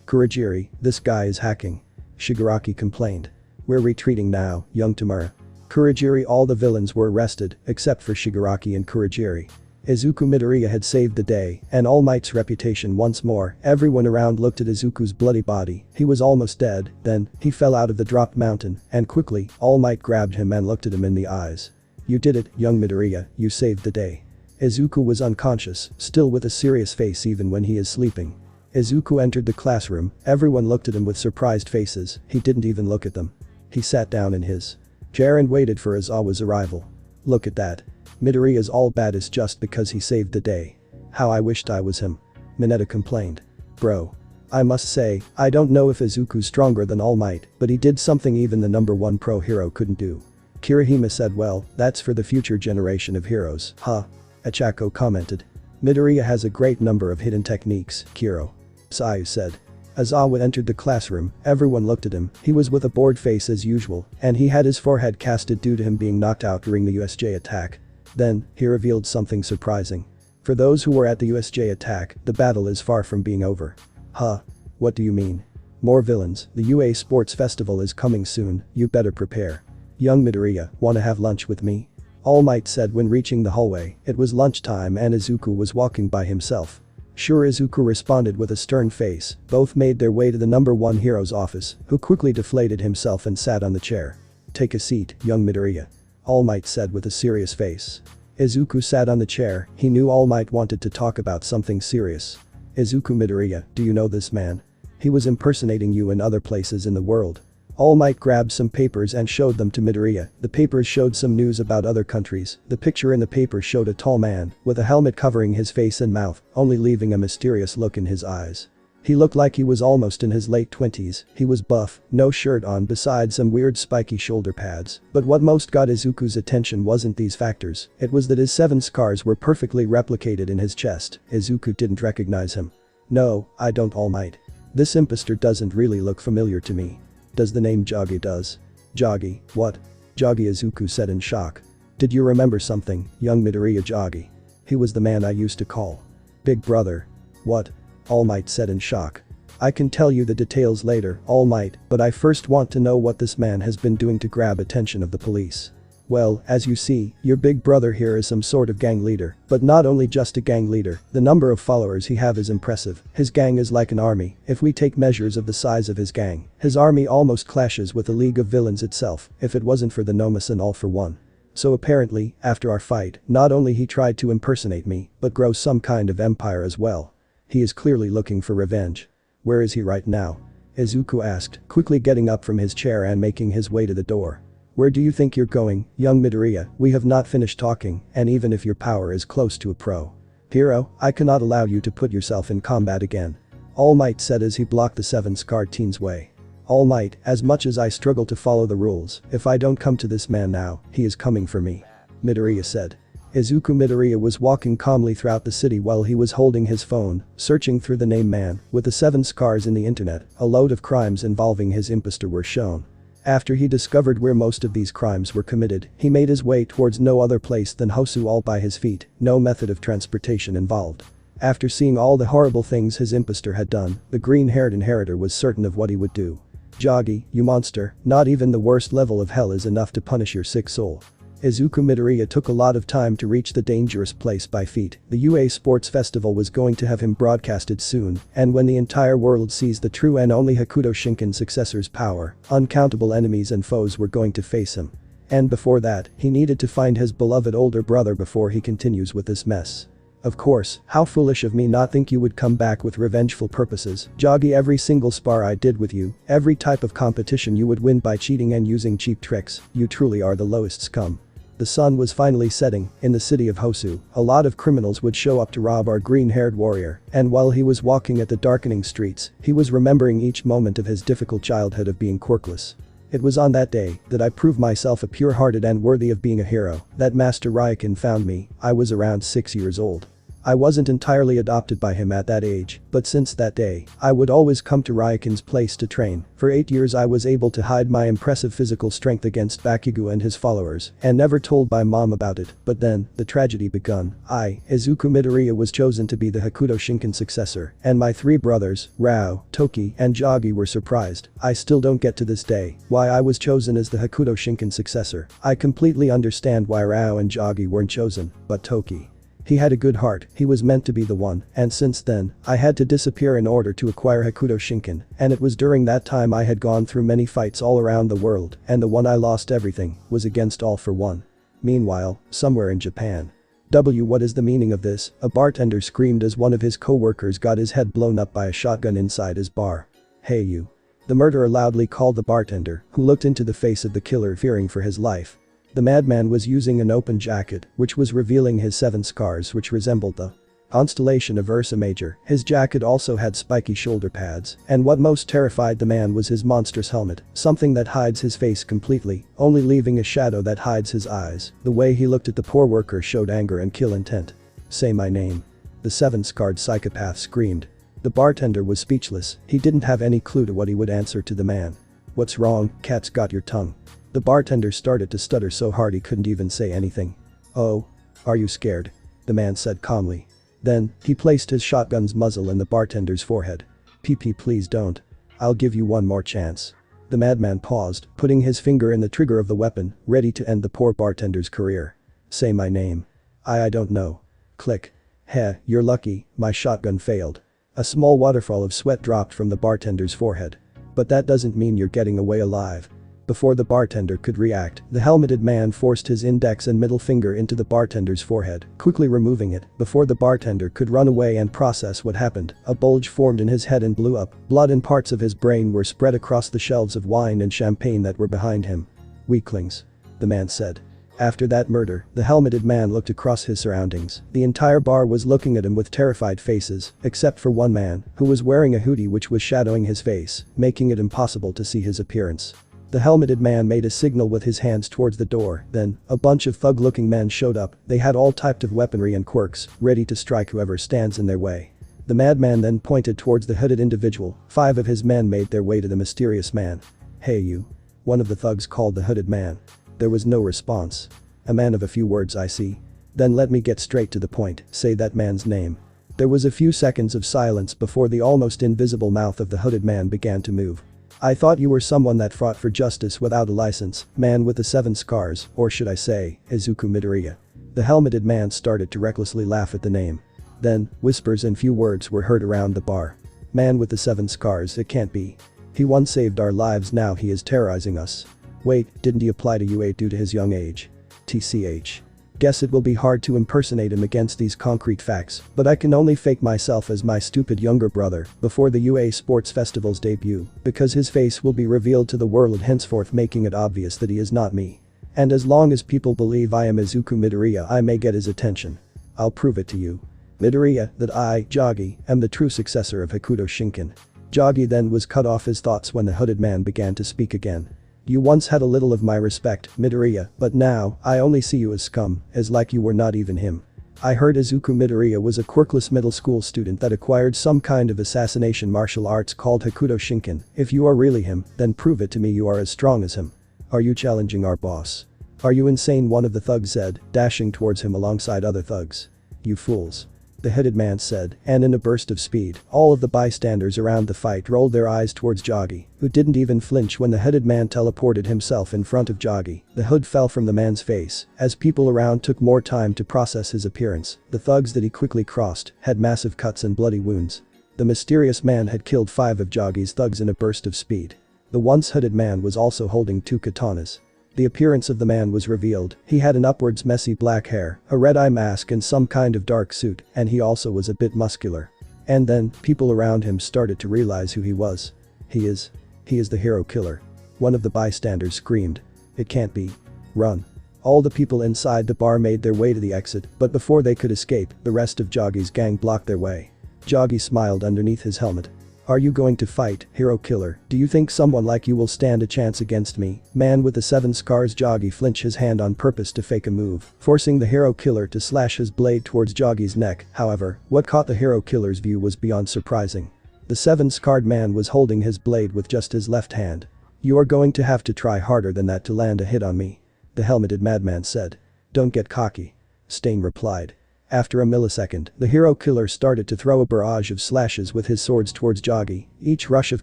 Kurogiri, this guy is hacking. Shigaraki complained. We're retreating now, young Tamura. Kurogiri, all the villains were arrested, except for Shigaraki and Kurogiri. Izuku Midoriya had saved the day, and All Might's reputation once more, everyone around looked at Izuku's bloody body, he was almost dead, then, he fell out of the dropped mountain, and quickly, All Might grabbed him and looked at him in the eyes. You did it, young Midoriya, you saved the day. Izuku was unconscious, still with a serious face even when he is sleeping. Izuku entered the classroom, everyone looked at him with surprised faces, he didn't even look at them. He sat down in his chair and waited for Izawa's arrival. Look at that. Midoriya's all baddest just because he saved the day. How I wished I was him. Mineta complained. Bro. I must say, I don't know if Izuku's stronger than All Might, but he did something even the #1 pro hero couldn't do. Kirihime said, well, that's for the future generation of heroes, huh? Achako commented. Midoriya has a great number of hidden techniques, Kiro. Sayu said. Aizawa entered the classroom, everyone looked at him, he was with a bored face as usual, and he had his forehead casted due to him being knocked out during the USJ attack. Then, he revealed something surprising. For those who were at the USJ attack, the battle is far from being over. Huh? What do you mean? More villains, the UA Sports Festival is coming soon, you better prepare. Young Midoriya, wanna have lunch with me? All Might said when reaching the hallway, it was lunchtime and Izuku was walking by himself. Sure, Izuku responded with a stern face, both made their way to the #1 hero's office, who quickly deflated himself and sat on the chair. Take a seat, young Midoriya. All Might said with a serious face. Izuku sat on the chair, he knew All Might wanted to talk about something serious. Izuku Midoriya, do you know this man? He was impersonating you in other places in the world. All Might grabbed some papers and showed them to Midoriya, the papers showed some news about other countries, the picture in the paper showed a tall man, with a helmet covering his face and mouth, only leaving a mysterious look in his eyes. He looked like he was almost in his late 20s, he was buff, no shirt on besides some weird spiky shoulder pads, but what most got Izuku's attention wasn't these factors, it was that his 7 scars were perfectly replicated in his chest. Izuku didn't recognize him. No, I don't, All Might. This impostor doesn't really look familiar to me. Does the name Jogi does? Jogi, what? Jogi, Izuku said in shock. Did you remember something, young Midoriya? Jogi. He was the man I used to call Big Brother. What? All Might said in shock. I can tell you the details later, All Might, but I first want to know what this man has been doing to grab attention of the police. Well, as you see, your big brother here is some sort of gang leader, but not only just a gang leader, the number of followers he have is impressive, his gang is like an army, if we take measures of the size of his gang, his army almost clashes with the League of Villains itself, if it wasn't for the Nomus and All for One. So apparently, after our fight, not only he tried to impersonate me, but grow some kind of empire as well. He is clearly looking for revenge. Where is he right now? Izuku asked, quickly getting up from his chair and making his way to the door. Where do you think you're going, young Midoriya? We have not finished talking, and even if your power is close to a pro hero, I cannot allow you to put yourself in combat again. All Might said as he blocked the 7 scarred teen's way. All Might, as much as I struggle to follow the rules, if I don't come to this man now, he is coming for me. Midoriya said. Izuku Midoriya was walking calmly throughout the city while he was holding his phone, searching through the name man, with the 7 scars in the internet, a load of crimes involving his impostor were shown. After he discovered where most of these crimes were committed, he made his way towards no other place than Hosu all by his feet, no method of transportation involved. After seeing all the horrible things his impostor had done, the green-haired inheritor was certain of what he would do. Jogi, you monster, not even the worst level of hell is enough to punish your sick soul. Izuku Midoriya took a lot of time to reach the dangerous place by feet. The UA Sports Festival was going to have him broadcasted soon, and when the entire world sees the true and only Hokuto Shinken successor's power, uncountable enemies and foes were going to face him. And before that, he needed to find his beloved older brother before he continues with this mess. Of course, how foolish of me not think you would come back with revengeful purposes. Joggy, every single spar I did with you, every type of competition you would win by cheating and using cheap tricks, you truly are the lowest scum. The sun was finally setting. In the city of Hosu, a lot of criminals would show up to rob our green-haired warrior, and while he was walking at the darkening streets, he was remembering each moment of his difficult childhood of being quirkless. It was on that day that I proved myself a pure-hearted and worthy of being a hero, that Master Ryokan found me. I was around 6 years old. I wasn't entirely adopted by him at that age, but since that day, I would always come to Ryokan's place to train. For 8 years I was able to hide my impressive physical strength against Bakugo and his followers, and never told my mom about it. But then, the tragedy begun. I, Izuku Midoriya, was chosen to be the Hokuto Shinken successor, and my 3 brothers, Rao, Toki, and Joggy, were surprised. I still don't get to this day why I was chosen as the Hokuto Shinken successor. I completely understand why Rao and Joggy weren't chosen, but Toki. He had a good heart, he was meant to be the one, and since then, I had to disappear in order to acquire Hokuto Shinken, and it was during that time I had gone through many fights all around the world, and the one I lost everything was against All for One. Meanwhile, somewhere in Japan. What is the meaning of this? A bartender screamed as one of his co-workers got his head blown up by a shotgun inside his bar. Hey you. The murderer loudly called the bartender, who looked into the face of the killer fearing for his life. The madman was using an open jacket, which was revealing his 7 scars, which resembled the constellation of Ursa Major. His jacket also had spiky shoulder pads, and what most terrified the man was his monstrous helmet, something that hides his face completely, only leaving a shadow that hides his eyes. The way he looked at the poor worker showed anger and kill intent. Say my name. The 7-scarred psychopath screamed. The bartender was speechless, he didn't have any clue to what he would answer to the man. What's wrong, cat's got your tongue? The bartender started to stutter so hard he couldn't even say anything. Oh. Are you scared? The man said calmly. Then, he placed his shotgun's muzzle in the bartender's forehead. PP, please don't. I'll give you one more chance. The madman paused, putting his finger in the trigger of the weapon, ready to end the poor bartender's career. Say my name. I don't know. Click. Heh, you're lucky, my shotgun failed. A small waterfall of sweat dropped from the bartender's forehead. But that doesn't mean you're getting away alive. Before the bartender could react, the helmeted man forced his index and middle finger into the bartender's forehead, quickly removing it. Before the bartender could run away and process what happened, a bulge formed in his head and blew up. Blood and parts of his brain were spread across the shelves of wine and champagne that were behind him. Weaklings. The man said. After that murder, the helmeted man looked across his surroundings. The entire bar was looking at him with terrified faces, except for one man, who was wearing a hoodie which was shadowing his face, making it impossible to see his appearance. The helmeted man made a signal with his hands towards the door, then, a bunch of thug-looking men showed up. They had all types of weaponry and quirks, ready to strike whoever stands in their way. The madman then pointed towards the hooded individual. 5 of his men made their way to the mysterious man. Hey you. One of the thugs called the hooded man. There was no response. A man of a few words, I see. Then let me get straight to the point, say that man's name. There was a few seconds of silence before the almost invisible mouth of the hooded man began to move. I thought you were someone that fought for justice without a license, man with the 7 scars, or should I say, Izuku Midoriya. The helmeted man started to recklessly laugh at the name. Then, whispers and few words were heard around the bar. Man with the 7 scars, it can't be. He once saved our lives, now he is terrorizing us. Wait, didn't he apply to UA due to his young age? TCH. Guess it will be hard to impersonate him against these concrete facts, but I can only fake myself as my stupid younger brother before the UA Sports Festival's debut, because his face will be revealed to the world henceforth, making it obvious that he is not me. And as long as people believe I am Izuku Midoriya, I may get his attention. I'll prove it to you. Midoriya, that I, Joggy, am the true successor of Hokuto Shinken. Joggy then was cut off his thoughts when the hooded man began to speak again. You once had a little of my respect, Midoriya, but now, I only see you as scum, as like you were not even him. I heard Izuku Midoriya was a quirkless middle school student that acquired some kind of assassination martial arts called Hokuto Shinken. If you are really him, then prove it to me you are as strong as him. Are you challenging our boss? Are you insane? One of the thugs said, dashing towards him alongside other thugs. You fools. The hooded man said, and in a burst of speed, all of the bystanders around the fight rolled their eyes towards Joggy, who didn't even flinch when the hooded man teleported himself in front of Joggy. The hood fell from the man's face, as people around took more time to process his appearance. The thugs that he quickly crossed had massive cuts and bloody wounds. The mysterious man had killed 5 of Joggy's thugs in a burst of speed. The once hooded man was also holding 2 katanas. The appearance of the man was revealed. He had an upwards messy black hair, a red eye mask and some kind of dark suit, and he also was a bit muscular. And then, people around him started to realize who he was. He is the hero killer. One of the bystanders screamed. It can't be. Run. All the people inside the bar made their way to the exit, but before they could escape, the rest of Joggy's gang blocked their way. Joggy smiled underneath his helmet. Are you going to fight, hero killer? Do you think someone like you will stand a chance against me? Man with the 7 scars. Joggy flinched his hand on purpose to fake a move, forcing the hero killer to slash his blade towards Joggy's neck. However, what caught the hero killer's view was beyond surprising. The 7-scarred man was holding his blade with just his left hand. You are going to have to try harder than that to land a hit on me, the helmeted madman said. Don't get cocky. Stain replied. After a millisecond, the hero killer started to throw a barrage of slashes with his swords towards Joggy. Each rush of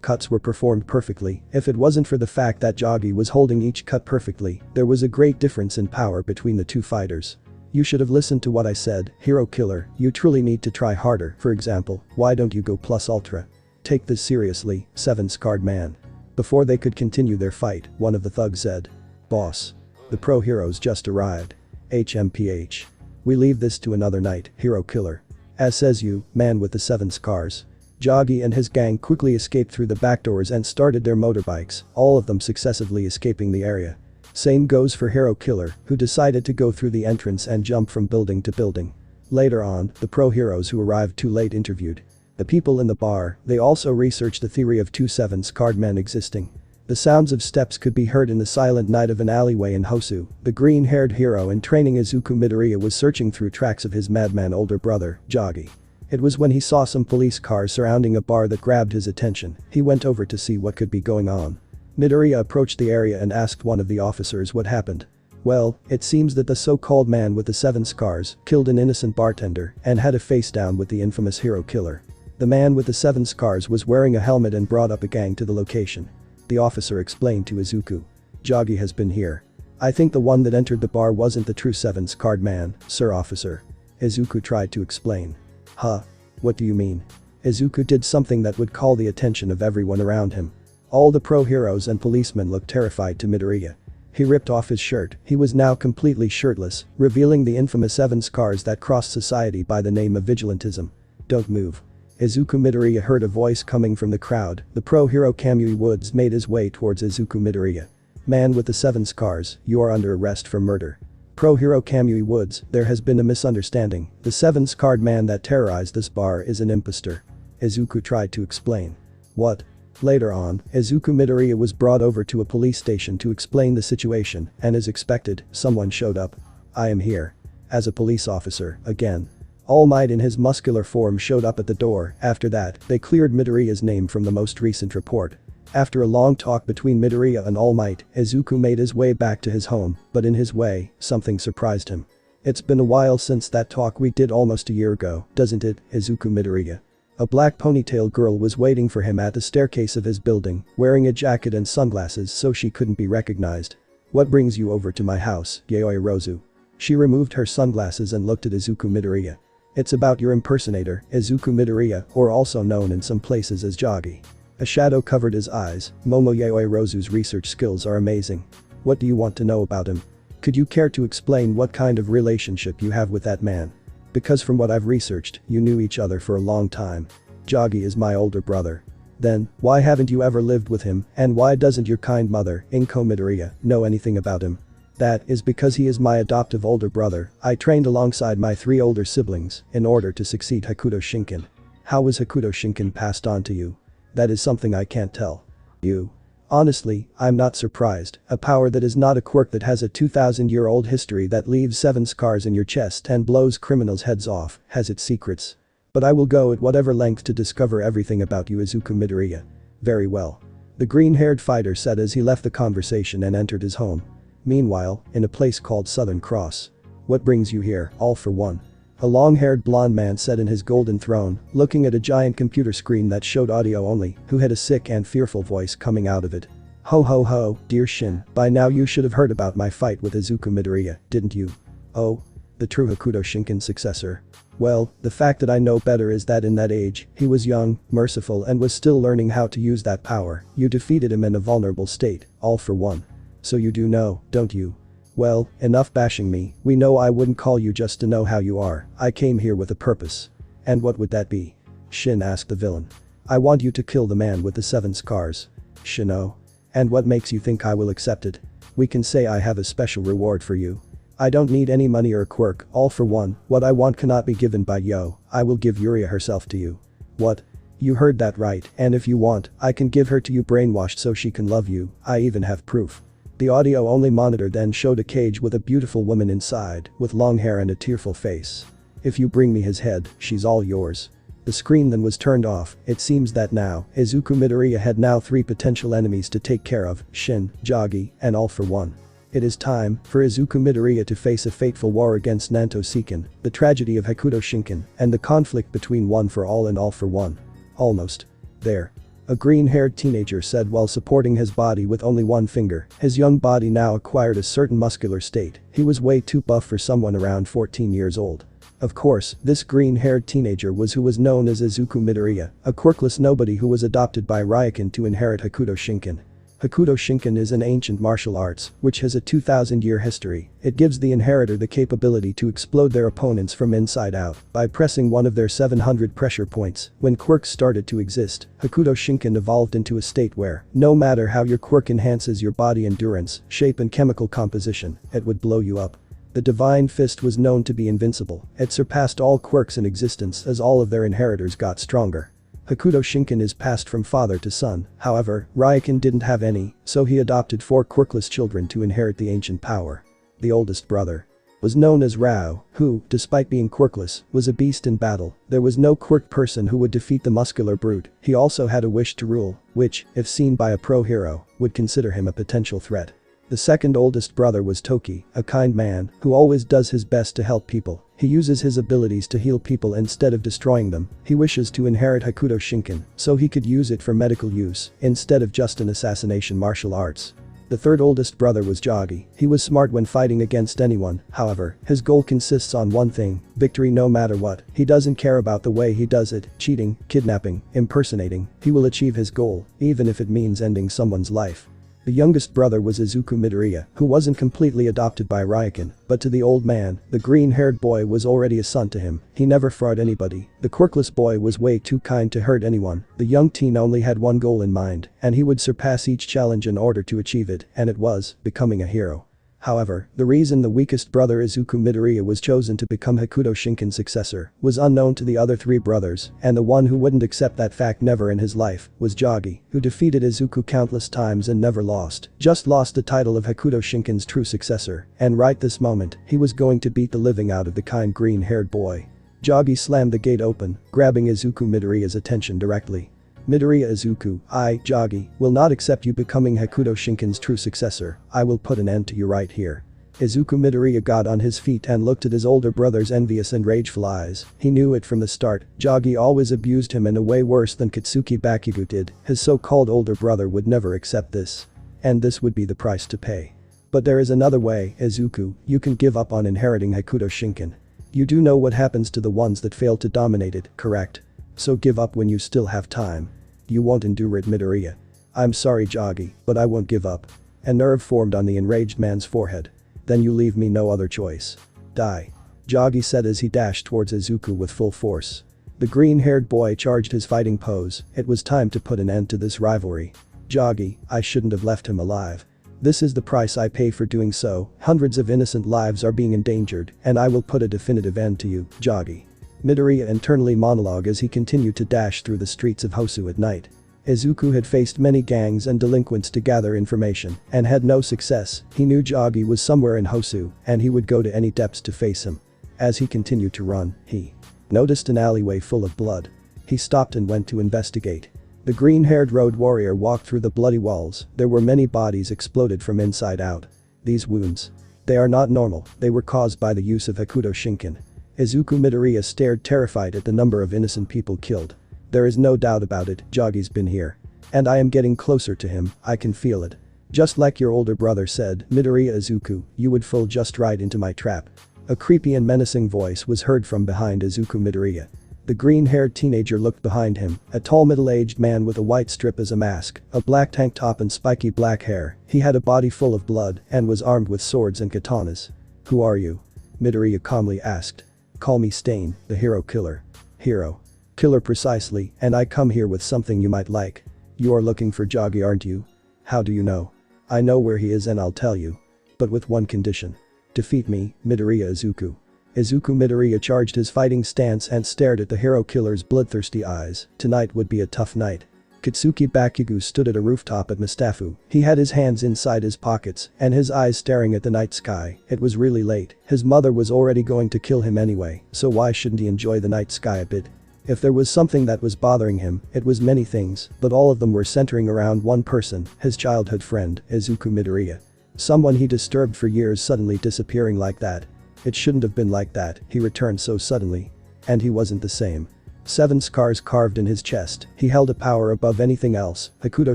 cuts were performed perfectly. If it wasn't for the fact that Joggy was holding each cut perfectly, there was a great difference in power between the two fighters. You should have listened to what I said, hero killer. You truly need to try harder. For example, why don't you go plus ultra? Take this seriously, 7-scarred man. Before they could continue their fight, one of the thugs said. Boss. The pro heroes just arrived. HMPH. We leave this to another night, hero killer. As says you, man with the 7 scars. Joggy and his gang quickly escaped through the back doors and started their motorbikes, all of them successively escaping the area. Same goes for hero killer, who decided to go through the entrance and jump from building to building. Later on, the pro heroes who arrived too late interviewed the people in the bar. They also researched the theory of 2 7-scarred men existing. The sounds of steps could be heard in the silent night of an alleyway in Hosu. The green-haired hero in training Izuku Midoriya was searching through tracks of his madman older brother, Joggy. It was when he saw some police cars surrounding a bar that grabbed his attention. He went over to see what could be going on. Midoriya approached the area and asked one of the officers what happened. Well, it seems that the so-called man with the 7 scars killed an innocent bartender and had a face down with the infamous hero killer. The man with the 7 scars was wearing a helmet and brought up a gang to the location. The officer explained to Izuku. Joggy has been here. I think the one that entered the bar wasn't the true 7-scarred man, sir officer. Izuku tried to explain. Huh? What do you mean? Izuku did something that would call the attention of everyone around him. All the pro heroes and policemen looked terrified to Midoriya. He ripped off his shirt. He was now completely shirtless, revealing the infamous 7 scars that crossed society by the name of vigilantism. Don't move. Izuku Midoriya heard a voice coming from the crowd. The pro hero Kamui Woods made his way towards Izuku Midoriya. Man with the 7 scars, you are under arrest for murder. Pro hero Kamui Woods, there has been a misunderstanding. The 7-scarred man that terrorized this bar is an impostor. Izuku tried to explain. What? Later on, Izuku Midoriya was brought over to a police station to explain the situation, and as expected, someone showed up. I am here. As a police officer, again. All Might in his muscular form showed up at the door. After that, they cleared Midoriya's name from the most recent report. After a long talk between Midoriya and All Might, Izuku made his way back to his home, but in his way, something surprised him. It's been a while since that talk we did almost a year ago, doesn't it, Izuku Midoriya? A black ponytail girl was waiting for him at the staircase of his building, wearing a jacket and sunglasses so she couldn't be recognized. What brings you over to my house, Yayoi Rozu? She removed her sunglasses and looked at Izuku Midoriya. It's about your impersonator, Izuku Midoriya, or also known in some places as Joggy. A shadow covered his eyes. Momo Yayoi Rozu's research skills are amazing. What do you want to know about him? Could you care to explain what kind of relationship you have with that man? Because from what I've researched, you knew each other for a long time. Joggy is my older brother. Then, why haven't you ever lived with him, and why doesn't your kind mother, Inko Midoriya, know anything about him? That is because he is my adoptive older brother. I trained alongside my 3 older siblings in order to succeed Hokuto Shinken. How was Hokuto Shinken passed on to you? That is something I can't tell you. Honestly, I'm not surprised. A power that is not a quirk that has a 2,000-year-old history that leaves 7 scars in your chest and blows criminals' heads off has its secrets. But I will go at whatever length to discover everything about you, Izuku Midoriya. Very well. The green-haired fighter said as he left the conversation and entered his home. Meanwhile, in a place called Southern Cross. What brings you here, all for one? A long-haired blonde man sat in his golden throne, looking at a giant computer screen that showed audio only, who had a sick and fearful voice coming out of it. Ho ho ho, dear Shin, by now you should have heard about my fight with Izuku Midoriya, didn't you? Oh? The true Hokuto Shinken successor. Well, the fact that I know better is that in that age, he was young, merciful and was still learning how to use that power. You defeated him in a vulnerable state, all for one. So you do know, don't you? Well, enough bashing me, we know I wouldn't call you just to know how you are, I came here with a purpose. And what would that be? Shin asked the villain. I want you to kill the man with the 7 scars. Shino. And what makes you think I will accept it? We can say I have a special reward for you. I don't need any money or quirk, all for one, what I want cannot be given by Yo, I will give Yuria herself to you. What? You heard that right, and if you want, I can give her to you brainwashed so she can love you, I even have proof. The audio-only monitor then showed a cage with a beautiful woman inside, with long hair and a tearful face. If you bring me his head, she's all yours. The screen then was turned off. It seems that now, Izuku Midoriya had now 3 potential enemies to take care of, Shin, Jogi, and All for One. It is time for Izuku Midoriya to face a fateful war against Nanto Seiken, the tragedy of Hokuto Shinken, and the conflict between One for All and All for One. Almost. There. A green-haired teenager said while supporting his body with only one finger. His young body now acquired a certain muscular state. He was way too buff for someone around 14 years old. Of course, this green-haired teenager was who was known as Izuku Midoriya, a quirkless nobody who was adopted by Ryokan to inherit Hokuto Shinken. Hokuto Shinken is an ancient martial arts, which has a 2,000-year history. It gives the inheritor the capability to explode their opponents from inside out by pressing one of their 700 pressure points. When quirks started to exist, Hokuto Shinken evolved into a state where, no matter how your quirk enhances your body endurance, shape and chemical composition, it would blow you up. The Divine Fist was known to be invincible. It surpassed all quirks in existence as all of their inheritors got stronger. Hokuto Shinken is passed from father to son, however, Ryokan didn't have any, so he adopted 4 quirkless children to inherit the ancient power. The oldest brother was known as Rao, who, despite being quirkless, was a beast in battle. There was no quirked person who would defeat the muscular brute. He also had a wish to rule, which, if seen by a pro hero, would consider him a potential threat. The second oldest brother was Toki, a kind man who always does his best to help people. He uses his abilities to heal people instead of destroying them. He wishes to inherit Hokuto Shinken so he could use it for medical use instead of just an assassination martial arts. The third oldest brother was Jogi. He was smart when fighting against anyone, however, his goal consists on one thing, victory no matter what. He doesn't care about the way he does it, cheating, kidnapping, impersonating. He will achieve his goal, even if it means ending someone's life. The youngest brother was Izuku Midoriya, who wasn't completely adopted by Ryokan, but to the old man, the green-haired boy was already a son to him. He never fraud anybody. The quirkless boy was way too kind to hurt anyone. The young teen only had one goal in mind, and he would surpass each challenge in order to achieve it, and it was becoming a hero. However, the reason the weakest brother Izuku Midoriya was chosen to become Hokuto Shinken's successor was unknown to the other 3 brothers, and the one who wouldn't accept that fact never in his life was Jogi, who defeated Izuku countless times and never lost, just lost the title of Hokuto Shinken's true successor, and right this moment, he was going to beat the living out of the kind green-haired boy. Jogi slammed the gate open, grabbing Izuku Midoriya's attention directly. Midoriya Izuku, I, Jogi, will not accept you becoming Hokuto Shinken's true successor. I will put an end to you right here. Izuku Midoriya got on his feet and looked at his older brother's envious and rageful eyes. He knew it from the start. Jogi always abused him in a way worse than Katsuki Bakugo did. His so-called older brother would never accept this. And this would be the price to pay. But there is another way, Izuku, you can give up on inheriting Hokuto Shinken. You do know what happens to the ones that fail to dominate it, correct? So give up when you still have time. You won't endure it, Midoriya. I'm sorry, Jogi, but I won't give up. A nerve formed on the enraged man's forehead. Then you leave me no other choice. Die. Jogi said as he dashed towards Izuku with full force. The green-haired boy charged his fighting pose. It was time to put an end to this rivalry. Jogi, I shouldn't have left him alive. This is the price I pay for doing so. Hundreds of innocent lives are being endangered, and I will put a definitive end to you, Jogi. Midoriya internally monologued as he continued to dash through the streets of Hosu at night. Izuku had faced many gangs and delinquents to gather information and had no success. He knew Jogi was somewhere in Hosu and he would go to any depths to face him. As he continued to run, he noticed an alleyway full of blood. He stopped and went to investigate. The green-haired road warrior walked through the bloody walls. There were many bodies exploded from inside out. These wounds, they are not normal. They were caused by the use of Hokuto Shinken. Izuku Midoriya stared terrified at the number of innocent people killed. There is no doubt about it, Jogi's been here. And I am getting closer to him, I can feel it. Just like your older brother said, Midoriya Izuku, you would fall just right into my trap. A creepy and menacing voice was heard from behind Izuku Midoriya. The green-haired teenager looked behind him, a tall middle-aged man with a white strip as a mask, a black tank top and spiky black hair. He had a body full of blood and was armed with swords and katanas. "Who are you?" Midoriya calmly asked. "Call me Stain, the hero killer." "Hero killer precisely, and I come here with something you might like." "You are looking for Jogi, aren't you?" "How do you know?" "I know where he is and I'll tell you. But with one condition. Defeat me, Midoriya Izuku." Izuku Midoriya charged his fighting stance and stared at the hero killer's bloodthirsty eyes. Tonight would be a tough night. Katsuki Bakugo stood at a rooftop at Mustafu. He had his hands inside his pockets and his eyes staring at the night sky. It was really late. His mother was already going to kill him anyway, so why shouldn't he enjoy the night sky a bit? If there was something that was bothering him, it was many things, but all of them were centering around one person, his childhood friend, Izuku Midoriya. Someone he disturbed for years suddenly disappearing like that. It shouldn't have been like that, he returned so suddenly. And he wasn't the same. 7 scars carved in his chest, he held a power above anything else, Hokuto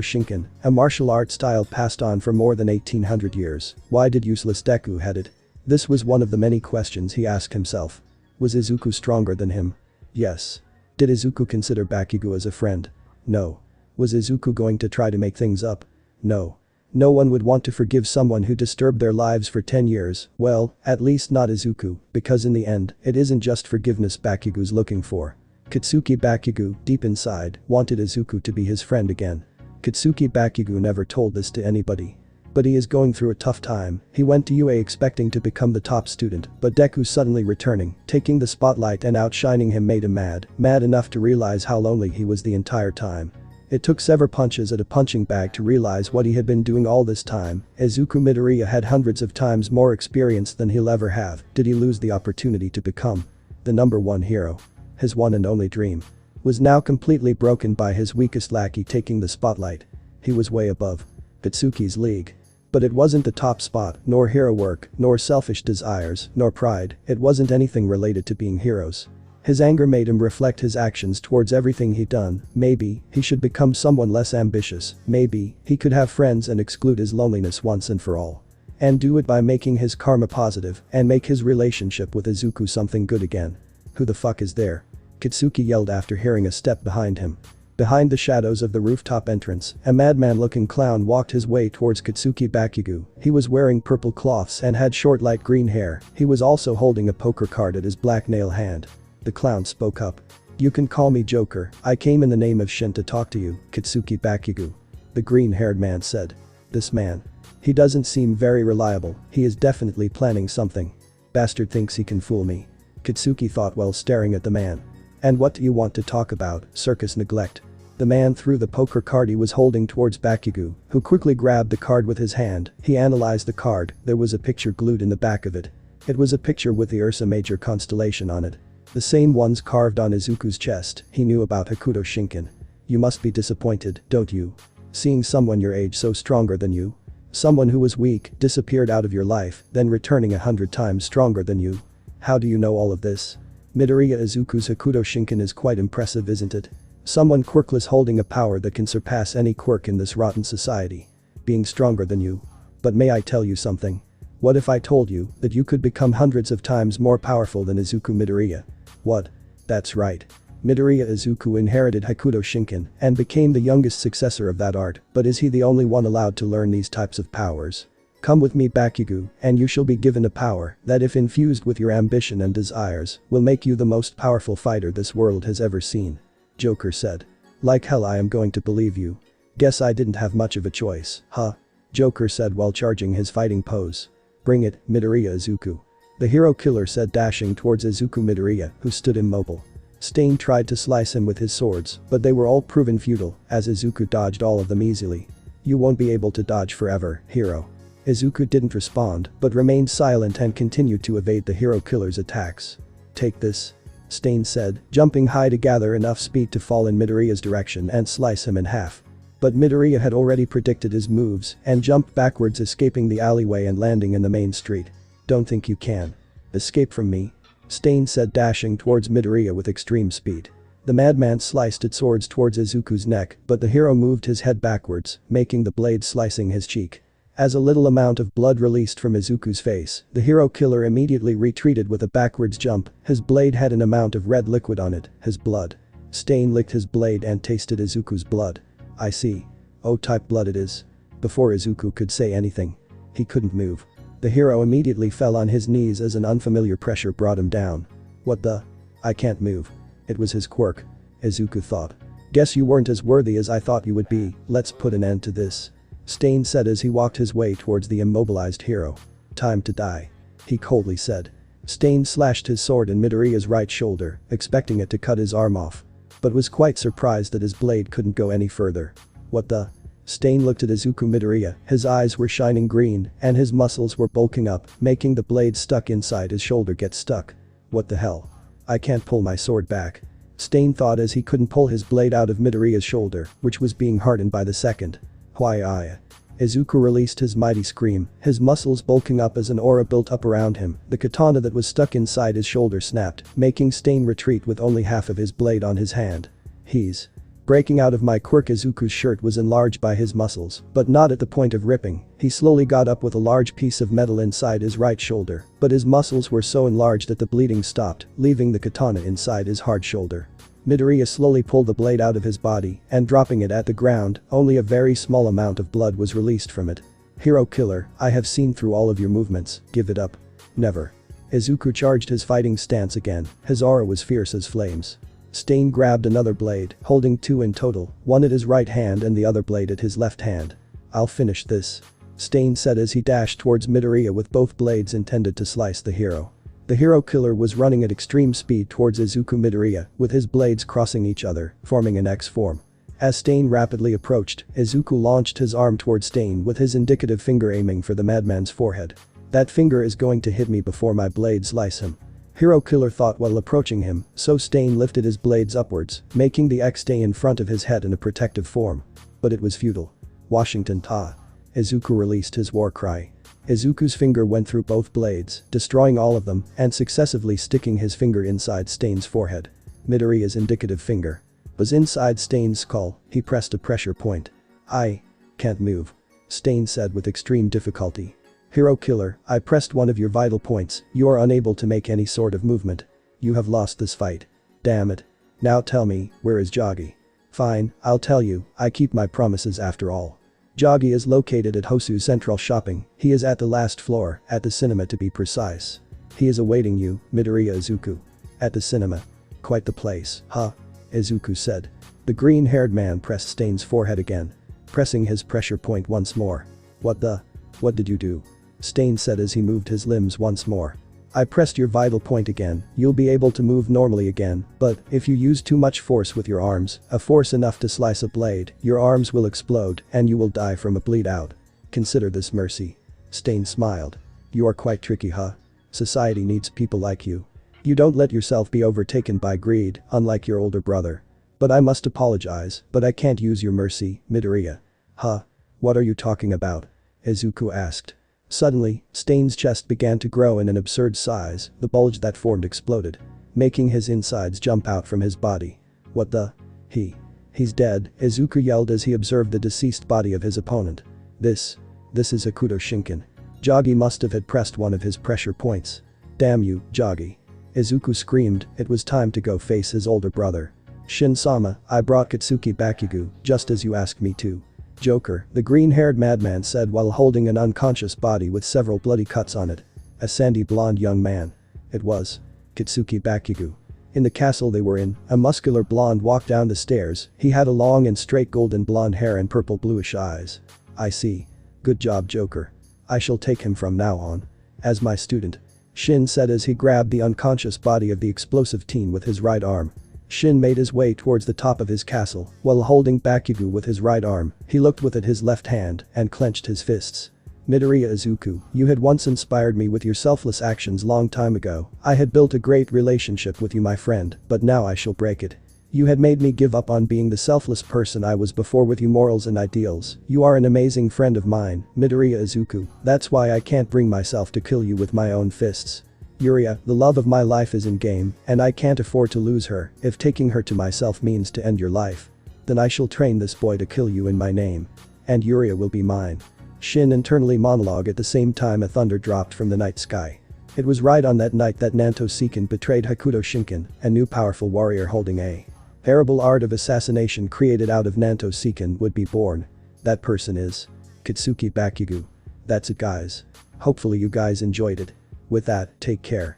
Shinken, a martial art style passed on for more than 1800 years. Why did useless Deku had it? This was one of the many questions he asked himself. Was Izuku stronger than him? Yes. Did Izuku consider Bakugo as a friend? No. Was Izuku going to try to make things up? No. No one would want to forgive someone who disturbed their lives for 10 years, well, at least not Izuku, because in the end, it isn't just forgiveness Bakugo's looking for. Katsuki Bakugo, deep inside, wanted Izuku to be his friend again. Katsuki Bakugo never told this to anybody. But he is going through a tough time. He went to UA expecting to become the top student, but Deku suddenly returning, taking the spotlight and outshining him made him mad enough to realize how lonely he was the entire time. It took several punches at a punching bag to realize what he had been doing all this time. Izuku Midoriya had hundreds of times more experience than he'll ever have. Did he lose the opportunity to become the #1 hero? His one and only dream was now completely broken by his weakest lackey taking the spotlight. He was way above Katsuki's league. But it wasn't the top spot, nor hero work, nor selfish desires, nor pride. It wasn't anything related to being heroes. His anger made him reflect his actions towards everything he'd done. Maybe he should become someone less ambitious. Maybe he could have friends and exclude his loneliness once and for all. And do it by making his karma positive and make his relationship with Izuku something good again. Who the fuck is there? Katsuki yelled after hearing a step behind him. Behind the shadows of the rooftop entrance, a madman-looking clown walked his way towards Katsuki Bakugo. He was wearing purple cloths and had short light green hair. He was also holding a poker card at his black nail hand. The clown spoke up. "You can call me Joker. I came in the name of Shin to talk to you, Katsuki Bakugo." The green-haired man said. "This man. He doesn't seem very reliable. He is definitely planning something. Bastard thinks he can fool me." Katsuki thought while staring at the man. "And what do you want to talk about, circus neglect?" The man threw the poker card he was holding towards Bakugo, who quickly grabbed the card with his hand. He analyzed the card. There was a picture glued in the back of it. It was a picture with the Ursa Major constellation on it. The same ones carved on Izuku's chest. He knew about Hokuto Shinken. "You must be disappointed, don't you? Seeing someone your age so stronger than you? Someone who was weak, disappeared out of your life, then returning 100 times stronger than you. How do you know all of this?" Midoriya Izuku's Hokuto Shinken is quite impressive, isn't it? Someone quirkless holding a power that can surpass any quirk in this rotten society. Being stronger than you. But may I tell you something? What if I told you that you could become hundreds of times more powerful than Izuku Midoriya? What? That's right. Midoriya Izuku inherited Hokuto Shinken and became the youngest successor of that art, but is he the only one allowed to learn these types of powers? Come with me Bakugo, and you shall be given a power that if infused with your ambition and desires, will make you the most powerful fighter this world has ever seen. Joker said. Like hell I am going to believe you. Guess I didn't have much of a choice, huh? Joker said while charging his fighting pose. Bring it, Midoriya Izuku. The hero killer said dashing towards Izuku Midoriya, who stood immobile. Stain tried to slice him with his swords, but they were all proven futile, as Izuku dodged all of them easily. You won't be able to dodge forever, hero. Izuku didn't respond, but remained silent and continued to evade the hero killer's attacks. Take this. Stain said, jumping high to gather enough speed to fall in Midoriya's direction and slice him in half. But Midoriya had already predicted his moves and jumped backwards, escaping the alleyway and landing in the main street. Don't think you can escape from me? Stain said, dashing towards Midoriya with extreme speed. The madman sliced its swords towards Izuku's neck, but the hero moved his head backwards, making the blade slicing his cheek. As a little amount of blood released from Izuku's face, the hero killer immediately retreated with a backwards jump. His blade had an amount of red liquid on it, his blood. Stain licked his blade and tasted Izuku's blood. I see. O-type blood it is. Before Izuku could say anything, he couldn't move. The hero immediately fell on his knees as an unfamiliar pressure brought him down. What the? I can't move. It was his quirk. Izuku thought. Guess you weren't as worthy as I thought you would be, let's put an end to this. Stain said as he walked his way towards the immobilized hero. Time to die. He coldly said. Stain slashed his sword in Midoriya's right shoulder, expecting it to cut his arm off. But was quite surprised that his blade couldn't go any further. What the? Stain looked at Izuku Midoriya, his eyes were shining green, and his muscles were bulking up, making the blade stuck inside his shoulder get stuck. What the hell? I can't pull my sword back. Stain thought as he couldn't pull his blade out of Midoriya's shoulder, which was being hardened by the second. Why I? Izuku released his mighty scream, his muscles bulking up as an aura built up around him. The katana that was stuck inside his shoulder snapped, making Stain retreat with only half of his blade on his hand. He's breaking out of my quirk. Izuku's shirt was enlarged by his muscles, but not at the point of ripping. He slowly got up with a large piece of metal inside his right shoulder, but his muscles were so enlarged that the bleeding stopped, leaving the katana inside his hard shoulder. Midoriya slowly pulled the blade out of his body and dropping it at the ground, only a very small amount of blood was released from it. Hero killer, I have seen through all of your movements, give it up. Never. Izuku charged his fighting stance again, his aura was fierce as flames. Stain grabbed another blade, holding two in total, one at his right hand and the other blade at his left hand. I'll finish this. Stain said as he dashed towards Midoriya with both blades intended to slice the hero. The hero killer was running at extreme speed towards Izuku Midoriya, with his blades crossing each other, forming an X form. As Stain rapidly approached, Izuku launched his arm towards Stain with his indicative finger aiming for the madman's forehead. That finger is going to hit me before my blade slice him. Hero killer thought while approaching him, so Stain lifted his blades upwards, making the X stay in front of his head in a protective form. But it was futile. Washington Ta. Izuku released his war cry. Izuku's finger went through both blades, destroying all of them and successively sticking his finger inside Stain's forehead. Midoriya's indicative finger was inside Stain's skull. He pressed a pressure point. I can't move. Stain said with extreme difficulty. Hero killer, I pressed one of your vital points, you are unable to make any sort of movement. You have lost this fight. Damn it. Now tell me, where is Joggy? Fine, I'll tell you, I keep my promises after all. Joggy is located at Hosu Central Shopping, he is at the last floor, at the cinema to be precise. He is awaiting you, Midoriya Izuku. At the cinema. Quite the place, huh? Izuku said. The green-haired man pressed Stain's forehead again, pressing his pressure point once more. What did you do? Stain said as he moved his limbs once more. I pressed your vital point again, you'll be able to move normally again, but if you use too much force with your arms, a force enough to slice a blade, your arms will explode and you will die from a bleed out. Consider this mercy. Stain smiled. You are quite tricky, huh? Society needs people like you. You don't let yourself be overtaken by greed, unlike your older brother. But I must apologize, but I can't use your mercy, Midoriya. Huh? What are you talking about? Izuku asked. Suddenly, Stain's chest began to grow in an absurd size, the bulge that formed exploded, making his insides jump out from his body. What the? He's dead, Izuku yelled as he observed the deceased body of his opponent. This is Hokuto Shinken. Joggy must have had pressed one of his pressure points. Damn you, Joggy. Izuku screamed, it was time to go face his older brother. Shin-sama, I brought Katsuki Bakugu, just as you asked me to. Joker, the green-haired madman said while holding an unconscious body with several bloody cuts on it. A sandy blonde young man. It was Katsuki Bakugu. In the castle they were in, a muscular blonde walked down the stairs, he had a long and straight golden blonde hair and purple bluish eyes. I see. Good job, Joker. I shall take him from now on as my student. Shin said as he grabbed the unconscious body of the explosive teen with his right arm. Shin made his way towards the top of his castle, while holding Bakugu with his right arm, he looked with it his left hand and clenched his fists. Midoriya Izuku, you had once inspired me with your selfless actions long time ago, I had built a great relationship with you my friend, but now I shall break it. You had made me give up on being the selfless person I was before with your morals and ideals, you are an amazing friend of mine, Midoriya Izuku, that's why I can't bring myself to kill you with my own fists. Yuria, the love of my life is in game, and I can't afford to lose her, if taking her to myself means to end your life. Then I shall train this boy to kill you in my name. And Yuria will be mine. Shin internally monologue at the same time a thunder dropped from the night sky. It was right on that night that Naruto Seiken betrayed Hokuto Shinken, a new powerful warrior holding a terrible art of assassination created out of Naruto Seiken would be born. That person is Katsuki Bakugo. That's it guys. Hopefully you guys enjoyed it. With that, take care.